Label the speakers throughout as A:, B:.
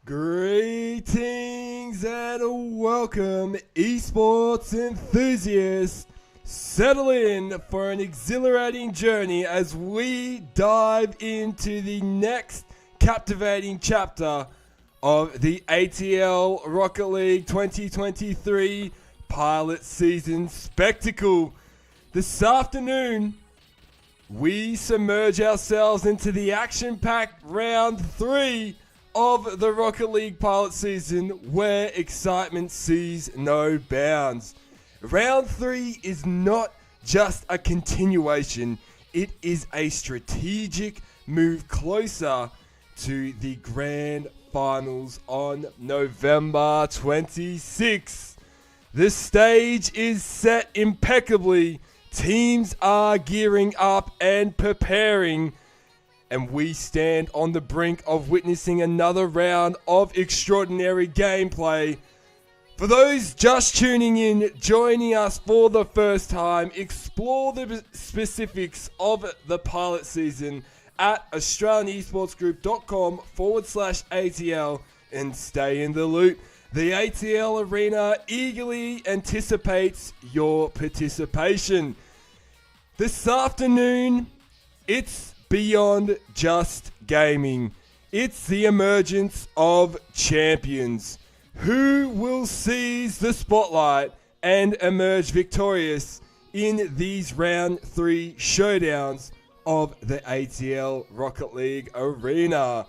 A: Greetings and welcome, esports enthusiasts. Settle in for an exhilarating journey as we dive into the next captivating chapter of the ATL Rocket League 2023 pilot season spectacle. This afternoon, we submerge ourselves into the action-packed round 3 of the Rocket League pilot season, where excitement sees no bounds. Round 3 is not just a continuation, it is a strategic move closer to the grand finals on November 26th. The stage is set impeccably, teams are gearing up and preparing, and we stand on the brink of witnessing another round of extraordinary gameplay. For those just tuning in, joining us for the first time, explore the specifics of the pilot season at australianesportsgroup.com/ATL and stay in the loop. The ATL Arena eagerly anticipates your participation. This afternoon, it's beyond just gaming. It's the emergence of champions. Who will seize the spotlight and emerge victorious in these round 3 showdowns of the ATL Rocket League Arena?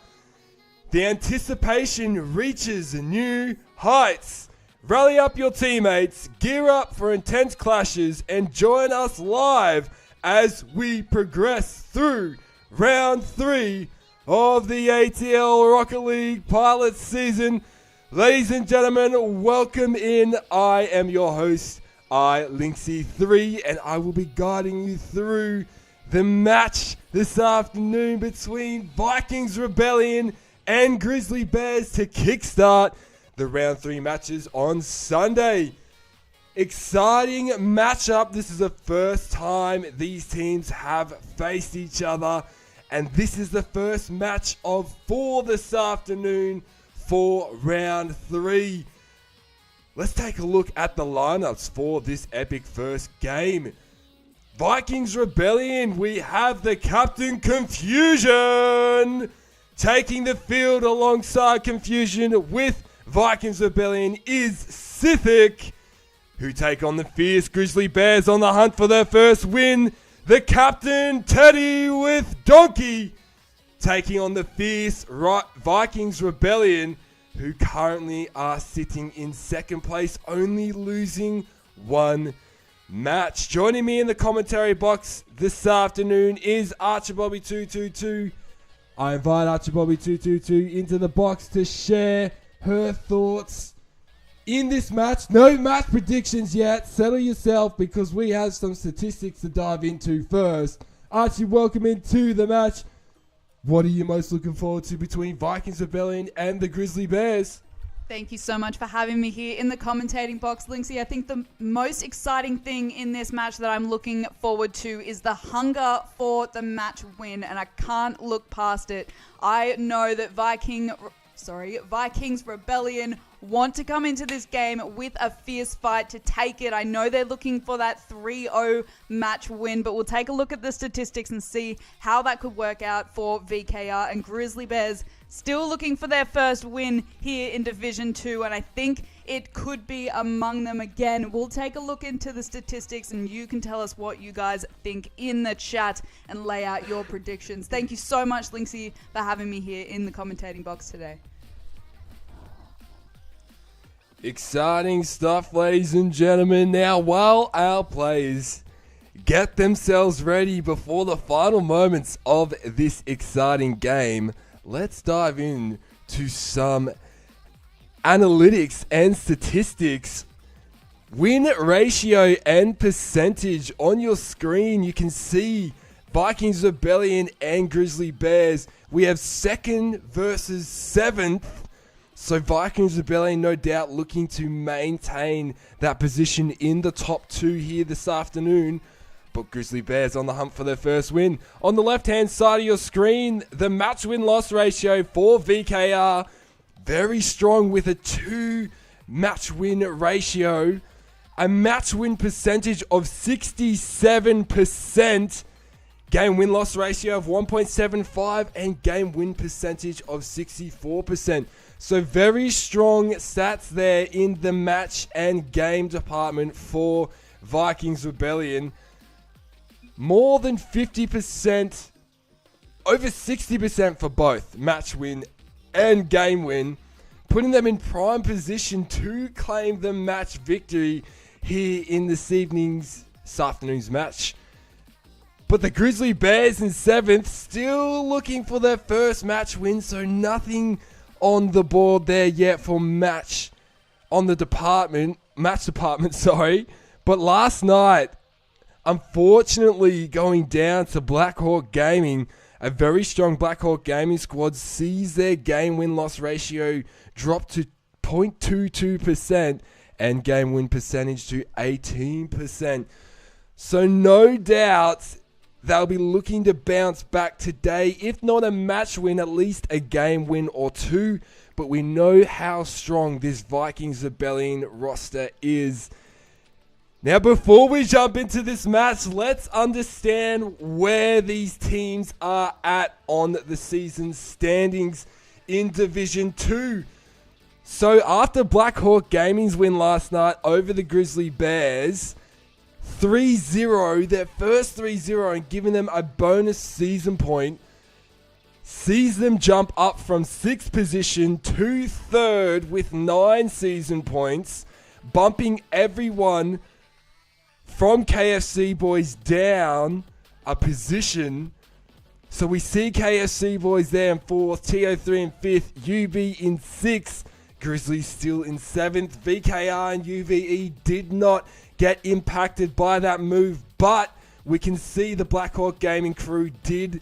A: The anticipation reaches new heights. Rally up your teammates, gear up for intense clashes, and join us live as we progress through round 3 of the ATL Rocket League pilot season. Ladies and gentlemen, welcome in. I am your host, Lynxy3, and I will be guiding you through the match this afternoon between Vikings Rebellion and Grizzly Bears to kickstart the round 3 matches on Sunday. Exciting matchup. This is the first time these teams have faced each other, and this is the first match of 4 this afternoon for round 3. Let's take a look at the lineups for this epic first game. Vikings Rebellion, we have the Captain Confusion taking the field alongside Confusion. With Vikings Rebellion is Sithic, who take on the fierce Grizzly Bears on the hunt for their first win. The captain, Teddy, with Donkey, taking on the fierce Vikings Rebellion, who currently are sitting in second place, only losing 1 match. Joining me in the commentary box this afternoon is ArcherBobby222. I invite ArcherBobby222 into the box to share her thoughts in this match. No match predictions yet. Settle yourself because we have some statistics to dive into first. Archie, welcome into the match. What are you most looking forward to between Vikings Rebellion and the Grizzly Bears?
B: Thank you so much for having me here in the commentating box, Lynxy. I think the most exciting thing in this match that I'm looking forward to is the hunger for the match win, and I can't look past it. I know that Vikings Rebellion want to come into this game with a fierce fight to take it. I know they're looking for that 3-0 match win, but we'll take a look at the statistics and see how that could work out for VKR. And Grizzly Bears still looking for their first win here in Division 2, and I think it could be among them again. We'll take a look into the statistics, and you can tell us what you guys think in the chat and lay out your predictions. Thank you so much, Lynxy, for having me here in the commentating box today.
A: Exciting stuff, ladies and gentlemen. Now, while our players get themselves ready before the final moments of this exciting game, let's dive in to some analytics and statistics. Win ratio and percentage on your screen. You can see Vikings Rebellion and Grizzly Bears. We have 2nd versus 7th. So Vikings Rebellion, no doubt, looking to maintain that position in the top 2 here this afternoon. But Grizzly Bears on the hunt for their first win. On the left-hand side of your screen, the match win-loss ratio for VKR. very strong with a 2 match win ratio, a match win percentage of 67%, game win-loss ratio of 1.75, and game win percentage of 64%. So very strong stats there in the match and game department for Vikings Rebellion. More than 50%, over 60% for both match win and game win, putting them in prime position to claim the match victory here in this afternoon's match. But the Grizzly Bears in 7th, still looking for their first match win, so nothing on the board there yet for match department. But last night, unfortunately, going down to Black Hawk Gaming, a very strong Black Hawk Gaming squad sees their game win-loss ratio drop to 0.22% and game win percentage to 18%. So no doubt they'll be looking to bounce back today, if not a match win, at least a game win or two. But we know how strong this Vikings Rebellion roster is. Now, before we jump into this match, let's understand where these teams are at on the season standings in Division 2. So, after Black Hawk Gaming's win last night over the Grizzly Bears, 3-0, their first 3-0, and giving them a bonus season point, sees them jump up from 6th position to 3rd with 9 season points, bumping everyone from KFC Boys down a position. So we see KFC Boys there in 4th, TO3 in 5th, UB in 6th, Grizzlies still in 7th. VKR and UVE did not get impacted by that move, but we can see the Black Hawk Gaming crew did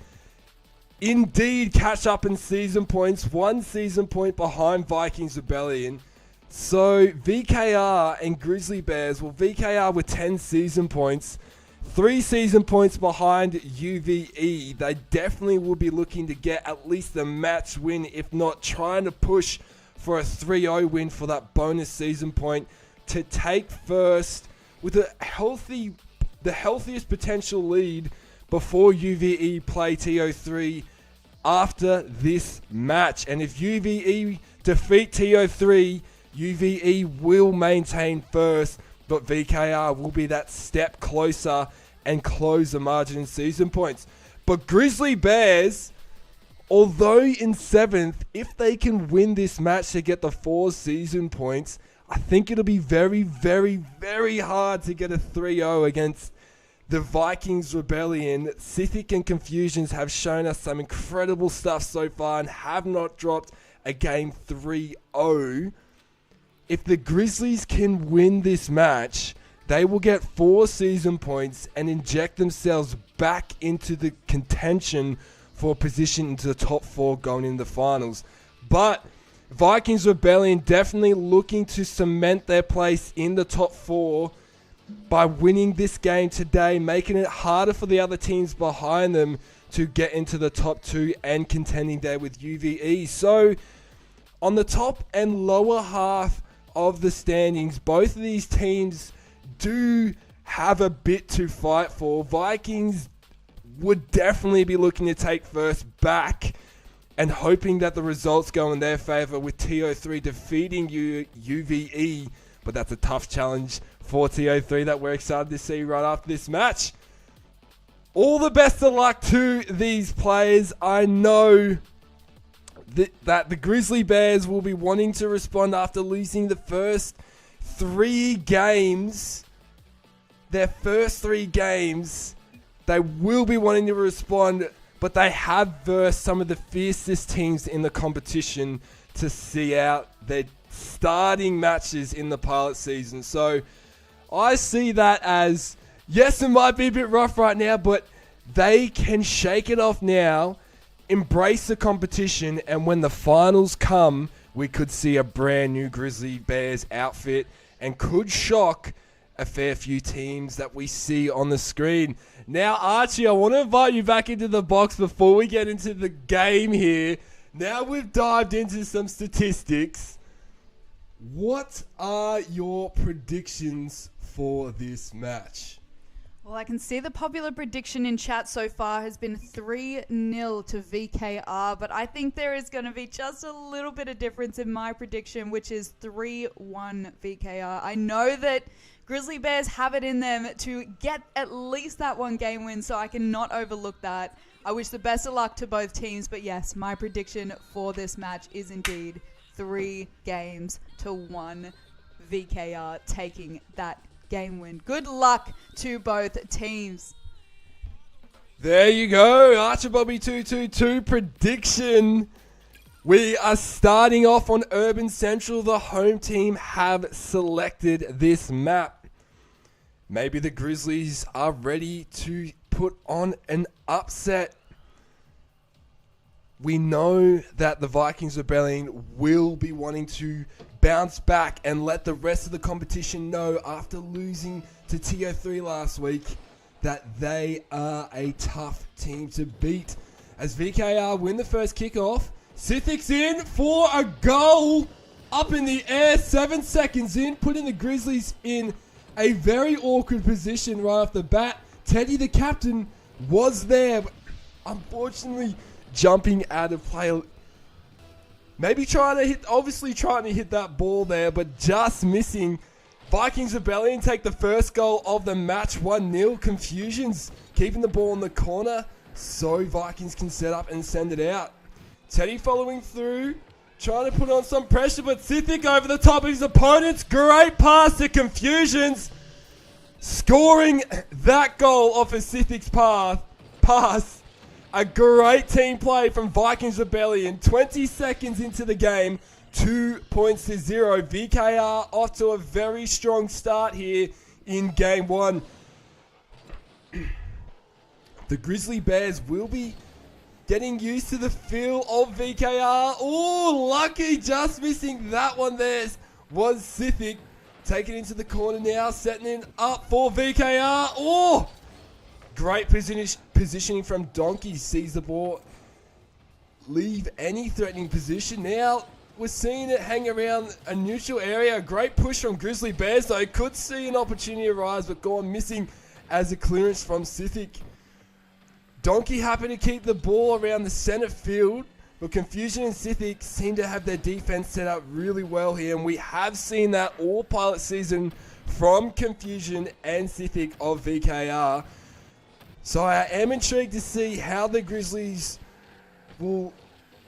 A: indeed catch up in season points, 1 season point behind Vikings Rebellion. So VKR and Grizzly Bears, well, VKR with 10 season points, 3 season points behind UVE. They definitely will be looking to get at least the match win, if not trying to push for a 3-0 win for that bonus season point to take first with the healthiest potential lead before UVE play TO3 after this match. And if UVE defeat TO3, UVE will maintain first, but VKR will be that step closer and close the margin in season points. But Grizzly Bears, although in 7th, if they can win this match to get the 4 season points, I think it'll be very, very, very hard to get a 3-0 against the Vikings Rebellion. Sithic and Confusions have shown us some incredible stuff so far and have not dropped a game 3-0. If the Grizzlies can win this match, they will get 4 season points and inject themselves back into the contention for a position into the top 4 going in the finals. But Vikings Rebellion definitely looking to cement their place in the top 4 by winning this game today, making it harder for the other teams behind them to get into the top 2 and contending there with UVE. So, on the top and lower half of the standings, both of these teams do have a bit to fight for. Vikings would definitely be looking to take first back and hoping that the results go in their favour with TO3 defeating UVE. But that's a tough challenge for TO3 that we're excited to see right after this match. All the best of luck to these players. I know that the Grizzly Bears will be wanting to respond after losing the first 3 games. Their first 3 games, they will be wanting to respond, but they have versed some of the fiercest teams in the competition to see out their starting matches in the pilot season. So I see that as, yes, it might be a bit rough right now, but they can shake it off now, embrace the competition, and when the finals come, we could see a brand new Grizzly Bears outfit and could shock a fair few teams that we see on the screen. Now, Archie, I want to invite you back into the box before we get into the game here. Now we've dived into some statistics. What are your predictions for this match?
B: Well, I can see the popular prediction in chat so far has been 3-0 to VKR, but I think there is going to be just a little bit of difference in my prediction, which is 3-1 VKR. I know that Grizzly Bears have it in them to get at least that one game win, so I cannot overlook that. I wish the best of luck to both teams, but yes, my prediction for this match is indeed 3-1 VKR taking that game win. Good luck to both teams.
A: There you go, Archer Bobby 222 prediction. We are starting off on Urban Central. The home team have selected this map. Maybe the Grizzlies are ready to put on an upset. We know that the Vikings Rebellion will be wanting to bounce back and let the rest of the competition know after losing to TO3 last week that they are a tough team to beat. As VKR win the first kickoff, Sithik's in for a goal up in the air, 7 seconds in, putting the Grizzlies in a very awkward position right off the bat. Teddy, the captain, was there, but unfortunately jumping out of play. Maybe trying to hit that ball there, but just missing. Vikings Rebellion take the first goal of the match, 1-0. Confusions keeping the ball in the corner so Vikings can set up and send it out. Teddy following through, trying to put on some pressure, but Sithik over the top of his opponents. Great pass to Confusions. Scoring that goal off of Sithik's pass. A great team play from Vikings Rebellion. 20 seconds into the game, 2-0. VKR off to a very strong start here in game one. The Grizzly Bears will be getting used to the feel of VKR. Oh, lucky, just missing that one there was Sithik. Taking it into the corner now, setting it up for VKR. Oh, great positioning from Donkey. Sees the ball leave any threatening position. Now we're seeing it hang around a neutral area. Great push from Grizzly Bears, though. Could see an opportunity arise, but gone missing as a clearance from Sithik. Donkey happy to keep the ball around the center field, but Confusion and Sithik seem to have their defense set up really well here, and we have seen that all pilot season from Confusion and Sithik of VKR. So I am intrigued to see how the Grizzlies will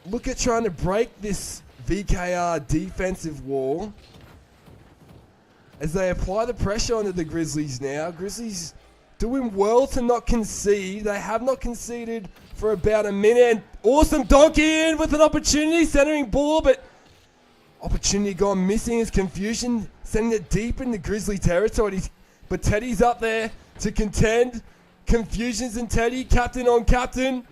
A: look at trying to break this VKR defensive wall as they apply the pressure onto the Grizzlies now. Grizzlies doing well to not concede. They have not conceded for about a minute. And awesome Donkey in with an opportunity, centering ball, but opportunity gone missing as Confusion sending it deep into Grizzly territory. But Teddy's up there to contend. Confusions and Teddy, captain on captain,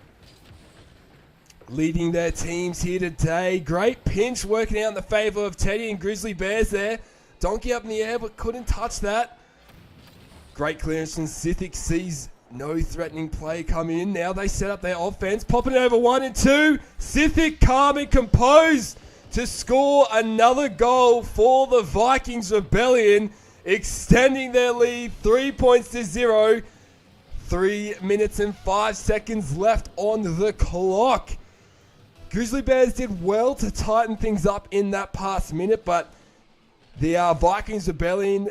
A: leading their teams here today. Great pinch working out in the favor of Teddy and Grizzly Bears there. Donkey up in the air, but couldn't touch that. Great clearance from Sithik, sees no threatening play come in. Now they set up their offense, popping it over 1 and 2. Sithik calm and composed to score another goal for the Vikings Rebellion, extending their lead 3-0. 3 minutes and 5 seconds left on the clock. Grizzly Bears did well to tighten things up in that past minute, but the Vikings Rebellion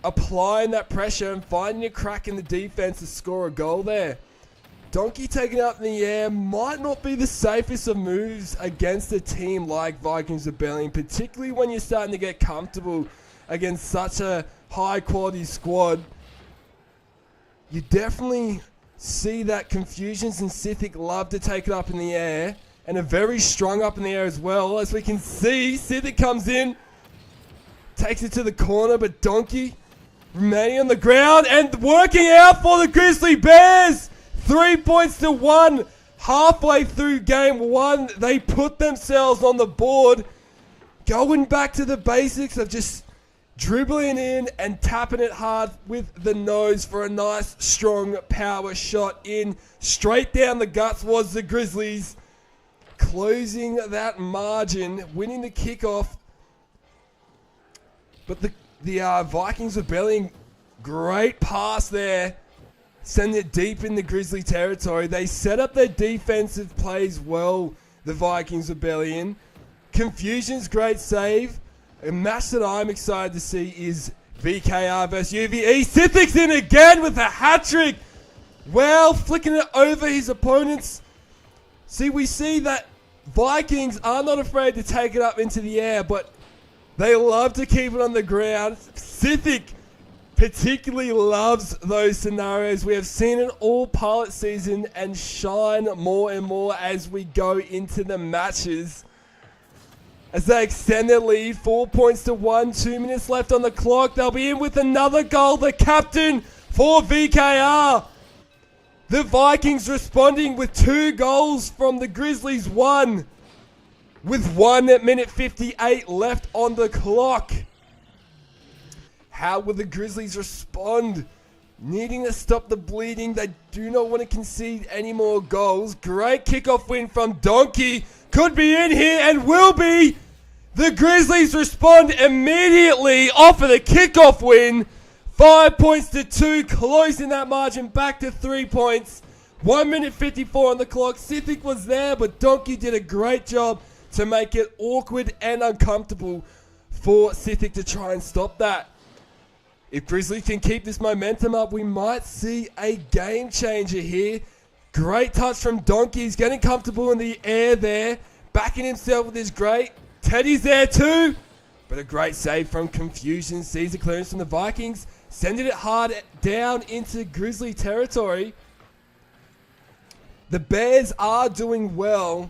A: applying that pressure and finding a crack in the defense to score a goal there. Donkey taking it up in the air might not be the safest of moves against a team like Vikings Rebellion, particularly when you're starting to get comfortable against such a high quality squad. You definitely see that Confusions and Sithik love to take it up in the air, and are very strong up in the air as well. As we can see, Sithik comes in, takes it to the corner, but Donkey remaining on the ground and working out for the Grizzly Bears. 3-1. Halfway through game one, they put themselves on the board. Going back to the basics of just dribbling in and tapping it hard with the nose for a nice, strong power shot in. Straight down the guts was the Grizzlies. closing that margin, winning the kickoff. But the Vikings Rebellion, great pass there. Send it deep in the Grizzly territory. They set up their defensive plays well, the Vikings Rebellion. Confusion's great save. A match that I'm excited to see is VKR versus UVE. Sithik's in again with a hat-trick. Well, flicking it over his opponents. See, we see that Vikings are not afraid to take it up into the air, but they love to keep it on the ground. Sithik particularly loves those scenarios. We have seen it all pilot season and shine more and more as we go into the matches. As they extend their lead, 4 points to 1, 2 minutes left on the clock. They'll be in with another goal. The captain for VKR. The Vikings responding with 2 goals from the Grizzlies, 1. With 1 at minute 58 left on the clock. How will the Grizzlies respond? Needing to stop the bleeding. They do not want to concede any more goals. Great kickoff win from Donkey. Could be in here and will be. The Grizzlies respond immediately off of the kickoff win. 5 points to 2, closing that margin back to 3 points. 1 minute 54 on the clock. Sithik was there, but Donkey did a great job to make it awkward and uncomfortable for Sithik to try and stop that. If Grizzlies can keep this momentum up, we might see a game changer here. Great touch from Donkey. He's getting comfortable in the air there. Backing himself with his great. Teddy's there too. But a great save from Confusion. Sees the clearance from the Vikings. Sending it hard down into Grizzly territory. The Bears are doing well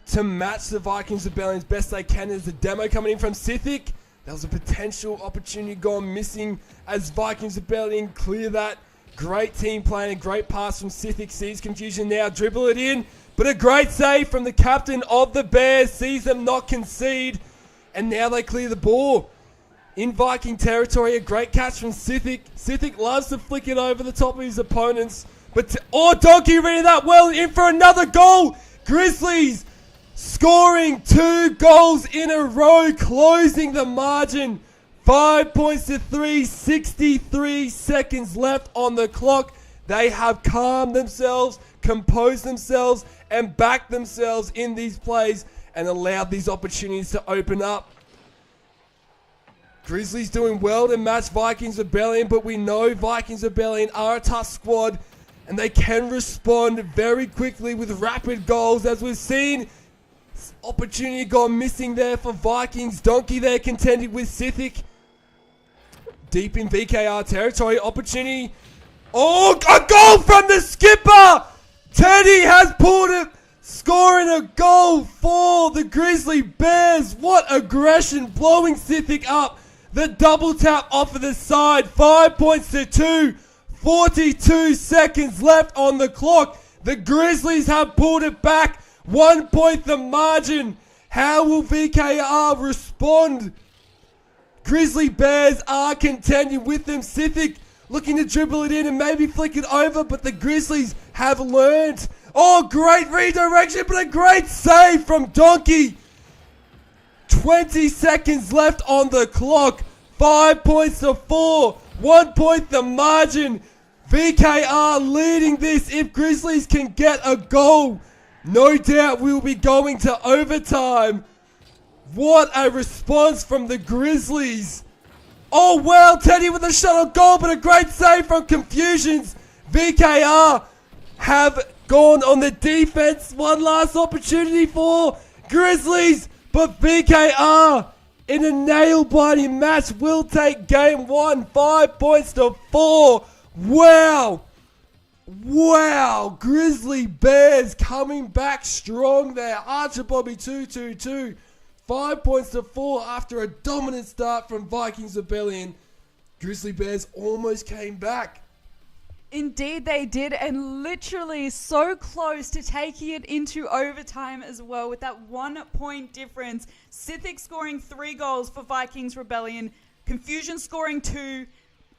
A: to match the Vikings Rebellion as best they can. There's a demo coming in from Sithik. There was a potential opportunity gone missing as Vikings Rebellion clear that. Great team playing, a great pass from Sithik. Sees Confusion now, dribble it in. But a great save from the captain of the Bears. Sees them not concede. And now they clear the ball. In Viking territory, a great catch from Sithik. Sithik loves to flick it over the top of his opponents. But Donkey reading that well, in for another goal. Grizzlies scoring 2 goals in a row, closing the margin. 5 points to 3, 63 seconds left on the clock. They have calmed themselves, composed themselves, and backed themselves in these plays and allowed these opportunities to open up. Grizzlies doing well to match Vikings Rebellion, but we know Vikings Rebellion are a tough squad and they can respond very quickly with rapid goals, as we've seen. Opportunity gone missing there for Vikings. Donkey there contending with Sithik. Deep in VKR territory. Opportunity. Oh, a goal from the skipper! Teddy has pulled it. Scoring a goal for the Grizzly Bears. What aggression, blowing Sithik up. The double tap off of the side. 5 points to 2. 42 seconds left on the clock. The Grizzlies have pulled it back. 1 point the margin. How will VKR respond? Grizzly Bears are contending with them. Sithik looking to dribble it in and maybe flick it over, but the Grizzlies have learned. Oh, great redirection, but a great save from Donkey. 20 seconds left on the clock. 5 points to 4. 1 point the margin. VKR leading this. If Grizzlies can get a goal, no doubt we'll be going to overtime. What a response from the Grizzlies. Oh, well, Teddy with a shot on goal, but a great save from Confusions. VKR have gone on the defense. One last opportunity for Grizzlies, but VKR in a nail-biting match will take game 1. 5 points to 4. Wow. Wow. Grizzly Bears coming back strong there. Archer Bobby 2-2-2. 5 points to 4 after a dominant start from Vikings Rebellion. Grizzly Bears almost came back.
B: Indeed they did, and literally so close to taking it into overtime as well with that 1 point difference. Sithik scoring 3 goals for Vikings Rebellion, Confusion scoring 2,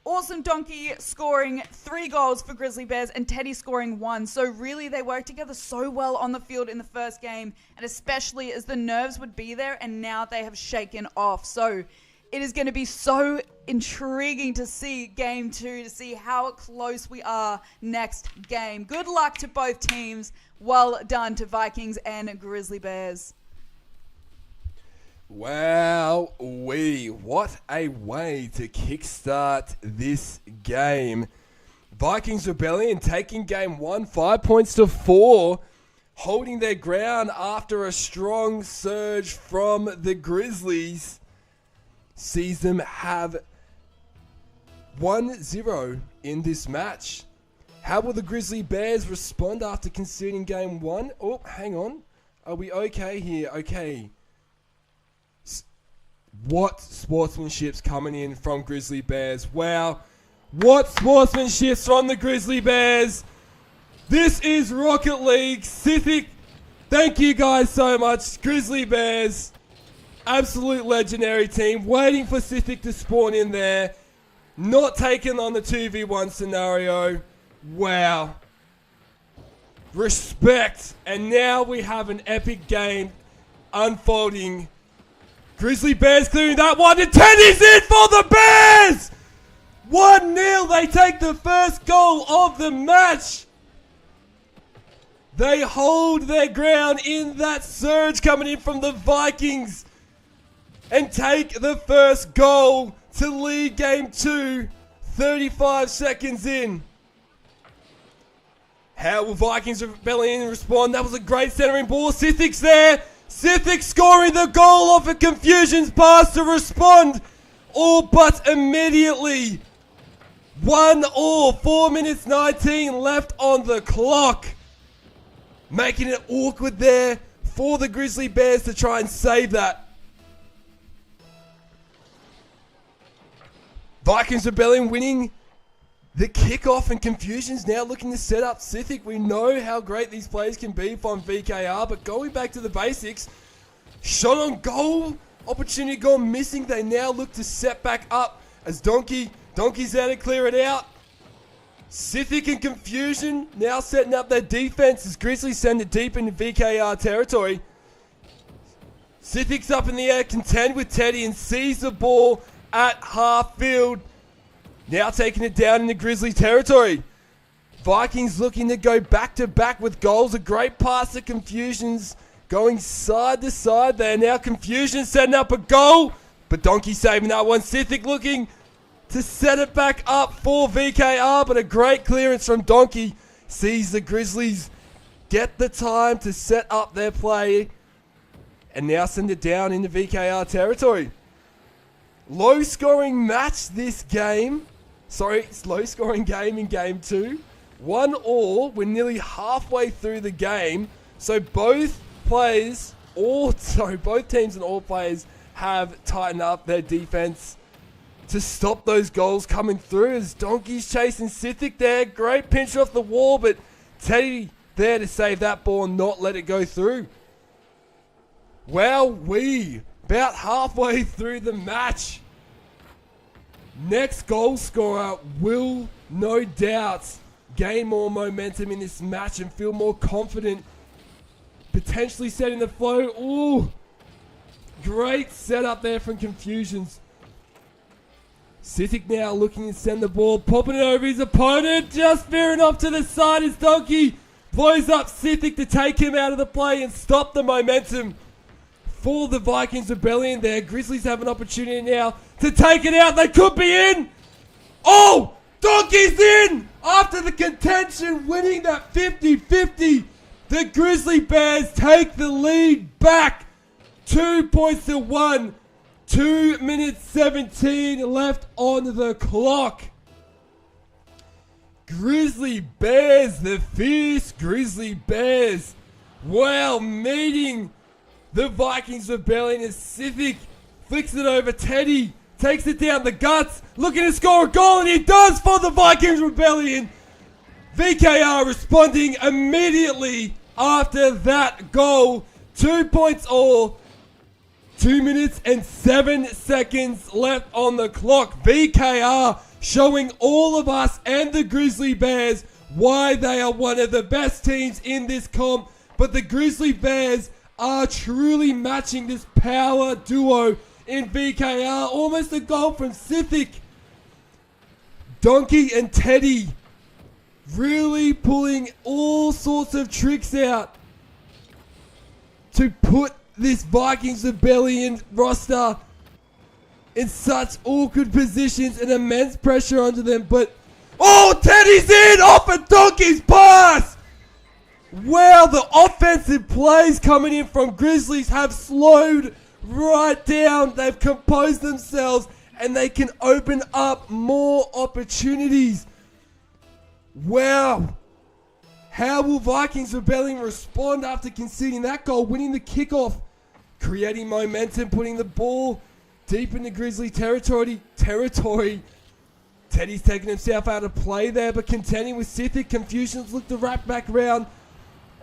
B: Awesome Donkey scoring 3 goals for Grizzly Bears and Teddy scoring 1. So really they worked together so well on the field in the first game, and especially as the nerves would be there, and now they have shaken off. So it is going to be so intriguing to see game 2, to see how close we are next game. Good luck to both teams. Well done to Vikings and Grizzly Bears.
A: Wow, what a way to kickstart this game. Vikings Rebellion taking game 1, 5 points to 4, holding their ground after a strong surge from the Grizzlies. Sees them have 1-0 in this match. How will the Grizzly Bears respond after conceding game 1? Oh, hang on. Are we okay here? Okay. What sportsmanship's coming in from Grizzly Bears? Wow. What sportsmanship's from the Grizzly Bears? This is Rocket League. Sithic, thank you guys so much. Grizzly Bears, absolute legendary team. Waiting for Sithic to spawn in there. Not taking on the 2v1 scenario. Wow. Respect. And now we have an epic game unfolding. Grizzly Bears clearing that one, and Teddy's in for the Bears! 1-0, they take the first goal of the match. They hold their ground in that surge coming in from the Vikings and take the first goal to lead game 2, 35 seconds in. How will Vikings Rebellion respond? That was a great centering ball. Sithic's there. Sithic scoring the goal off a Confusion's pass to respond all but immediately. 1-1, 4 minutes 19 left on the clock. Making it awkward there for the Grizzly Bears to try and save that. Vikings Rebellion winning the kickoff, and Confusion's now looking to set up Sithic. We know how great these plays can be from VKR, but going back to the basics, shot on goal, opportunity gone missing. They now look to set back up as Donkey's there to clear it out. Sithic and Confusion now setting up their defense as Grizzlies send it deep into VKR territory. Sithic's up in the air, contend with Teddy, and sees the ball at half field. Now taking it down into Grizzly territory. Vikings looking to go back-to-back with goals. A great pass to Confusion's going side to side there. Now Confusion setting up a goal, but Donkey saving that one. Sithic looking to set it back up for VKR, but a great clearance from Donkey sees the Grizzlies get the time to set up their play and now send it down into VKR territory. Low-scoring match this game. Sorry, it's low-scoring game in game 2. 1-1. We're nearly halfway through the game. So both teams and all players have tightened up their defense to stop those goals coming through as Donkey's chasing Sithic there. Great pinch off the wall, but Teddy there to save that ball and not let it go through. Well, about halfway through the match. Next goal scorer will no doubt gain more momentum in this match and feel more confident, potentially setting the flow. Ooh, great setup there from Confusions. Sithic now looking to send the ball, popping it over his opponent, just veering off to the side as Donkey blows up Sithic to take him out of the play and stop the momentum for the Vikings Rebellion there. Grizzlies have an opportunity now to take it out. They could be in. Oh, Donkey's in after the contention, winning that 50-50. The Grizzly Bears take the lead back 2 points to 1. 2 minutes 17 left on the clock. Grizzly Bears, the fierce Grizzly Bears. Well, meeting the Vikings Rebellion as Sithic flicks it over. Teddy takes it down the guts, looking to score a goal, and he does for the Vikings Rebellion. VKR responding immediately after that goal. 2 points all. 2 minutes and 7 seconds left on the clock. VKR showing all of us and the Grizzly Bears why they are one of the best teams in this comp. But the Grizzly Bears are truly matching this power duo in VKR. Almost a goal from Sithic. Donkey and Teddy really pulling all sorts of tricks out to put this Vikings Rebellion roster in such awkward positions and immense pressure onto them. But, oh, Teddy's in off a Donkey's pass! Wow, the offensive plays coming in from Grizzlies have slowed right down. They've composed themselves and they can open up more opportunities. Wow. How will Vikings Rebellion respond after conceding that goal, winning the kickoff, creating momentum, putting the ball deep in the Grizzly territory? Teddy's taking himself out of play there, but contending with Sithic. Confusions look to wrap back around.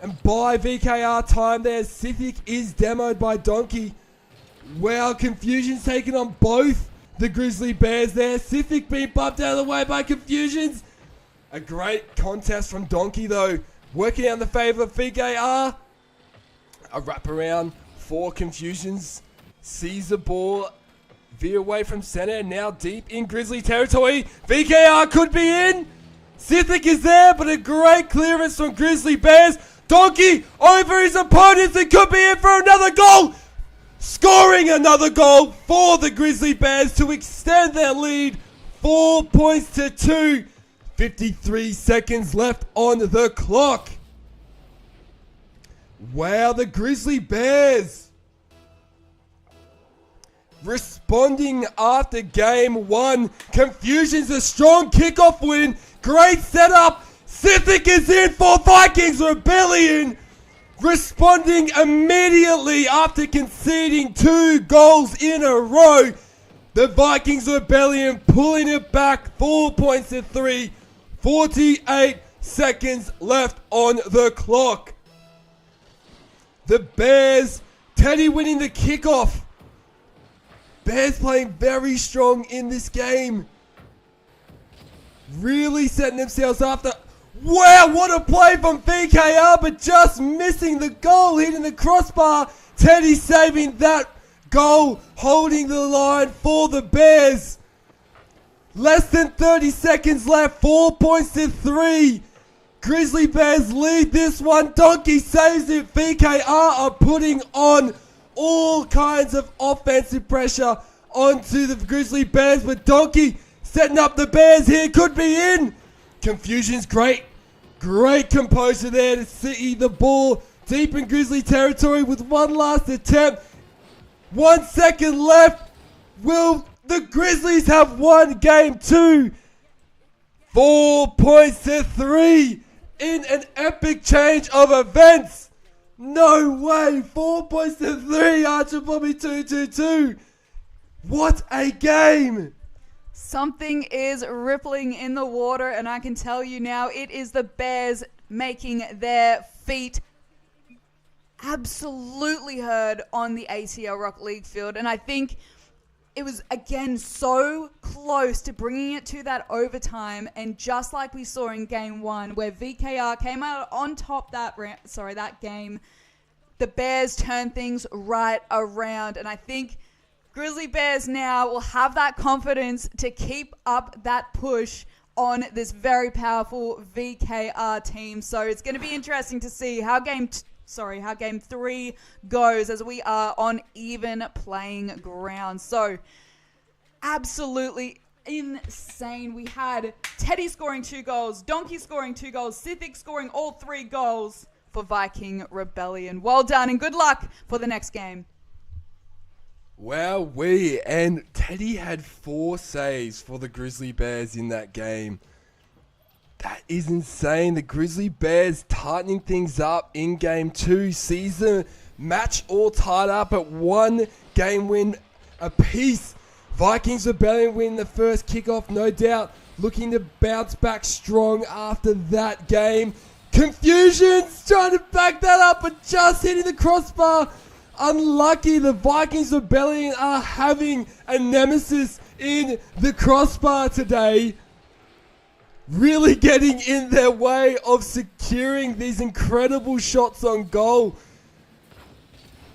A: And by VKR time there, Sithic is demoed by Donkey. Wow, Confusion's taken on both the Grizzly Bears there. Sithic being bumped out of the way by Confusions. A great contest from Donkey though, working out in the favour of VKR. A wraparound for Confusions. Sees the ball veer away from centre, now deep in Grizzly territory. VKR could be in. Sithic is there, but a great clearance from Grizzly Bears. Donkey over his opponents and could be in for another goal. Scoring another goal for the Grizzly Bears to extend their lead 4 points to 2. 53 seconds left on the clock. Wow, the Grizzly Bears responding after game one. Confusion's a strong kickoff win. Great setup. Sithic is in for Vikings Rebellion. Responding immediately after conceding 2 goals in a row. The Vikings Rebellion pulling it back 4 points to 3. 48 seconds left on the clock. The Bears, Teddy winning the kickoff. Bears playing very strong in this game. Really setting themselves up. Wow, what a play from VKR, but just missing the goal, hitting the crossbar. Teddy saving that goal, holding the line for the Bears. Less than 30 seconds left, 4 points to 3. Grizzly Bears lead this one. Donkey saves it. VKR are putting on all kinds of offensive pressure onto the Grizzly Bears, but Donkey setting up the Bears here, could be in. Confusion's great composure there to see the ball deep in Grizzly territory with one last attempt. 1 second left. Will the Grizzlies have won game 2? 4 points to 3 in an epic change of events. No way. 4 points to 3. Archer Bobby 2-2-2. What a game.
B: Something is rippling in the water, and I can tell you now, it is the Bears making their feet absolutely heard on the ATL Rock League field. And I think it was, again, so close to bringing it to that overtime. And just like we saw in game 1, where VKR came out on top that game, the Bears turned things right around. And I think Grizzly Bears now will have that confidence to keep up that push on this very powerful VKR team. So it's going to be interesting to see how game 3 goes, as we are on even playing ground. So absolutely insane. We had Teddy scoring 2 goals, Donkey scoring 2 goals, Sithic scoring all 3 goals for Viking Rebellion. Well done and good luck for the next game.
A: Wow, and Teddy had 4 saves for the Grizzly Bears in that game. That is insane. The Grizzly Bears tightening things up in game 2. Sees the match all tied up at 1 game win apiece. Vikings Rebellion win the first kickoff, no doubt. Looking to bounce back strong after that game. Confusion's trying to back that up, but just hitting the crossbar. unlucky. The Vikings Rebellion are having a nemesis in the crossbar today. Really getting in their way of securing these incredible shots on goal.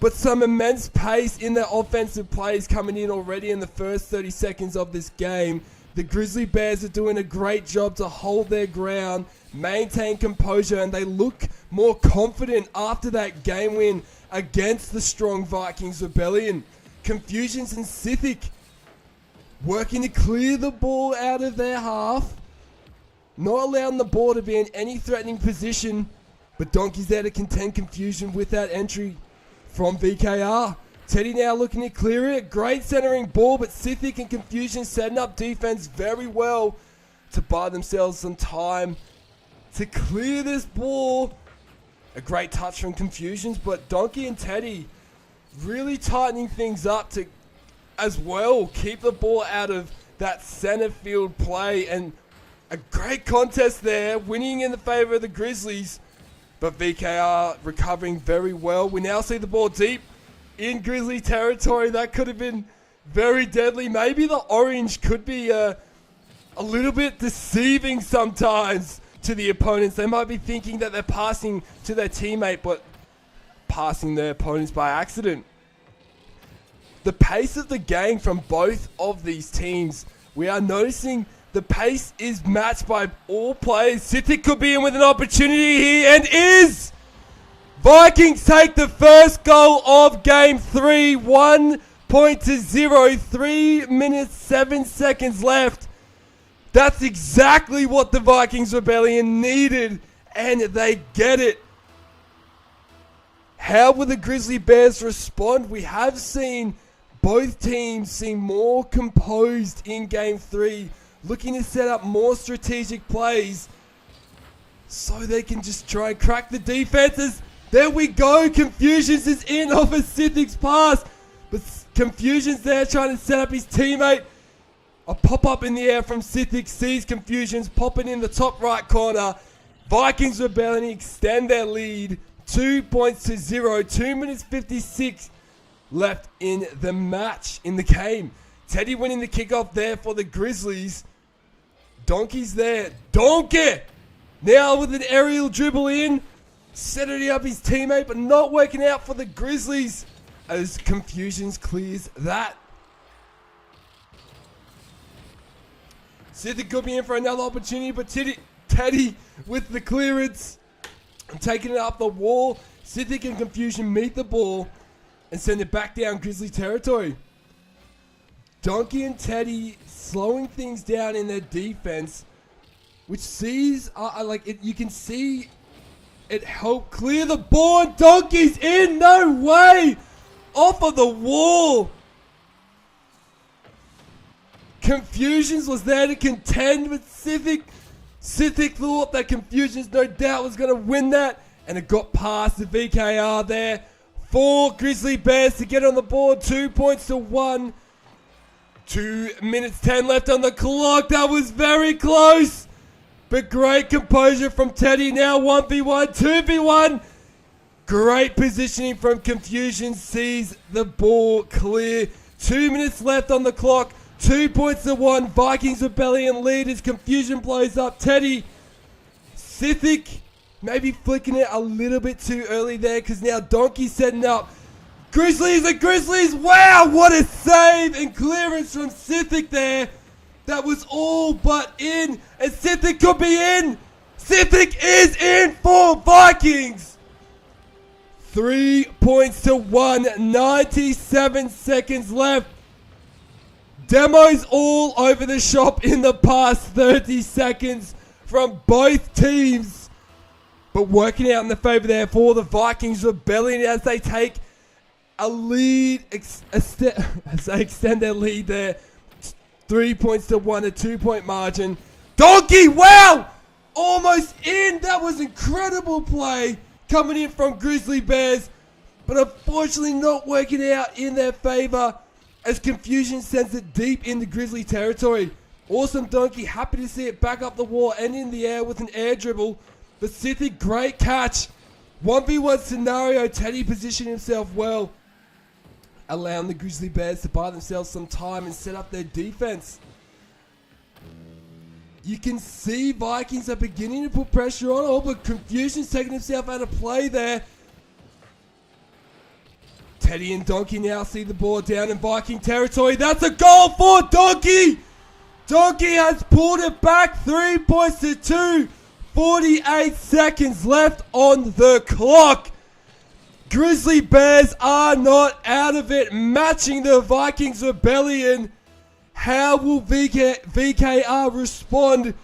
A: But some immense pace in their offensive plays coming in already in the first 30 seconds of this game. The Grizzly Bears are doing a great job to hold their ground, maintain composure, and they look more confident after that game win against the strong Vikings Rebellion. Confusions and Sithic working to clear the ball out of their half. Not allowing the ball to be in any threatening position, but Donkey's there to contend Confusion with that entry from VKR. Teddy now looking to clear it. Great centering ball, but Sithic and Confusion setting up defense very well to buy themselves some time to clear this ball. A great touch from Confusions, but Donkey and Teddy really tightening things up to, as well, keep the ball out of that center field play. And a great contest there, winning in the favor of the Grizzlies, but VKR recovering very well. We now see the ball deep in Grizzly territory. That could have been very deadly. Maybe the orange could be a little bit deceiving sometimes to the opponents. They might be thinking that they're passing to their teammate, but passing their opponents by accident. The pace of the game from both of these teams, we are noticing the pace is matched by all players. Sithic could be in with an opportunity here, and is! Vikings take the first goal of Game 3. 1-0. 3 minutes, 7 seconds left. That's exactly what the Vikings Rebellion needed, and they get it. How will the Grizzly Bears respond? We have seen both teams seem more composed in Game 3, looking to set up more strategic plays so they can just try and crack the defenses. There we go. Confusions is in off a Sithic's pass, but Confusions there trying to set up his teammate. A pop-up in the air from Sithic, sees Confusions popping in the top right corner. Vikings Rebellion extend their lead 2-0. 2 minutes 56 left in the match, in the game. Teddy winning the kickoff there for the Grizzlies. Donkey's there. Donkey! Now with an aerial dribble in. Setting up his teammate, but not working out for the Grizzlies as Confusions clears that. Sithic could be in for another opportunity, but Teddy with the clearance and taking it up the wall. Sithic and Confusion meet the ball and send it back down Grizzly territory. Donkey and Teddy slowing things down in their defense, which sees, you can see it help clear the ball. Donkey's in, no way! Off of the wall. Confusions was there to contend with Sithic. Sithic thought that Confusions no doubt was going to win that, and it got past the VKR there. 4 Grizzly Bears to get on the board, 2-1. 2 minutes 10 left on the clock. That was very close, but great composure from Teddy. Now 1v1, 2v1. Great positioning from Confusion, sees the ball clear. 2 minutes left on the clock. 2-1. Vikings Rebellion lead as Confusion blows up Teddy. Sithic maybe flicking it a little bit too early there, because now Donkey's setting up. Grizzlies and Grizzlies. Wow, what a save and clearance from Sithic there. That was all but in, and Sithic could be in. Sithic is in for Vikings. 3-1. 97 seconds left. Demos all over the shop in the past 30 seconds from both teams. But working out in the favor there for the Vikings Rebellion as they take a lead, as they extend their lead there. 3-1, a 2-point margin. Donkey, wow! Almost in. That was incredible play coming in from Grizzly Bears, but unfortunately not working out in their favor as Confusion sends it deep into Grizzly territory. Awesome Donkey, happy to see it back up the wall and in the air with an air dribble. But Sithic, great catch. 1v1 scenario, Teddy positioned himself well. allowing the Grizzly Bears to buy themselves some time and set up their defense. You can see Vikings are beginning to put pressure on. Oh, but Confusion's taking himself out of play there. Teddy and Donkey now see the ball down in Viking territory. That's a goal for Donkey! Donkey has pulled it back 3 points to 2. 48 seconds left on the clock. Grizzly Bears are not out of it, matching the Vikings rebellion. How will VKR respond?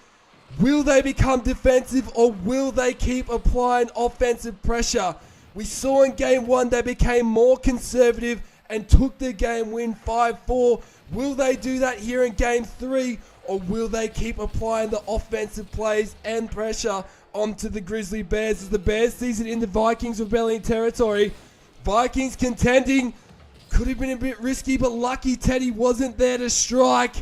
A: Will they become defensive or will they keep applying offensive pressure? We saw in game 1 they became more conservative and took the game win 5-4. Will they do that here in game 3 or will they keep applying the offensive plays and pressure onto the Grizzly Bears as the Bears sees it in the Vikings rebellion territory? Vikings contending. Could have been a bit risky, but lucky Teddy wasn't there to strike.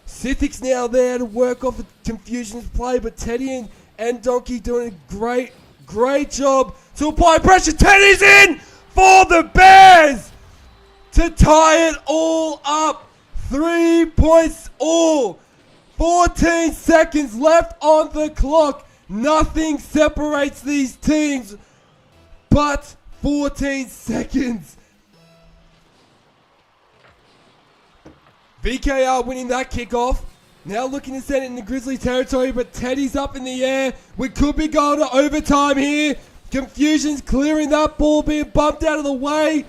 A: Sithic's now there to work off the Confusion's play, but Teddy and Donkey doing a great job to apply pressure. Teddy's in for the Bears to tie it all up. 3 points all. 14 seconds left on the clock. Nothing separates these teams but 14 seconds. VKR winning that kickoff. Now looking to send it in the Grizzly territory, but Teddy's up in the air. We could be going to overtime here. Confusion's clearing that ball, being bumped out of the way.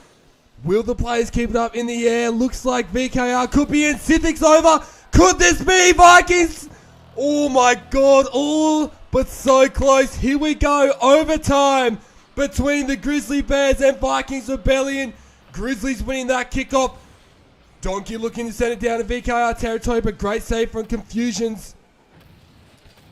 A: Will the players keep it up in the air? Looks like VKR could be in. Sithic's over. Could this be Vikings? Oh my God, all but so close. Here we go, overtime between the Grizzly Bears and Vikings Rebellion. Grizzlies winning that kickoff. Donkey looking to send it down to VKR territory, but great save from Confusions.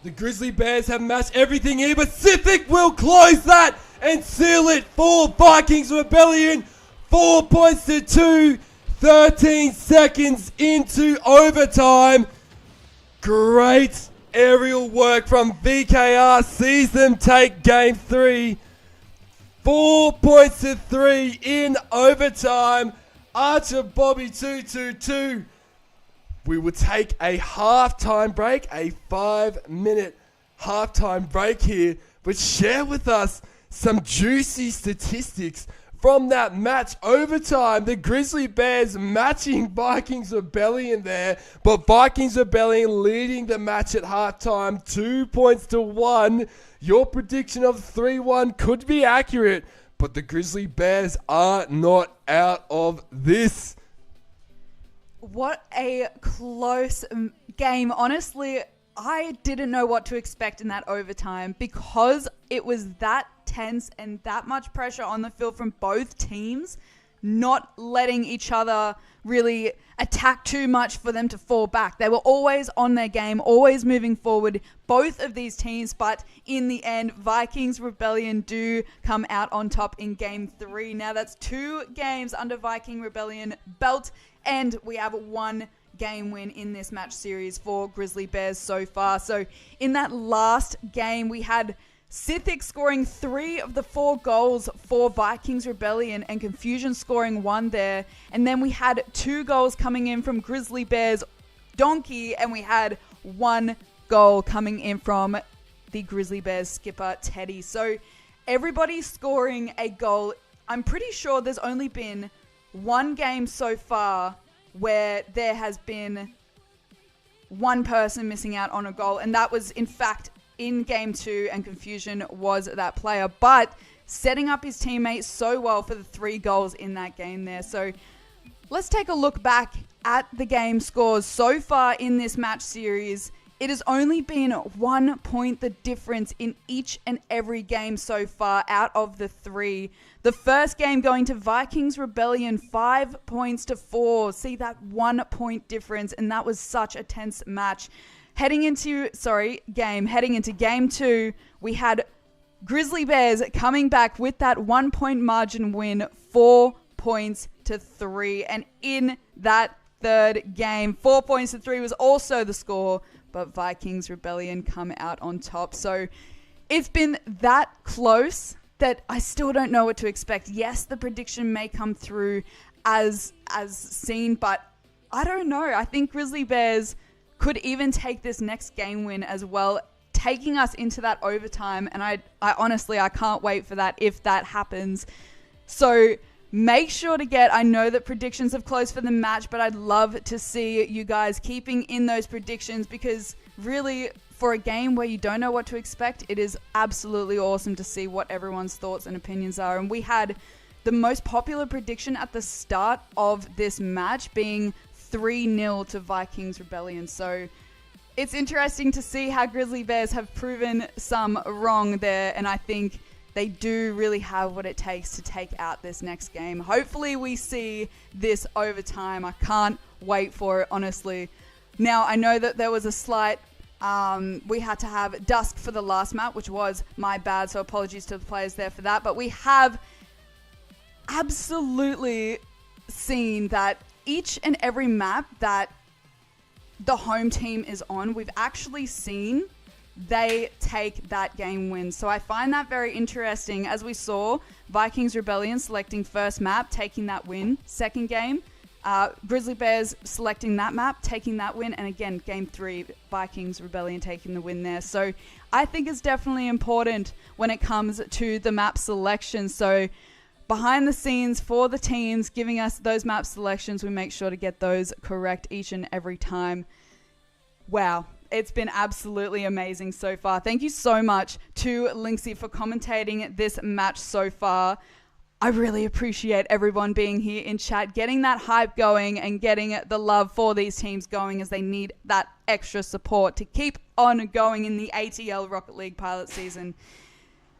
A: The Grizzly Bears have matched everything here, but Sithic will close that and seal it for Vikings Rebellion. 4 points to 2, 13 seconds into overtime. Great aerial work from VKR, sees them take game 3. 4 points to 3 in overtime. Archer Bobby 2-2-2. We will take a halftime break, a 5-minute halftime break here, but share with us some juicy statistics from that match overtime. The Grizzly Bears matching Vikings Rebellion there, but Vikings Rebellion leading the match at halftime 2 points to 1. Your prediction of 3-1 could be accurate, but the Grizzly Bears are not out of this.
B: What a close game. Honestly, I didn't know what to expect in that overtime because it was that tense and that much pressure on the field from both teams, not letting each other really attack too much for them to fall back. They were always on their game, always moving forward, both of these teams, but in the end, Vikings Rebellion do come out on top in game 3. Now that's 2 games under Viking Rebellion belt, and we have 1 game win in this match series for Grizzly Bears so far. So in that last game, we had Sithic scoring 3 of the 4 goals for Vikings Rebellion and Confusion scoring 1 there. And then we had 2 goals coming in from Grizzly Bears Donkey, and we had 1 goal coming in from the Grizzly Bears skipper Teddy. So everybody scoring a goal. I'm pretty sure there's only been 1 game so far where there has been 1 person missing out on a goal, and that was in fact in game 2, and Confusion was that player, but setting up his teammates so well for the 3 goals in that game there. So let's take a look back at the game scores so far in this match series. It has only been 1 point the difference in each and every game so far out of the 3. The first game going to Vikings Rebellion, 5 points to 4. See that 1 point difference, and that was such a tense match. Heading into game 2, we had Grizzly Bears coming back with that 1 point margin win, 4 points to 3. And in that third game, 4 points to 3 was also the score, but Vikings Rebellion come out on top. So it's been that close that I still don't know what to expect. Yes, the prediction may come through as seen, but I don't know. I think Grizzly Bears could even take this next game win as well, taking us into that overtime. And I honestly, I can't wait for that if that happens. So make sure to I know that predictions have closed for the match, but I'd love to see you guys keeping in those predictions, because really, for a game where you don't know what to expect, it is absolutely awesome to see what everyone's thoughts and opinions are. And we had the most popular prediction at the start of this match being 3-0 to Vikings Rebellion. So it's interesting to see how Grizzly Bears have proven some wrong there, and I think they do really have what it takes to take out this next game. Hopefully we see this overtime. I can't wait for it, honestly. Now, I know that there was a slight... we had to have dusk for the last map, which was my bad, so apologies to the players there for that. But we have absolutely seen that each and every map that the home team is on, we've actually seen they take that game win. So I find that very interesting. As we saw, Vikings Rebellion selecting first map, taking that win. Second game, Grizzly Bears selecting that map, taking that win. And again, game 3, Vikings Rebellion taking the win there. So I think it's definitely important when it comes to the map selection. So behind the scenes for the teams giving us those map selections, we make sure to get those correct each and every time. Wow. It's been absolutely amazing so far. Thank you so much to Linksy for commentating this match so far. I really appreciate everyone being here in chat, getting that hype going and getting the love for these teams going, as they need that extra support to keep on going in the ATL Rocket League pilot season.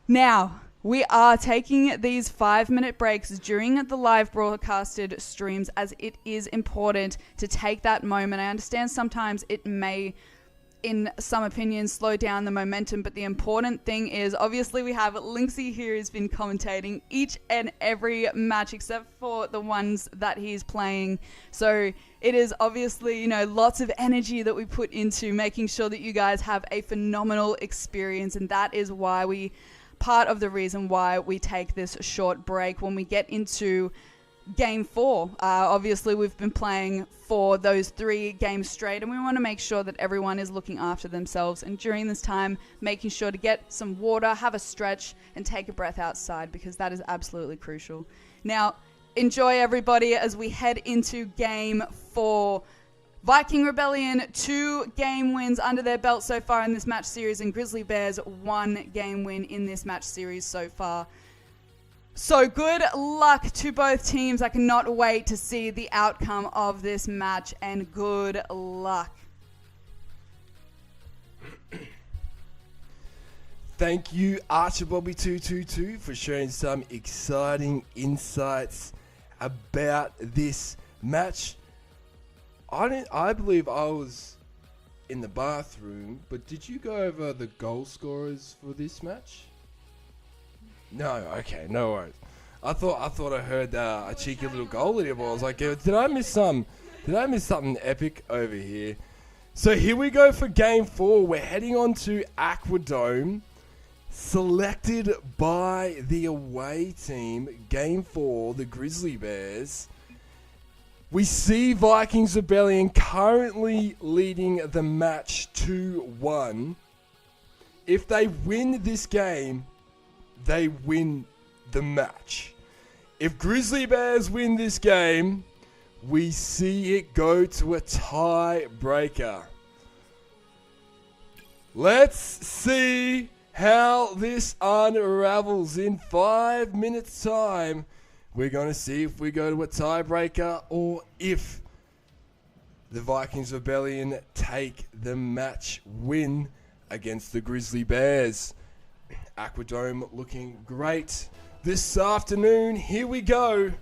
B: Now, we are taking these 5-minute breaks during the live broadcasted streams, as it is important to take that moment. I understand sometimes it may, in some opinions, slow down the momentum, but the important thing is, obviously we have Linksy here who's been commentating each and every match except for the ones that he's playing. So it is obviously, lots of energy that we put into making sure that you guys have a phenomenal experience, and that is why part of the reason why we take this short break when we get into Game 4. Obviously, we've been playing for those 3 games straight, and we want to make sure that everyone is looking after themselves. And during this time, making sure to get some water, have a stretch, and take a breath outside, because that is absolutely crucial. Now, enjoy everybody as we head into Game 4. Viking Rebellion, 2 game wins under their belt so far in this match series, and Grizzly Bears 1 game win in this match series so far. So good luck to both teams. I cannot wait to see the outcome of this match, and good luck.
A: Thank you, ArcherBobby222, for sharing some exciting insights about this match. I believe I was in the bathroom, but did you go over the goal scorers for this match? No, okay, no worries. I thought I heard a cheeky little goal in it. I was like, did I miss something epic over here? So here we go for Game 4. We're heading on to Aquadome, selected by the away team. Game 4, the Grizzly Bears. We see Vikings Rebellion currently leading the match 2-1. If they win this game, they win the match. If Grizzly Bears win this game, we see it go to a tiebreaker. Let's see how this unravels in 5 minutes' time. We're going to see if we go to a tiebreaker or if the Vikings Rebellion take the match win against the Grizzly Bears. Aquadome looking great this afternoon. Here we go.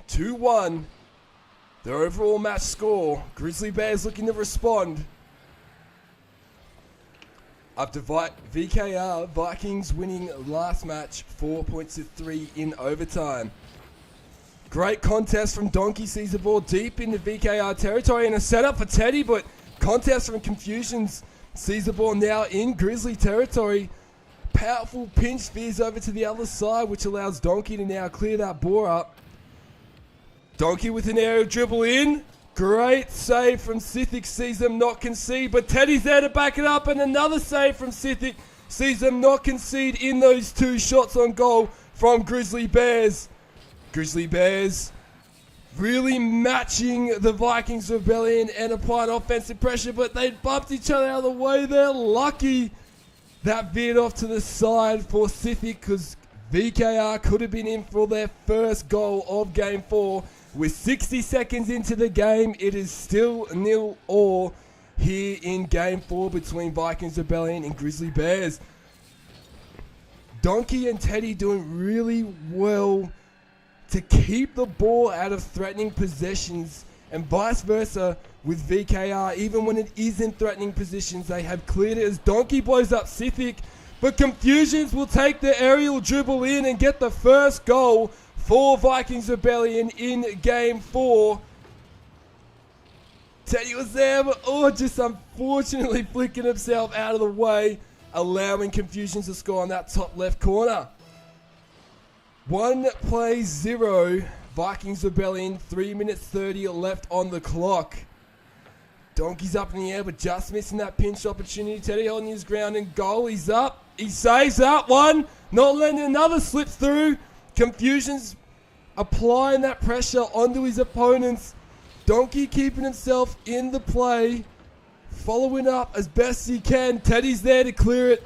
A: 2-1. The overall match score. Grizzly Bears looking to respond. Up to VKR, Vikings winning last match 4-3 in overtime. Great contest from Donkey, sees the ball deep into VKR territory, and a setup for Teddy, but contest from Confusions sees the ball now in Grizzly territory. Powerful pinch veers over to the other side, which allows Donkey to now clear that ball up. Donkey with an aerial dribble in. Great save from Sithic, sees them not concede, but Teddy's there to back it up, and another save from Sithic sees them not concede in those 2 shots on goal from Grizzly Bears. Grizzly Bears really matching the Vikings Rebellion and applying offensive pressure, but they bumped each other out of the way. They're lucky that veered off to the side for Sithic, because VKR could have been in for their first goal of Game 4. With 60 seconds into the game, it is still 0-0 here in Game 4 between Vikings Rebellion and Grizzly Bears. Donkey and Teddy doing really well to keep the ball out of threatening possessions, and vice versa with VKR. Even when it is in threatening positions, they have cleared it as Donkey blows up Sithic, but Confusions will take the aerial dribble in and get the first goal for Vikings Rebellion in Game 4. Teddy was there, but just unfortunately flicking himself out of the way, allowing Confusions to score on that top left corner. 1-0, Vikings Rebellion, 3 minutes 30 left on the clock. Donkey's up in the air, but just missing that pinch opportunity. Teddy holding his ground and goal. He's up. He saves that one. Not letting another slip through. Confusions applying that pressure onto his opponents. Donkey keeping himself in the play, following up as best he can. Teddy's there to clear it,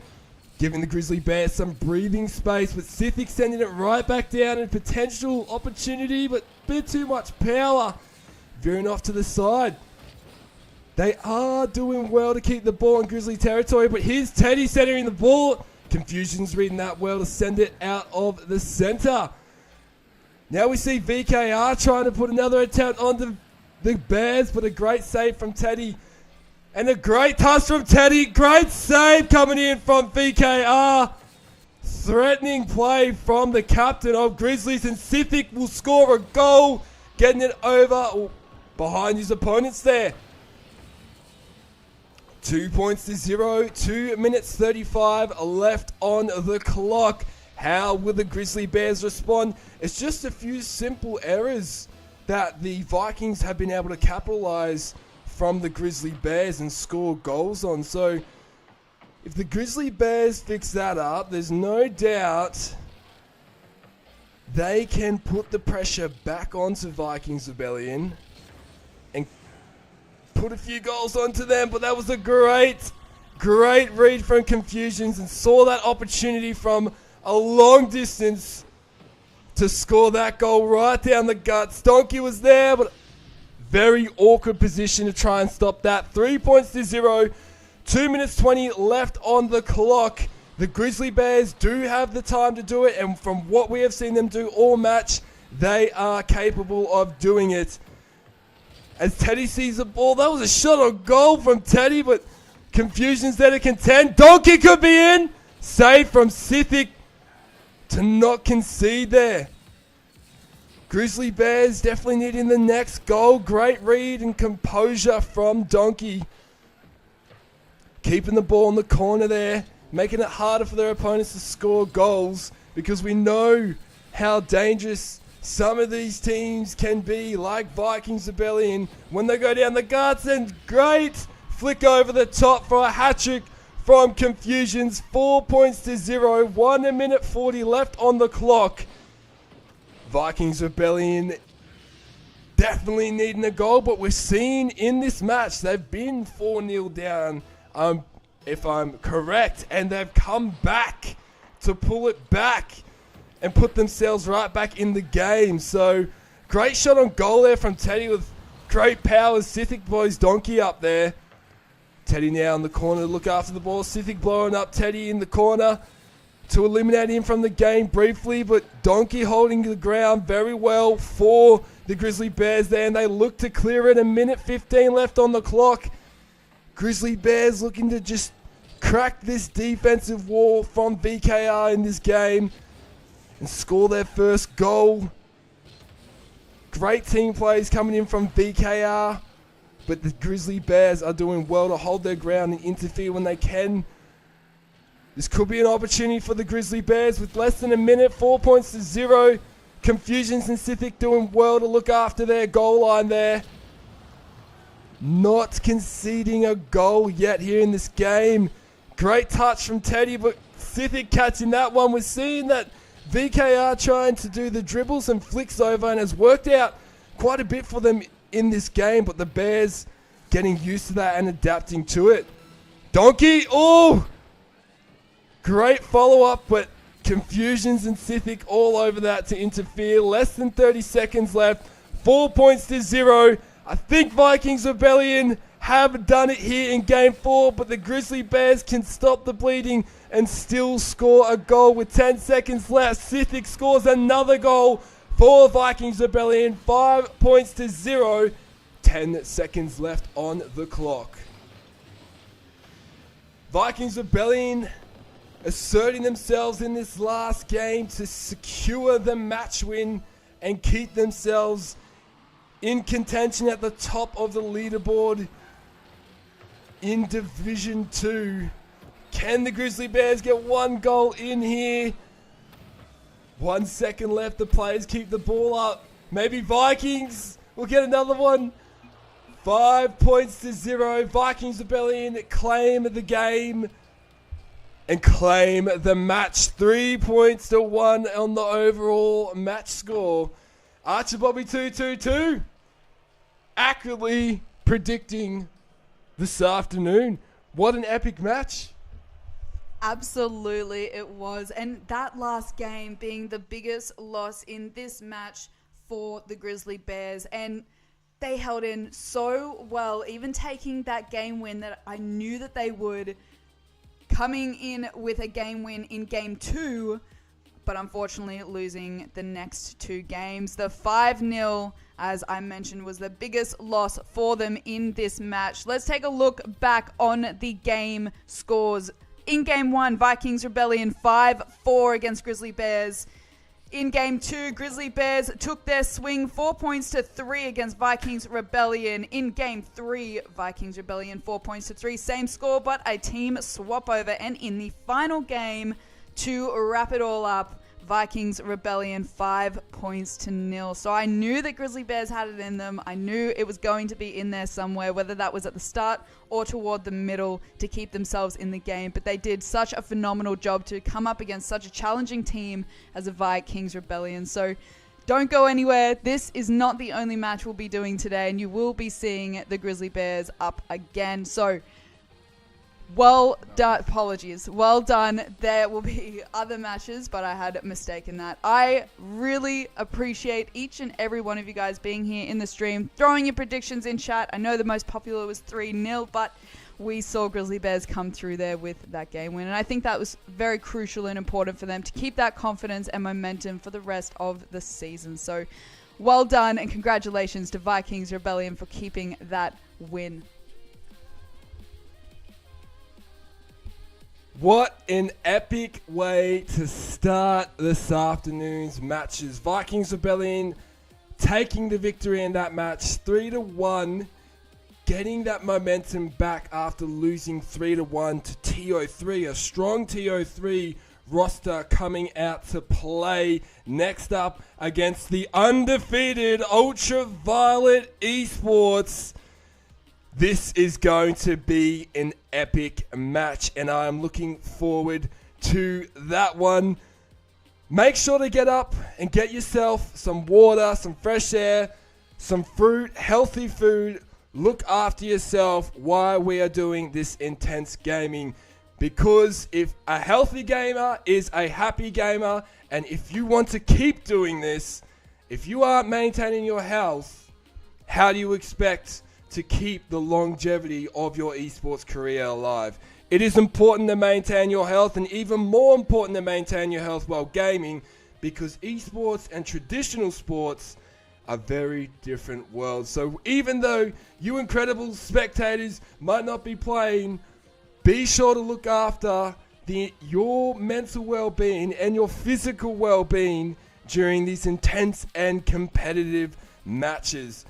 A: giving the Grizzly Bears some breathing space, but Sithic sending it right back down in potential opportunity, but a bit too much power, veering off to the side. They are doing well to keep the ball in Grizzly territory, but here's Teddy centering the ball. Confusion's reading that well to send it out of the center. Now we see VKR trying to put another attempt onto the Bears, but a great save from Teddy. And a great touch from Teddy. Great save coming in from VKR. Threatening play from the captain of Grizzlies, and Sithic will score a goal, getting it over behind his opponents there. 2 points to 0, 2 minutes 35 left on the clock. How will the Grizzly Bears respond? It's just a few simple errors that the Vikings have been able to capitalize from the Grizzly Bears and score goals on. So if the Grizzly Bears fix that up, there's no doubt they can put the pressure back onto Vikings Rebellion and put a few goals onto them. But that was a great read from Confusions, and saw that opportunity from a long distance to score that goal right down the guts. Donkey was there, but very awkward position to try and stop that. 3 points to 0, 2 minutes 20 left on the clock. The Grizzly Bears do have the time to do it, and from what we have seen them do all match, they are capable of doing it. As Teddy sees the ball, that was a shot on goal from Teddy, but Confusion's there to contend. Donkey could be in. Save from Sithic to not concede there. Grizzly Bears definitely needing the next goal. Great read and composure from Donkey. Keeping the ball in the corner there, making it harder for their opponents to score goals, because we know how dangerous some of these teams can be, like Vikings Rebellion, when they go down the guts. And great flick over the top for a hat-trick from Confusions. 4 points to 0, 1 minute 40 left on the clock. Vikings Rebellion definitely needing a goal, but we're seeing in this match they've been 4-0 down, if I'm correct, and they've come back to pull it back and put themselves right back in the game. So great shot on goal there from Teddy with great power. Sithic blows Donkey up there. Teddy now in the corner to look after the ball. Sithic blowing up Teddy in the corner to eliminate him from the game briefly, but Donkey holding the ground very well for the Grizzly Bears there, and they look to clear it. 1 minute 15 left on the clock. Grizzly Bears looking to just crack this defensive wall from VKR in this game and score their first goal. Great team plays coming in from VKR, but the Grizzly Bears are doing well to hold their ground and interfere when they can. This could be an opportunity for the Grizzly Bears with less than a minute. 4 points to 0, Confusions and Sithic doing well to look after their goal line there. Not conceding a goal yet here in this game. Great touch from Teddy, but Sithic catching that one. We're seeing that VKR trying to do the dribbles and flicks over, and has worked out quite a bit for them in this game, but the Bears getting used to that and adapting to it. Donkey, oh! Great follow-up, but Confusions and Sithic all over that to interfere. Less than 30 seconds left. 4 points to 0. I think Vikings Rebellion have done it here in Game 4, but the Grizzly Bears can stop the bleeding and still score a goal with 10 seconds left. Sithic scores another goal for Vikings Rebellion. 5 points to 0. 10 seconds left on the clock. Vikings Rebellion asserting themselves in this last game to secure the match win and keep themselves in contention at the top of the leaderboard in Division 2. Can the Grizzly Bears get one goal in here? 1 second left. The players keep the ball up. Maybe Vikings will get another one. 5 points to 0. Vikings Rebellion claim the game and claim the match. 3 points to 1 on the overall match score. Archer Bobby 222 accurately predicting this afternoon. What an epic match.
B: Absolutely it was. And that last game being the biggest loss in this match for the Grizzly Bears. And they held in so well, even taking that game win that I knew that they would, coming in with a game win in Game 2, but unfortunately losing the next 2 games. The 5-0, as I mentioned, was the biggest loss for them in this match. Let's take a look back on the game scores. In Game 1, Vikings Rebellion 5-4 against Grizzly Bears. In Game 2, Grizzly Bears took their swing 4 points to 3 against Vikings Rebellion. In Game 3, Vikings Rebellion 4 points to 3. Same score, but a team swap over. And in the final game, to wrap it all up, Vikings Rebellion 5 points to 0. So I knew that Grizzly Bears had it in them. I knew it was going to be in there somewhere, whether that was at the start or toward the middle, to keep themselves in the game. But they did such a phenomenal job to come up against such a challenging team as a Vikings Rebellion. So don't go anywhere. This is not the only match we'll be doing today, and you will be seeing the Grizzly Bears up again. So well done. Apologies. Well done. There will be other matches, but I had mistaken that. I really appreciate each and every one of you guys being here in the stream, throwing your predictions in chat. I know the most popular was 3-0, but we saw Grizzly Bears come through there with that game win. And I think that was very crucial and important for them to keep that confidence and momentum for the rest of the season. So well done, and congratulations to Vikings Rebellion for keeping that win.
A: What an epic way to start this afternoon's matches. Vikings Rebellion taking the victory in that match, 3-1, getting that momentum back after losing 3-1 to TO3, a strong TO3 roster coming out to play. Next up against the undefeated Ultraviolet Esports. This is going to be an epic match, and I am looking forward to that one. Make sure to get up and get yourself some water, some fresh air, some fruit, healthy food. Look after yourself while we are doing this intense gaming, because if a healthy gamer is a happy gamer, and if you want to keep doing this, if you aren't maintaining your health, how do you expect to keep the longevity of your esports career alive? It is important to maintain your health, and even more important to maintain your health while gaming, because esports and traditional sports are very different worlds. So even though you incredible spectators might not be playing, be sure to look after your mental well-being and your physical well-being during these intense and competitive matches.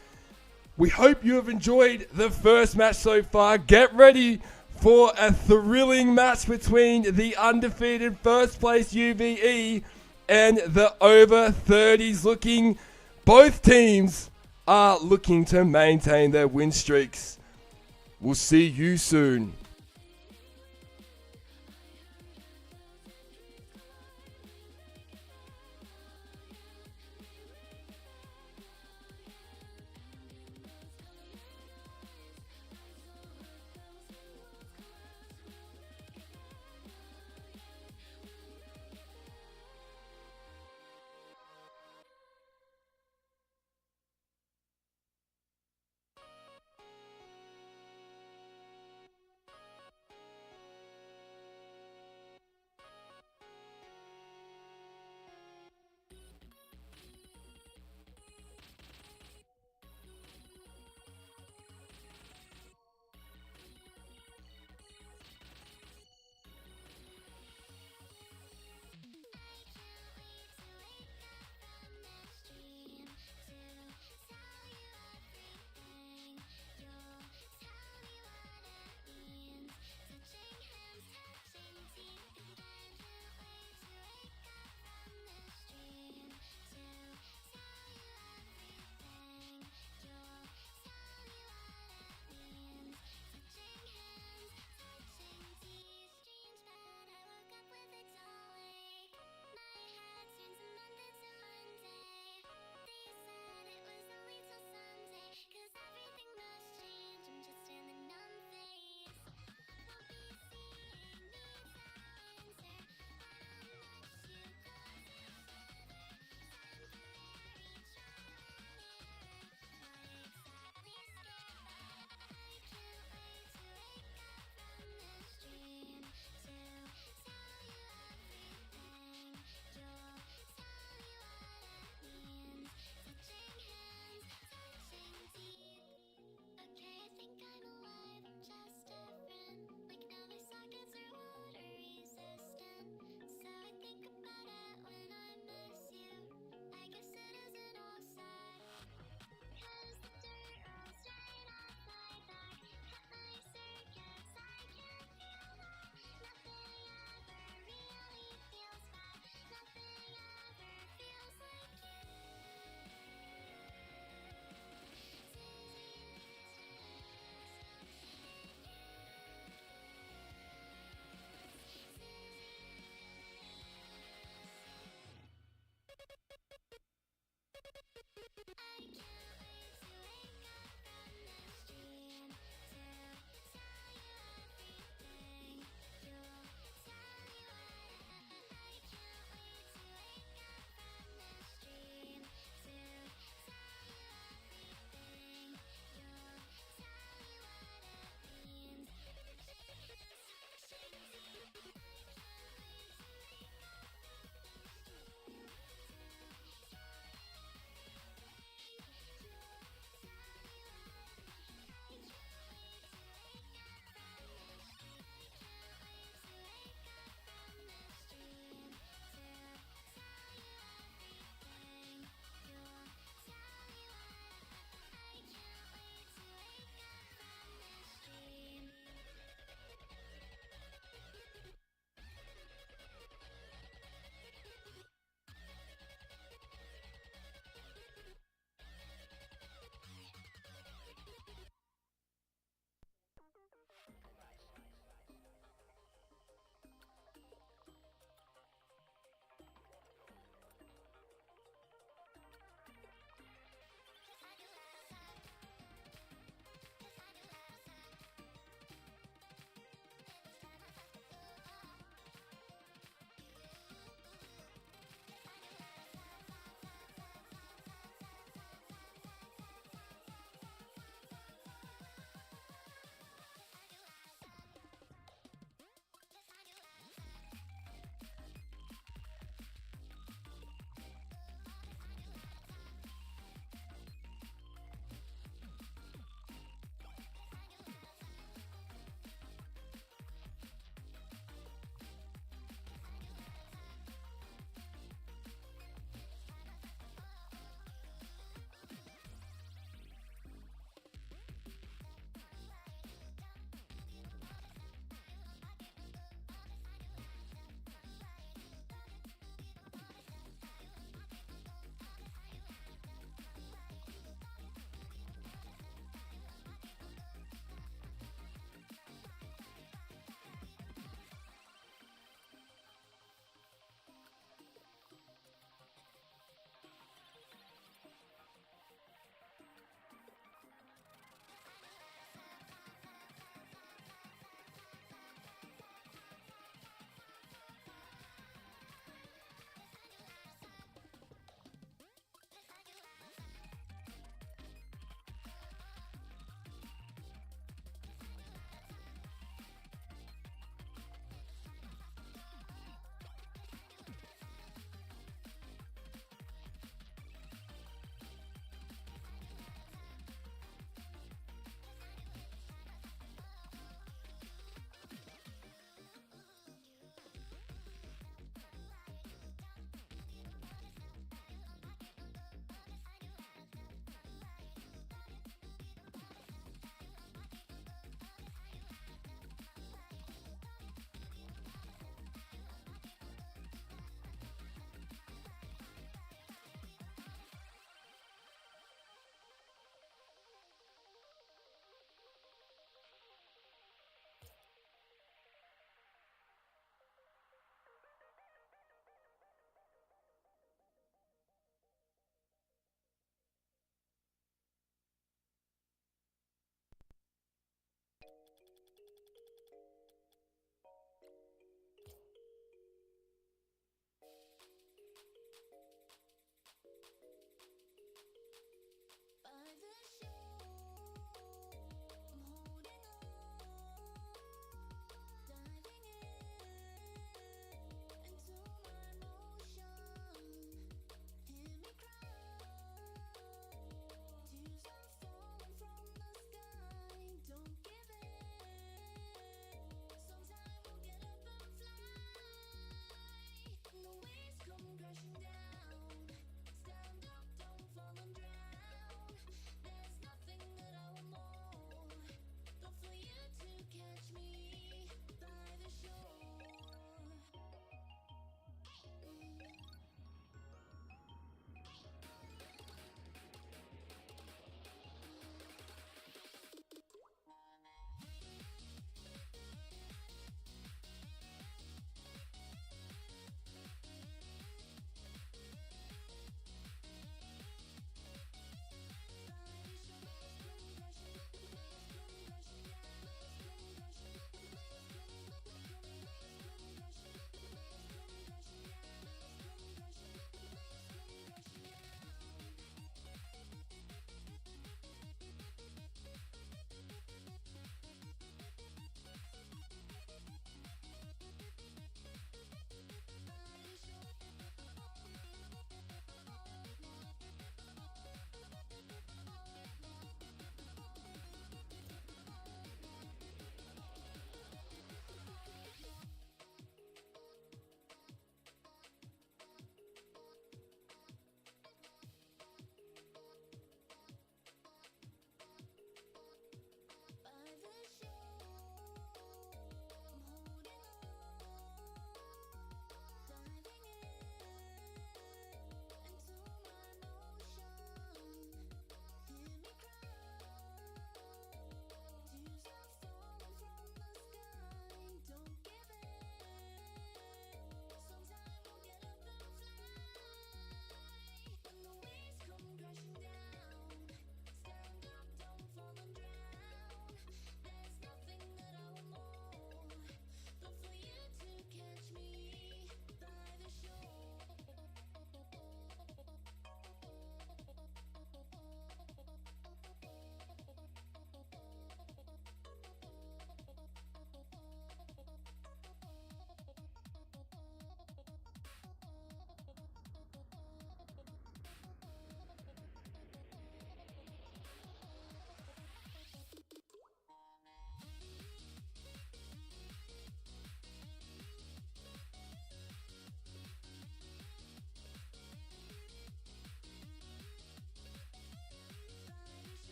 A: We hope you have enjoyed the first match so far. Get ready for a thrilling match between the undefeated first place UVE and the over 30s looking. Both teams are looking to maintain their win streaks. We'll see you soon.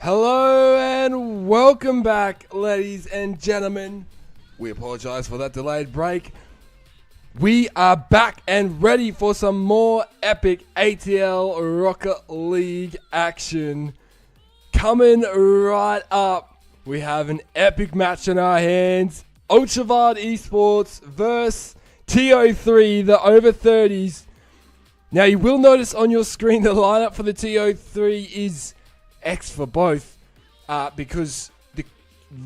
A: Hello and welcome back, ladies and gentlemen. We apologize for that delayed break. We are back and ready for some more epic ATL Rocket League action. Coming right up, we have an epic match in our hands. Ultraviolet Esports versus TO3, the over 30s. Now you will notice on your screen the lineup for the TO3 is X for both, because the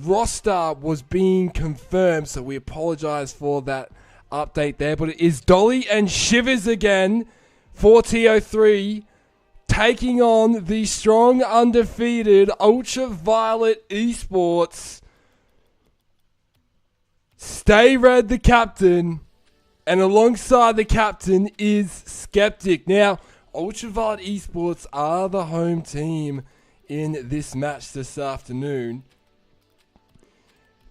A: roster was being confirmed, so we apologize for that update there, but it is Dolly and Shivers again for TO3, taking on the strong undefeated Ultraviolet Esports. Stay Red, the captain, and alongside the captain is Skeptic. Now, Ultraviolet Esports are the home team in this match this afternoon.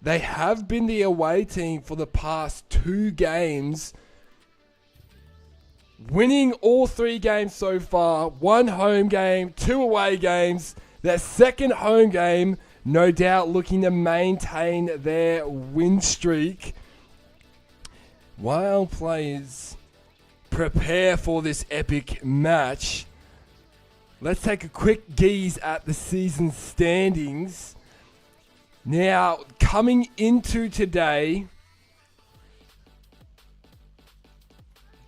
A: They have been the away team for the past 2 games, winning all 3 games so far. 1 home game, 2 away games. Their second home game, no doubt looking to maintain their win streak. While players prepare for this epic match, let's take a quick gaze at the season standings. Now, coming into today,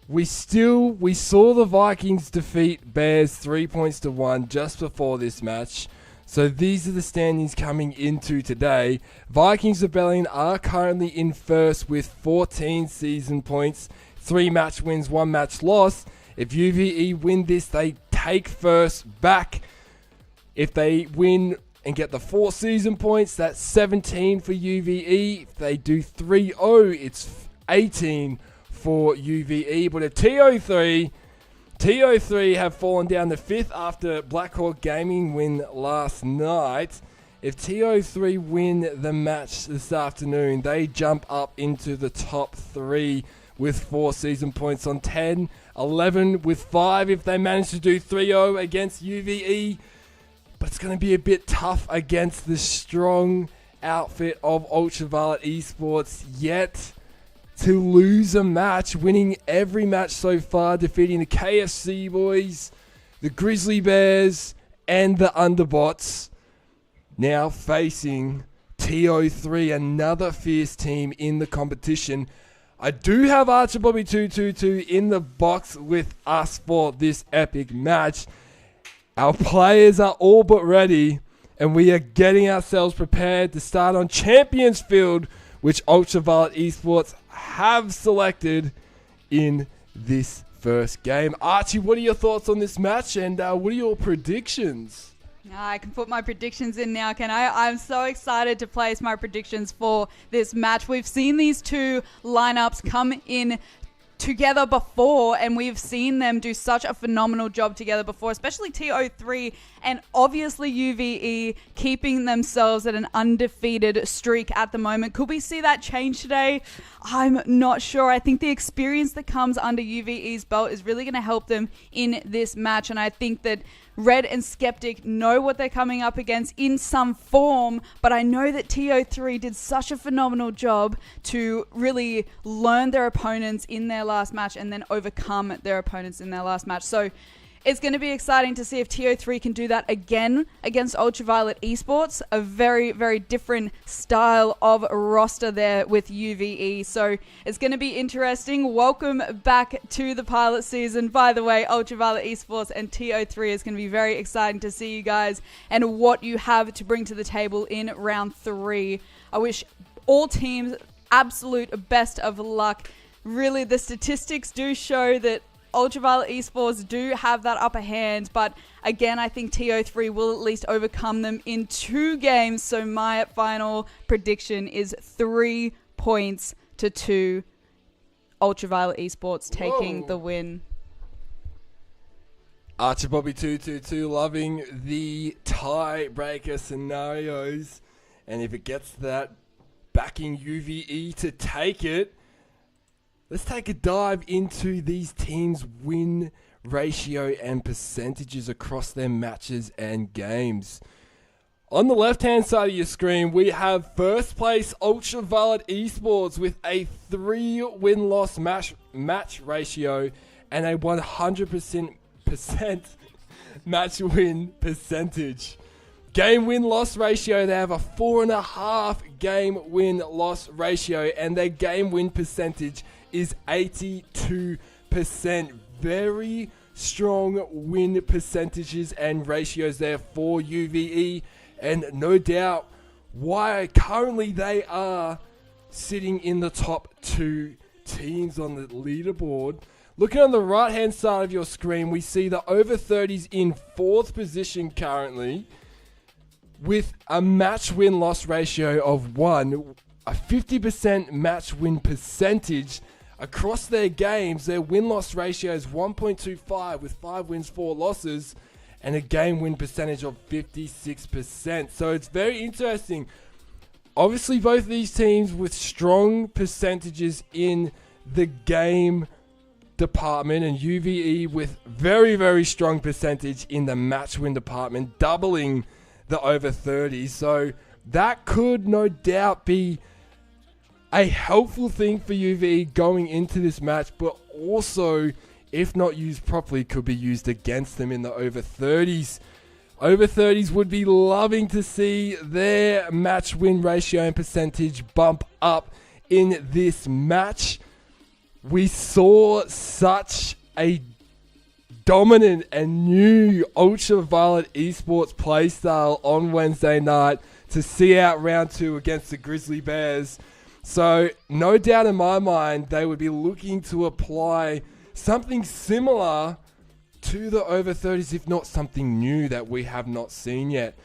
A: we saw the Vikings defeat Bears 3-1 just before this match. So these are the standings coming into today. Vikings Rebellion are currently in first with 14 season points, 3 match wins, 1 match loss. If UVE win this, they take first back. If they win and get the 4 season points, that's 17 for UVE. If they do 3-0, it's 18 for UVE. But at TO3 have fallen down to 5th after Blackhawk Gaming win last night. If TO3 win the match this afternoon, they jump up into the top 3 with 4 season points on 10. 11 with 5 if they manage to do 3-0 against UVE. But it's going to be a bit tough against the strong outfit of Ultraviolet Esports, yet to lose a match, winning every match so far, defeating the KFC boys, the Grizzly Bears, and the Underbots. Now facing TO3, another fierce team in the competition. I do have Archer Bobby 222 in the box with us for this epic match. Our players are all but ready, and we are getting ourselves prepared to start on Champions Field, which Ultraviolet Esports have selected in this first game. Archie, what are your thoughts on this match, and what are your predictions?
B: I can put my predictions in now, can I? I'm so excited to place my predictions for this match. We've seen these 2 lineups come in together before, and we've seen them do such a phenomenal job together before, especially TO3 and obviously UVE keeping themselves at an undefeated streak at the moment. Could we see that change today? I'm not sure. I think the experience that comes under UVE's belt is really going to help them in this match, and I think that Red and Skeptic know what they're coming up against in some form, but I know that TO3 did such a phenomenal job to really learn their opponents in their last match and then overcome their opponents in their last match. So it's going to be exciting to see if TO3 can do that again against Ultraviolet Esports, a very, very different style of roster there with UVE. So it's going to be interesting. Welcome back to the pilot season. By the way, Ultraviolet Esports and TO3 is going to be very exciting to see you guys and what you have to bring to the table in round 3. I wish all teams absolute best of luck. Really, the statistics do show that Ultraviolet Esports do have that upper hand, but again, I think TO3 will at least overcome them in 2 games. So my final prediction is 3-2, Ultraviolet Esports taking the win.
A: Archer Bobby 222 loving the tiebreaker scenarios, and if it gets that, backing UVE to take it. Let's take a dive into these teams' win ratio and percentages across their matches and games. On the left-hand side of your screen, we have first place Ultraviolet Esports with a 3 win-loss match ratio and a 100% match win percentage. Game win-loss ratio, they have a 4.5 game win-loss ratio, and their game win percentage is 82%. Very strong win percentages and ratios there for UVE, and no doubt why currently they are sitting in the top 2 teams on the leaderboard. Looking on the right hand side of your screen, we see the over 30s in 4th position currently with a match win loss ratio of 1, a 50% match win percentage. Across their games, their win-loss ratio is 1.25 with 5 wins, 4 losses, and a game win percentage of 56%. So it's very interesting. Obviously, both of these teams with strong percentages in the game department, and UVE with very, very strong percentage in the match win department, doubling the over 30. So that could no doubt be a helpful thing for UVE going into this match, but also, if not used properly, could be used against them in the over 30s. Over 30s would be loving to see their match win ratio and percentage bump up in this match. We saw such a dominant and new Ultraviolet Esports playstyle on Wednesday night to see out round 2 against the Grizzly Bears. So, no doubt in my mind, they would be looking to apply something similar to the over 30s, if not something new that we have not seen yet.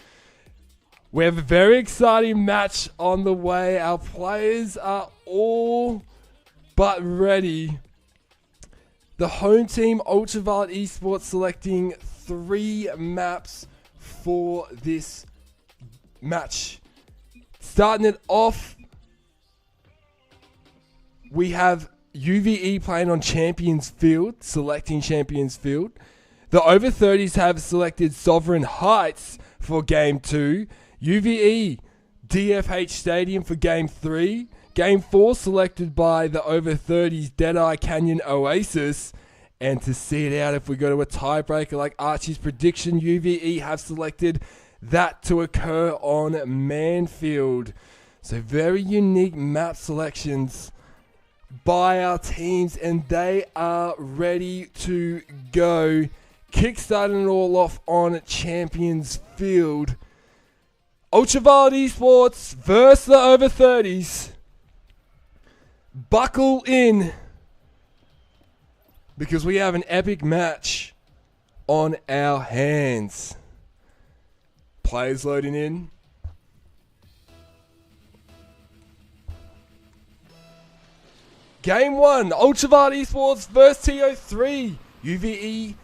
A: We have a very exciting match on the way. Our players are all but ready. The home team, Ultraviolet Esports, selecting 3 maps for this match. Starting it off, we have UVE playing on Champions Field, selecting Champions Field. The over 30s have selected Sovereign Heights for Game 2. UVE, DFH Stadium for Game 3. Game 4 selected by the over 30s Deadeye Canyon Oasis. And to see it out, if we go to a tiebreaker like Archie's prediction, UVE have selected that to occur on Manfield. So very unique map selections by our teams, and they are ready to go. Kickstarting it all off on Champions Field. Ultraviolet Esports versus the over 30s. Buckle in, because we have an epic match on our hands. Players loading in. Game 1, Ultraviolet Esports versus TO3. UVE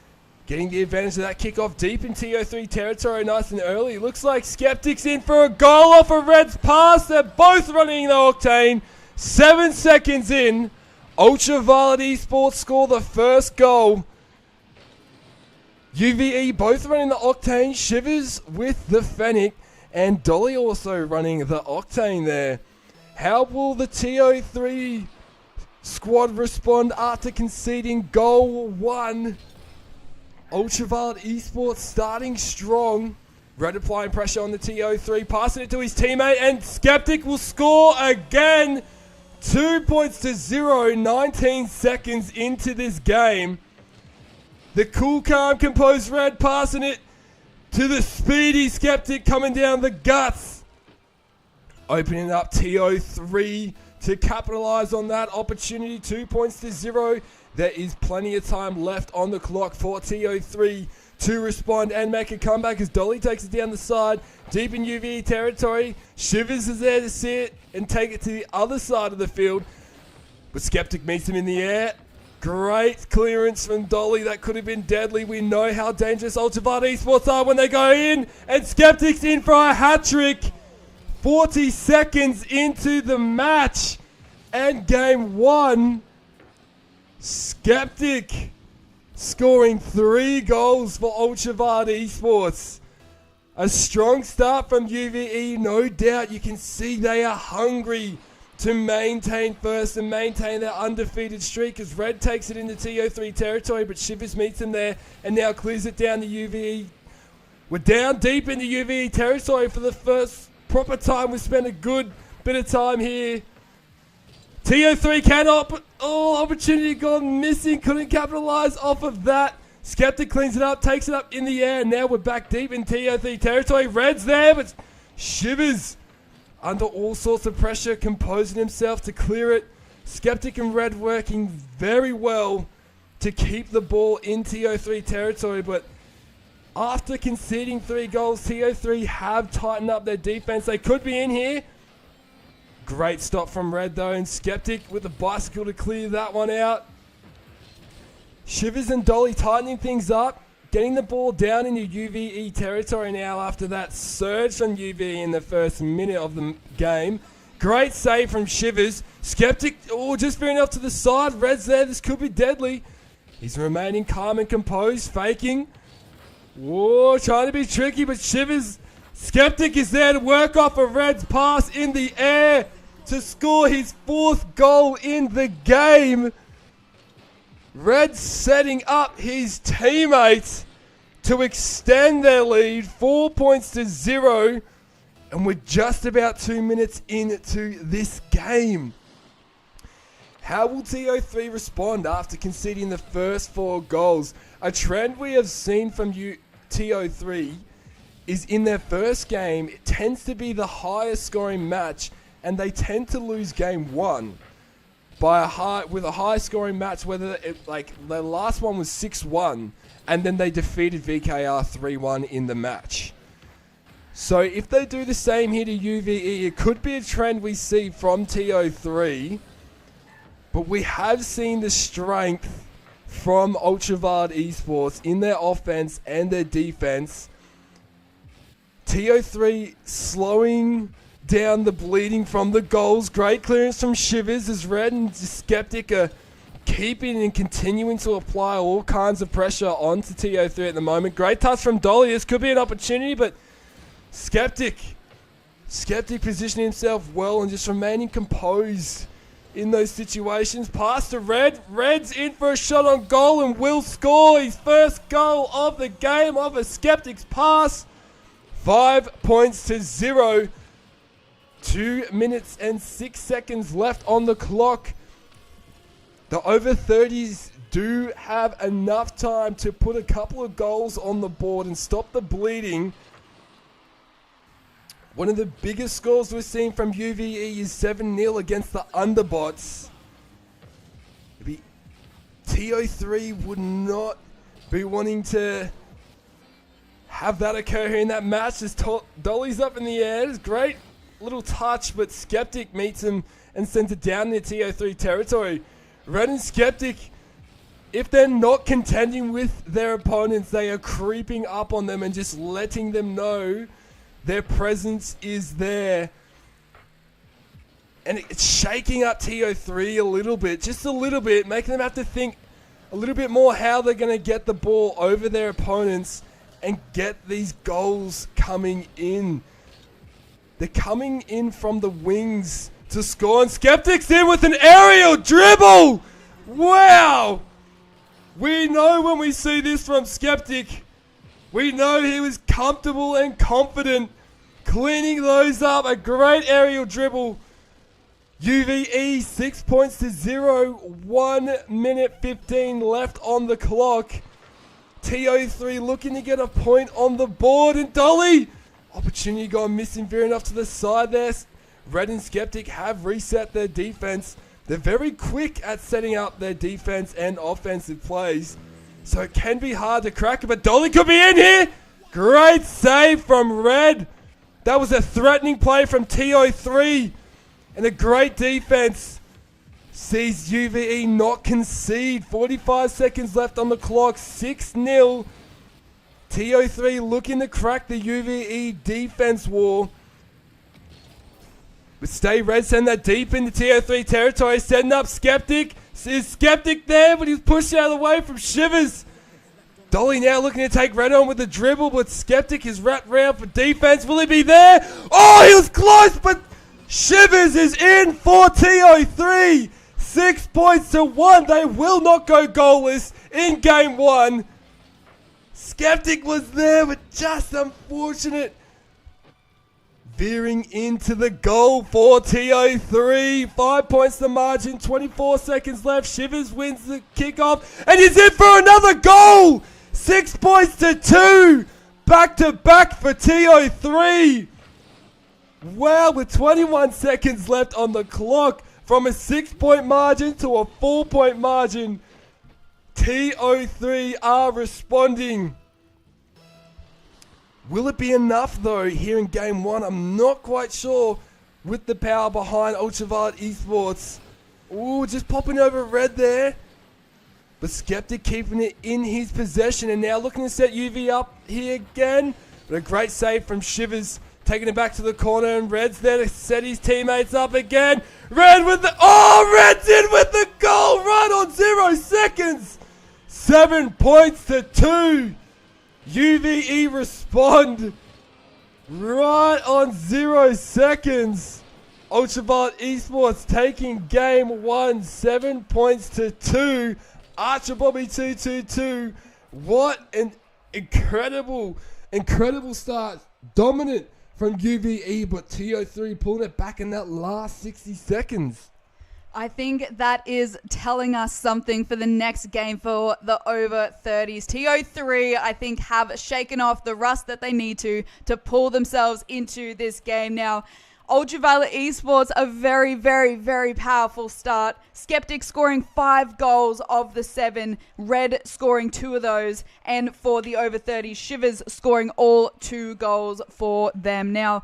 A: getting the advantage of that kickoff deep in TO3 territory nice and early. Looks like Skeptic's in for a goal off a Red's pass. They're both running the Octane. 7 seconds in, Ultraviolet Esports score the first goal. UVE both running the Octane. Shivers with the Fennec, and Dolly also running the Octane there. How will the TO3 squad respond after conceding goal 1? Ultraviolet Esports starting strong. Red applying pressure on the TO3, passing it to his teammate, and Skeptic will score again. 2 points to 0, 19 seconds into this game. The cool, calm, composed Red passing it to the speedy Skeptic coming down the guts. Opening up TO3 to capitalize on that opportunity. 2 points to 0. There is plenty of time left on the clock for TO3 to respond and make a comeback as Dolly takes it down the side, deep in UVE territory. Shivers is there to see it and take it to the other side of the field. But Skeptic meets him in the air. Great clearance from Dolly. That could have been deadly. We know how dangerous Ultraviolet Esports are when they go in. And Skeptic's in for a hat-trick. 40 seconds into the match. And game 1, Skeptic scoring 3 goals for Ultraviolet Esports. A strong start from UVE, no doubt. You can see they are hungry to maintain first and maintain their undefeated streak as Red takes it into TO3 territory, but Shivers meets them there and now clears it down to UVE. We're down deep into UVE territory for the first proper time. We've spent a good bit of time here. TO3 cannot, opportunity gone missing, couldn't capitalize off of that. Skeptic cleans it up, takes it up in the air, and now we're back deep in TO3 territory. Red's there, but Shivers under all sorts of pressure, composing himself to clear it. Skeptic and Red working very well to keep the ball in TO3 territory, but after conceding 3 goals, TO3 have tightened up their defense. They could be in here. Great stop from Red though, and Skeptic with the bicycle to clear that one out. Shivers and Dolly tightening things up, getting the ball down into UVE territory now after that surge from UVE in the first minute of the game. Great save from Shivers. Skeptic, just veering off to the side. Red's there, this could be deadly. He's remaining calm and composed, faking. Trying to be tricky, but Shivers, Skeptic is there to work off a Red's pass in the air to score his 4th goal in the game. Red setting up his teammates to extend their lead, 4 points to 0, and we're just about 2 minutes into this game. How will TO3 respond after conceding the first 4 goals? A trend we have seen from TO3 is in their first game, it tends to be the highest scoring match, and they tend to lose game 1. With a high scoring match, whether the last one was 6-1 and then they defeated VKR 3-1 in the match. So if they do the same here to UVE, it could be a trend we see from TO3, but we have seen the strength from Ultravard Esports in their offense and their defense. TO3 slowing down the bleeding from the goals. Great clearance from Shivers as Red and Skeptic are keeping and continuing to apply all kinds of pressure onto TO3 at the moment. Great touch from Dolly. This could be an opportunity, but Skeptic positioning himself well and just remaining composed in those situations. Pass to Red. Red's in for a shot on goal and will score his first goal of the game off a Skeptic's pass. 5 points to 0. 2 minutes and 6 seconds left on the clock. The over 30s do have enough time to put a couple of goals on the board and stop the bleeding. One of the biggest scores we've seen from UVE is 7-0 against the Underbots. TO3 would not be wanting to have that occur here in that match. Just Dolly's up in the air. It's great little touch, but Skeptic meets him and sends it down near TO3 territory. Red and Skeptic, if they're not contending with their opponents, they are creeping up on them and just letting them know their presence is there. And it's shaking up TO3 a little bit, just a little bit, making them have to think a little bit more how they're going to get the ball over their opponents and get these goals coming in. They're coming in from the wings to score, and Skeptic's in with an aerial dribble! Wow! We know when we see this from Skeptic, we know he was comfortable and confident, cleaning those up. A great aerial dribble. UVE 6 points to 0, 1 minute 15 left on the clock. TO3 looking to get a point on the board, and Dolly! Opportunity gone missing, veering off to the side there. Red and Skeptic have reset their defense. They're very quick at setting up their defense and offensive plays, so it can be hard to crack it, but Dolly could be in here. Great save from Red. That was a threatening play from TO3, and a great defense sees UVE not concede. 45 seconds left on the clock, 6-0. TO3 looking to crack the UVE defense wall. But stay Red, send that deep into TO3 territory, setting up Skeptic. Is Skeptic there, but he's pushed out of the way from Shivers. Dolly now looking to take Red on with the dribble, but Skeptic is wrapped round for defense. Will he be there? Oh, he was close, but Shivers is in for TO3. 6 points to 1. They will not go goalless in game 1. Skeptic was there, but just unfortunate. Veering into the goal for TO3. 5 points the margin, 24 seconds left. Shivers wins the kickoff, and he's in for another goal. 6 points to 2. Back to back for TO3. Wow, with 21 seconds left on the clock, from a 6-point margin to a 4-point margin, TO3 are responding. Will it be enough though here in game 1? I'm not quite sure with the power behind Ultraviolet Esports. Ooh, just popping over red there. But Skeptic keeping it in his possession, and now looking to set UV up here again. But a great save from Shivers, taking it back to the corner, and Red's there to set his teammates up again. Red with the... Oh, Red's in with the goal right on 0 seconds. 7 points to 2. UVE respond right on 0 seconds. Ultraviolet Esports taking game 1, 7 points to 2. Archer Bobby 222. What an incredible start. Dominant from UVE, but TO3 pulling it back in that last 60 seconds.
B: I think that is telling us something for the next game for the over 30s. TO3, I think, have shaken off the rust that they need to pull themselves into this game. Now, Ultraviolet Esports, a very, very, very powerful start. Skeptic scoring 5 goals of the 7. Red scoring 2 of those. And for the over 30s, Shivers scoring all 2 goals for them. Now,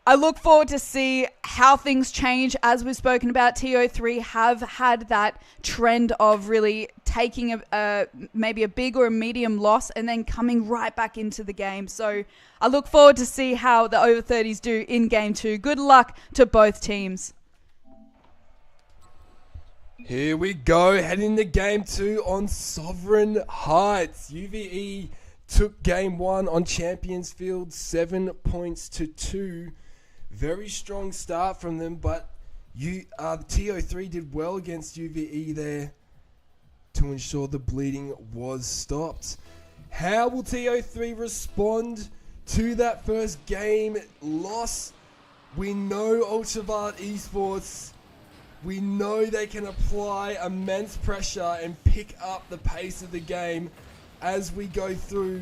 B: I look forward to see how things change. As we've spoken about, TO3 have had that trend of really taking maybe a big or a medium loss and then coming right back into the game. So I look forward to see how the over 30s do in game 2. Good luck to both teams.
A: Here we go, heading to game 2 on Sovereign Heights. UVE took game 1 on Champions Field, 7 points to 2. Very strong start from them, but the TO3 did well against UVE there to ensure the bleeding was stopped. How will TO3 respond to that first game loss? We know Ultraviolet Esports. We know they can apply immense pressure and pick up the pace of the game as we go through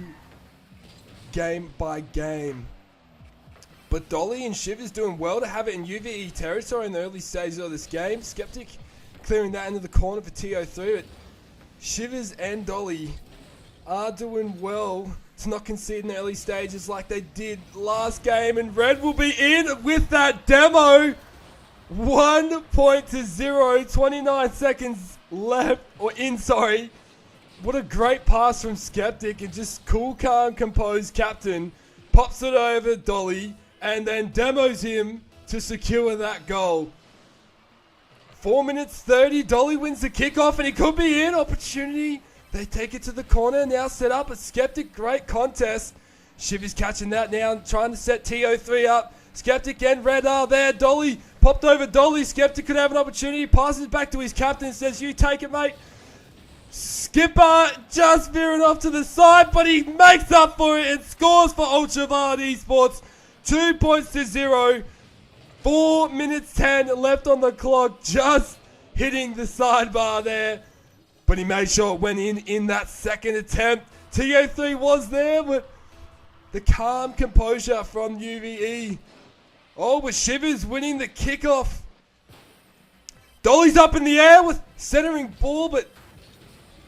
A: game by game. But Dolly and Shivers doing well to have it in UVE territory in the early stages of this game. Skeptic clearing that into the corner for TO3. But Shivers and Dolly are doing well to not concede in the early stages like they did last game. And Red will be in with that demo. 1 point to 0. 29 seconds left. Or in, sorry. What a great pass from Skeptic. And just cool, calm, composed captain. Pops it over Dolly. And then demos him to secure that goal. 4 minutes 30. Dolly wins the kickoff and he could be in. Opportunity. They take it to the corner. Now set up a Skeptic. Great contest. Shivers catching that now. Trying to set TO3 up. Skeptic and Red are there. Dolly popped over Dolly. Skeptic could have an opportunity. Passes back to his captain. Says, you take it, mate. Skipper just veering off to the side. But he makes up for it and scores for Ultraviolet Esports. 2 points to 0. 4 minutes 10 left on the clock. Just hitting the sidebar there. But he made sure it went in that second attempt. TO3 was there, but the calm composure from UVE. Oh, but Shivers winning the kickoff. Dolly's up in the air with centering ball, but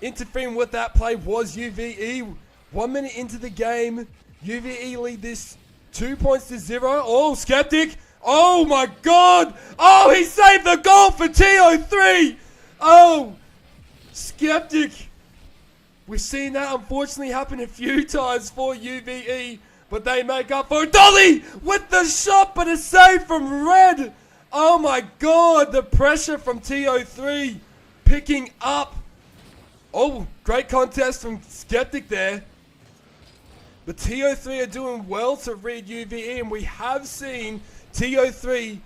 A: interfering with that play was UVE. 1 minute into the game. UVE lead this 2 points to 0. Oh, Skeptic. Oh, my God. Oh, he saved the goal for TO3. Oh, Skeptic. We've seen that unfortunately happen a few times for UVE, but they make up for it. Dolly with the shot, but a save from Red. Oh, my God. The pressure from TO3 picking up Oh, great contest from Skeptic there. But TO3 are doing well to read UVE, and we have seen TO3,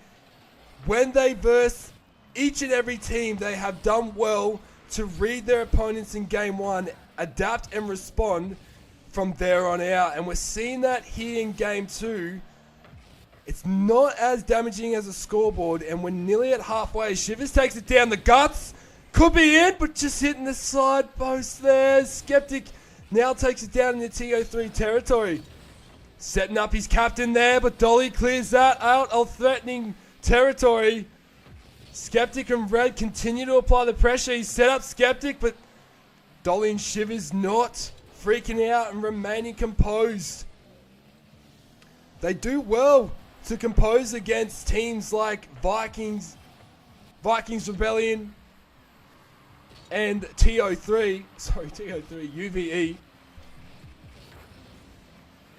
A: when they verse each and every team, they have done well to read their opponents in game one, adapt and respond from there on out. And we're seeing that here in game two. It's not as damaging as a scoreboard, and we're nearly at halfway. Shivers takes it down the guts. Could be it, but just hitting the side post there. Skeptic now takes it down in the TO3 territory. Setting up his captain there, but Dolly clears that out of threatening territory. Skeptic and Red continue to apply the pressure. He's set up Skeptic, but Dolly and Shivers not freaking out and remaining composed. They do well to compose against teams like Vikings Rebellion, and TO3, UVE.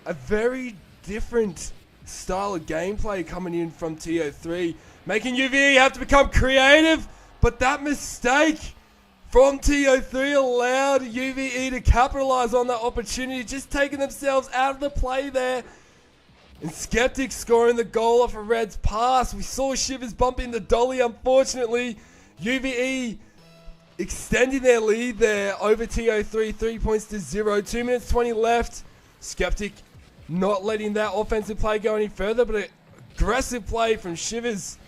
A: A very different style of gameplay coming in from TO3, making UVE have to become creative, but that mistake from TO3 allowed UVE to capitalize on that opportunity, just taking themselves out of the play there. And Skeptic scoring the goal off a Red's pass. We saw Shivers bump into Dolly, unfortunately. UVE extending their lead there over TO3, 3 points to 0. 2 minutes 20 left. Skeptic not letting that offensive play go any further, but an aggressive play from Shivers,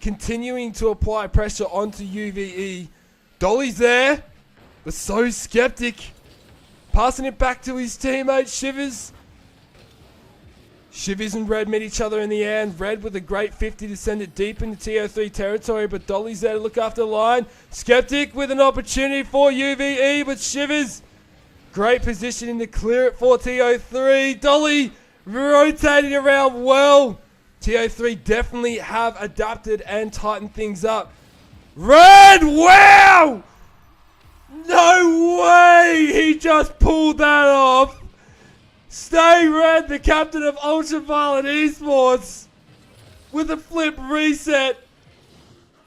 A: continuing to apply pressure onto UVE. Dolly's there, but so Skeptic. Passing it back to his teammate, Shivers. Shivers and Red meet each other in the end. Red with a great 50 to send it deep into TO3 territory, but Dolly's there to look after the line. Skeptic with an opportunity for UVE, but Shivers, great positioning to clear it for TO3. Dolly rotating around well. TO3 definitely have adapted and tightened things up. Red, wow! No way! He just pulled that off. Stay Red, the captain of Ultraviolet Esports, with a flip reset.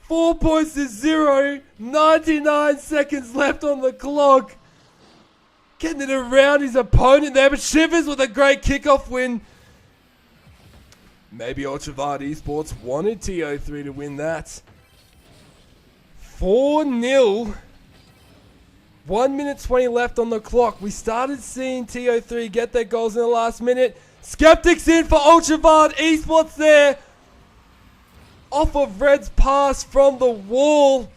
A: 4 points to 0. 99 seconds left on the clock. Getting it around his opponent there, but Shivers with a great kickoff win. Maybe Ultraviolet Esports wanted TO3 to win that. 4-0. 1 minute 20 left on the clock. We started seeing TO3 get their goals in the last minute. Skeptics in for Ultraviolet Esports there. Off of Red's pass from the wall.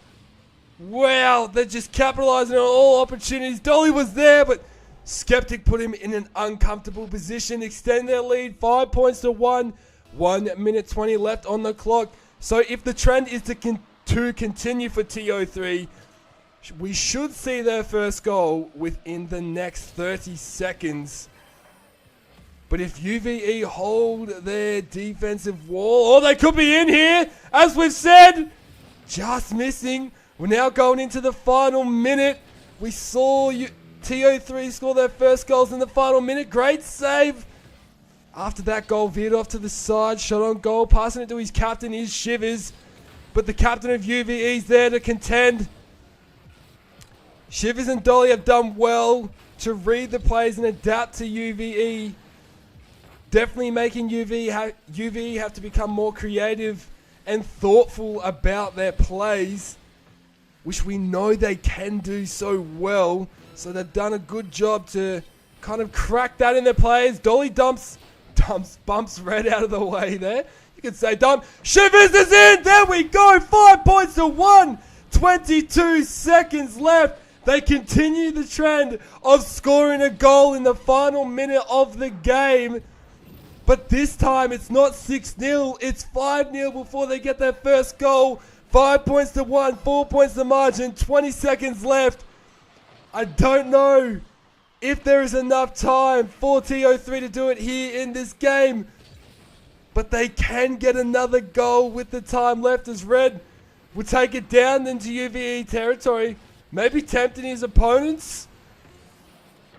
A: Wow, they're just capitalizing on all opportunities. Dolly was there, but Skeptic put him in an uncomfortable position. Extend their lead 5 points to 1. 1 minute 20 left on the clock. So if the trend is to continue for TO3, we should see their first goal within the next 30 seconds. But if UVE hold their defensive wall, oh, they could be in here, as we've said. Just missing. We're now going into the final minute. We saw TO3 score their first goals in the final minute. Great save. After that goal, veered off to the side. Shot on goal. Passing it to his captain is Shivers. But the captain of UVE is there to contend. Shivers and Dolly have done well to read the plays and adapt to UVE. Definitely making UVE have to become more creative and thoughtful about their plays, which we know they can do so well. So they've done a good job to kind of crack that in their plays. Dolly bumps Red out of the way there. You could say dump. Shivers is in. There we go. 5 points to 1. 22 seconds left. They continue the trend of scoring a goal in the final minute of the game. But this time it's not 6-0, it's 5-0 before they get their first goal. 5 points to 1, 4 points to margin, 20 seconds left. I don't know if there is enough time for TO3 to do it here in this game. But they can get another goal with the time left, as Red will take it down into UVE territory. Maybe tempting his opponents.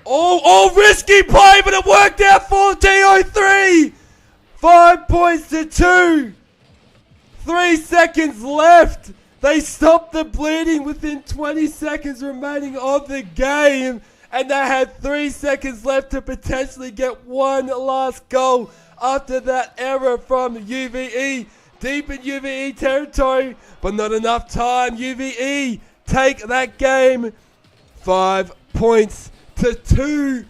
A: Oh, risky play, but it worked out for TO3. 5 points to 2. 3 seconds left. They stopped the bleeding within 20 seconds remaining of the game, and they had 3 seconds left to potentially get one last goal after that error from UVE. Deep in UVE territory, but not enough time. UVE take that game 5 points to 2.